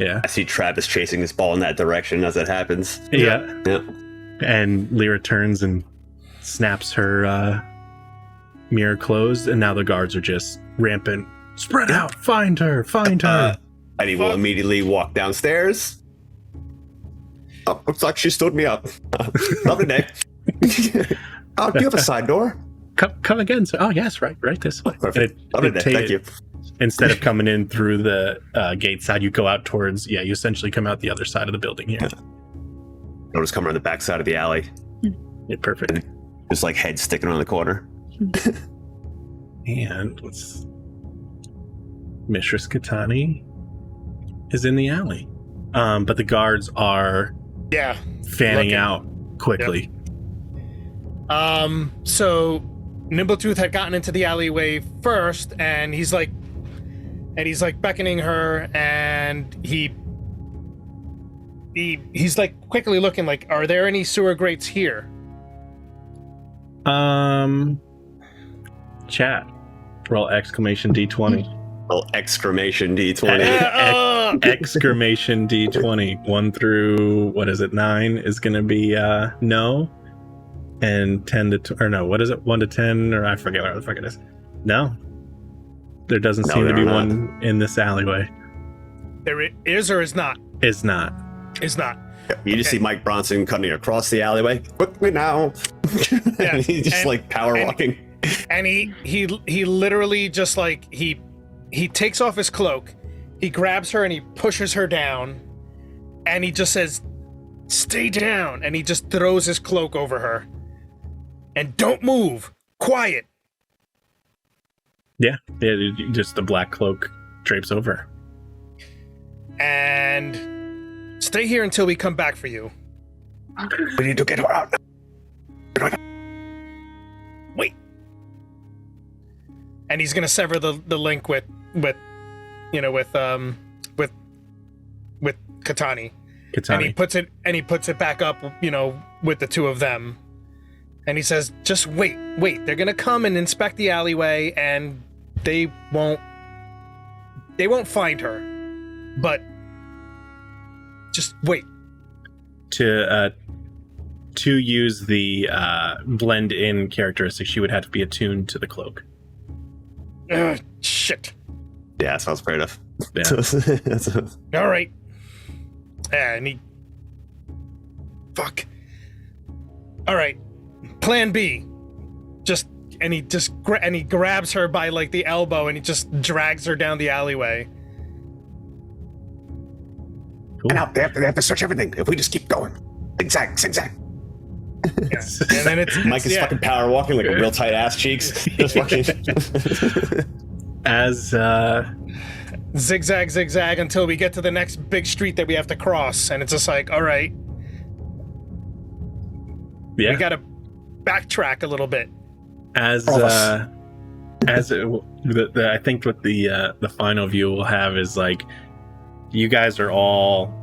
Yeah. I see Travis chasing this ball in that direction as it happens. Yeah. Yeah. And Lyra turns and snaps her mirror closed, and now the guards are just rampant. Spread out! Find her! Find her! Eddie will immediately walk downstairs. Oh, looks like she stood me up. Lovely day. Oh, do you have a side door? Come again, sir. Oh, yes, right this way. Perfect. Lovely day. Thank you. Instead of coming in through the gate side, you go out towards, you essentially come out the other side of the building here. I'll just come around the back side of the alley. Yeah, perfect. Just like head sticking on the corner. And Mistress Katani, is in the alley. But the guards are fanning looking. out quickly. So Nimbletooth had gotten into the alleyway first, and he's like beckoning her, and he's like quickly looking like, are there any sewer grates here? Chat. Roll exclamation D20. Well, exclamation D20. Exclamation D20. 1 through, 9 is going to be no. And 10 to, or no, what is it? 1 to 10, or I forget what the fuck it is. No. There doesn't seem to be one in this alleyway. There is or is not? Is not. Is not. You just see Mike Bronson cutting across the alleyway. Quickly now. Yeah. He's just like power walking. And he literally just like he takes off his cloak, he grabs her and he pushes her down, and he just says, "Stay down," and he just throws his cloak over her. And don't move. Quiet. Yeah, just the black cloak drapes over. And stay here until we come back for you. We need to get her out. Wait. And he's gonna sever the link with Katani. And he puts it back up, with the two of them. And he says, just wait. They're gonna come and inspect the alleyway, and they won't find her. But just wait. To use the blend in characteristic, she would have to be attuned to the cloak. Shit. Yeah, sounds fair enough. Yeah. All right. And he. Fuck. All right. Plan B. He grabs her by like the elbow and he just drags her down the alleyway. And out, they have to search everything. If we just keep going, zigzag. Yeah. And then it's Mike is fucking power walking like a real tight ass cheeks. Just fucking. As zigzag until we get to the next big street that we have to cross, and it's just like, all right, yeah, we gotta backtrack a little bit. I think what the final view we'll have is like, you guys are all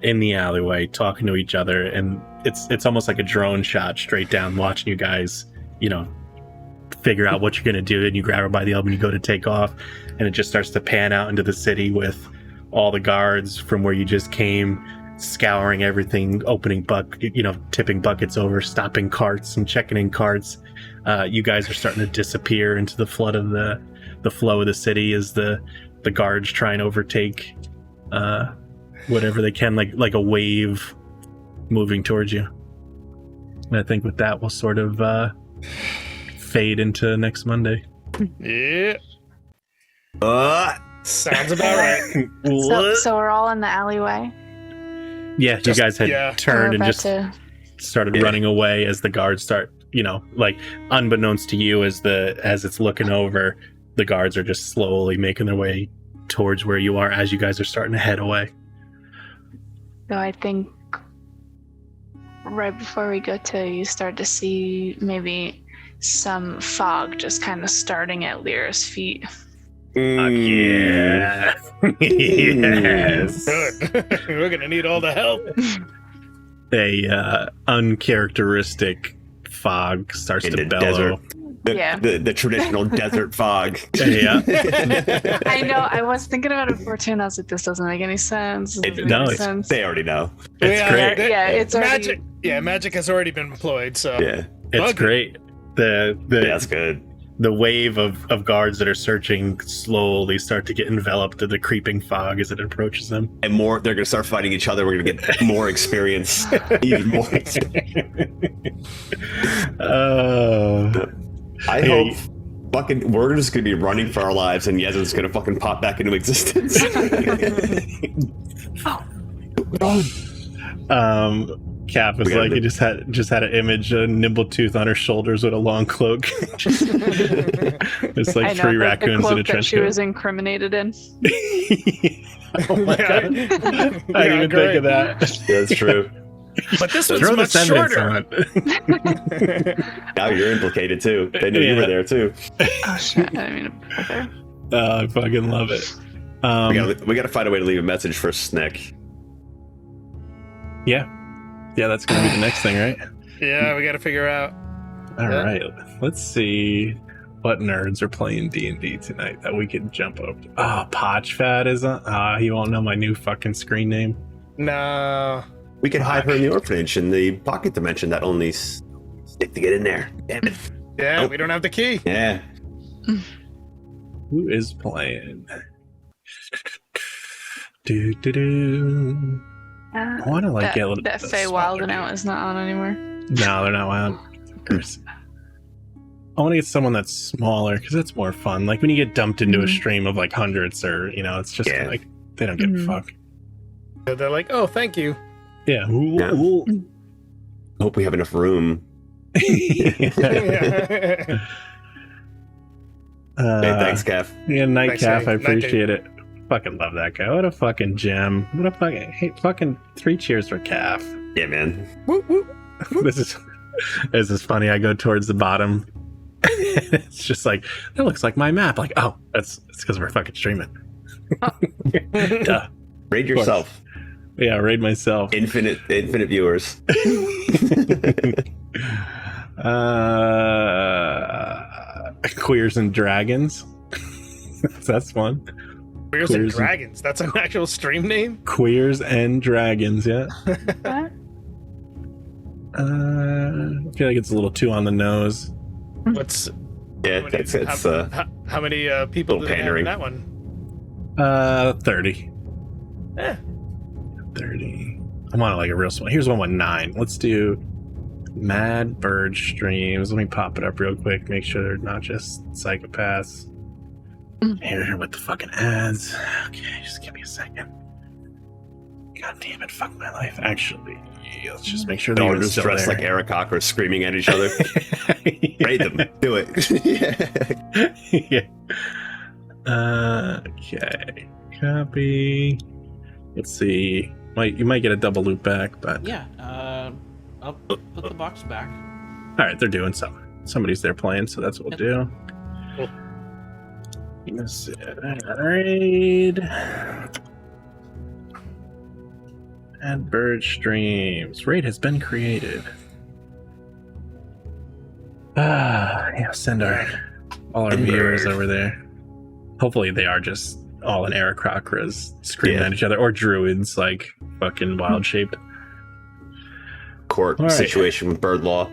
in the alleyway talking to each other, and it's almost like a drone shot straight down, watching you guys, figure out what you're gonna do, and you grab her by the elbow and you go to take off, and it just starts to pan out into the city with all the guards from where you just came, scouring everything, tipping buckets over, stopping carts and checking in carts. You guys are starting to disappear into the flood of the flow of the city as the guards try and overtake whatever they can, like a wave moving towards you. And I think with that we'll sort of fade into next Monday. Yeah. Sounds about right. So we're all in the alleyway. Yeah, you guys had turned and just started running away as the guards start, unbeknownst to you, as it's looking over, the guards are just slowly making their way towards where you are as you guys are starting to head away. So I think right before we go to, you start to see maybe some fog just kind of starting at Lyra's feet. Yeah. Yes. Good. We're gonna need all the help. A uncharacteristic fog starts In to the bellow. desert. The traditional desert fog. Yeah. I know. I was thinking about it before too, and I was like, "This doesn't make any sense." They already know. It's great. It's magic. already... Magic has already been employed. So Yeah, It's great. that's good. The wave of guards that are searching slowly start to get enveloped in the creeping fog as it approaches them. And more, they're gonna start fighting each other. We're gonna get more experience, even more experience. I hope we're just gonna be running for our lives, and Yezin's gonna fucking pop back into existence. Cap is like, he just had an image of Nimbletooth on her shoulders with a long cloak. It's like three raccoons in a trench she coat. was incriminated in. Oh my god! I didn't even think of that. That's true. But this one's Throw the much sentence shorter. on. Now you're implicated too. They knew you were there too. Oh shit! I didn't mean to put it there. I fucking love it. We gotta find a way to leave a message for Snick. Yeah, that's gonna be the next thing, right? Yeah, we got to figure out. All right, let's see what nerds are playing D&D tonight that we can jump up to. Potchfat isn't. He won't know my new fucking screen name. No. We could hide her in the orphanage in the pocket dimension that only Snick to get in there. Damn it. Yeah, Nope. we don't have the key. Yeah. Who is playing? Do do do. I want to that, get a little. that Fey Wild and Out is not on anymore. No, they're not wild. Of course. I want to get someone that's smaller because that's more fun. Like when you get dumped into a stream of like hundreds, or it's just like they don't give a fuck. They're like, oh, thank you. Yeah. Yeah. Hope we have enough room. Yeah. Hey, thanks, Kev. Yeah, Night Thanks, Calf, I Night Dave. appreciate it. Fucking love that guy. What a fucking gem. What a fucking fucking 3 cheers for Calf. Yeah, man. Whoop, whoop. This is funny. I go towards the bottom. It's just like that looks like my map. Like, oh, it's because we're fucking streaming. Duh. Raid yourself. Yeah, raid myself. Infinite viewers. Queers and Dragons. That's one. Queers and Dragons. That's an actual stream name? Queers and Dragons, yeah. What? I feel like it's a little too on the nose. What's Yeah, it's how many people do little they have pandering. in that one? 30. Eh. 30. I want like a real small. Here's one with 9. Let's do Mad Bird Streams. Let me pop it up real quick. Make sure they're not just psychopaths. Here with the fucking ads. Okay, just give me a second. God damn it, fuck my life. Actually, let's just make sure they're they're all just still dressed there. like Eric Cocker screaming at each other. Raid them. Do it. Yeah. Okay. Copy. Let's see. You might get a double loop back, but Yeah, I'll put the box back. all right, they're doing something. Somebody's there playing, so that's what we'll do. Cool. Let's raid. Add bird streams. Raid has been created. Yeah, send all our viewers over there. Hopefully they are just all in Aarakocras screaming at each other, or druids like fucking wild shaped. Court All right. situation with bird law.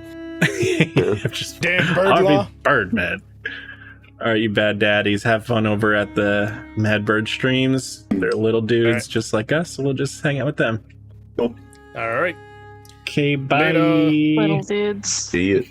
Just Damn bird I'll law. be bird man. All right, you bad daddies, have fun over at the Mad Bird streams. They're little dudes All right. just like us, so we'll just hang out with them. All right. Okay, bye. Later. Little dudes. See you.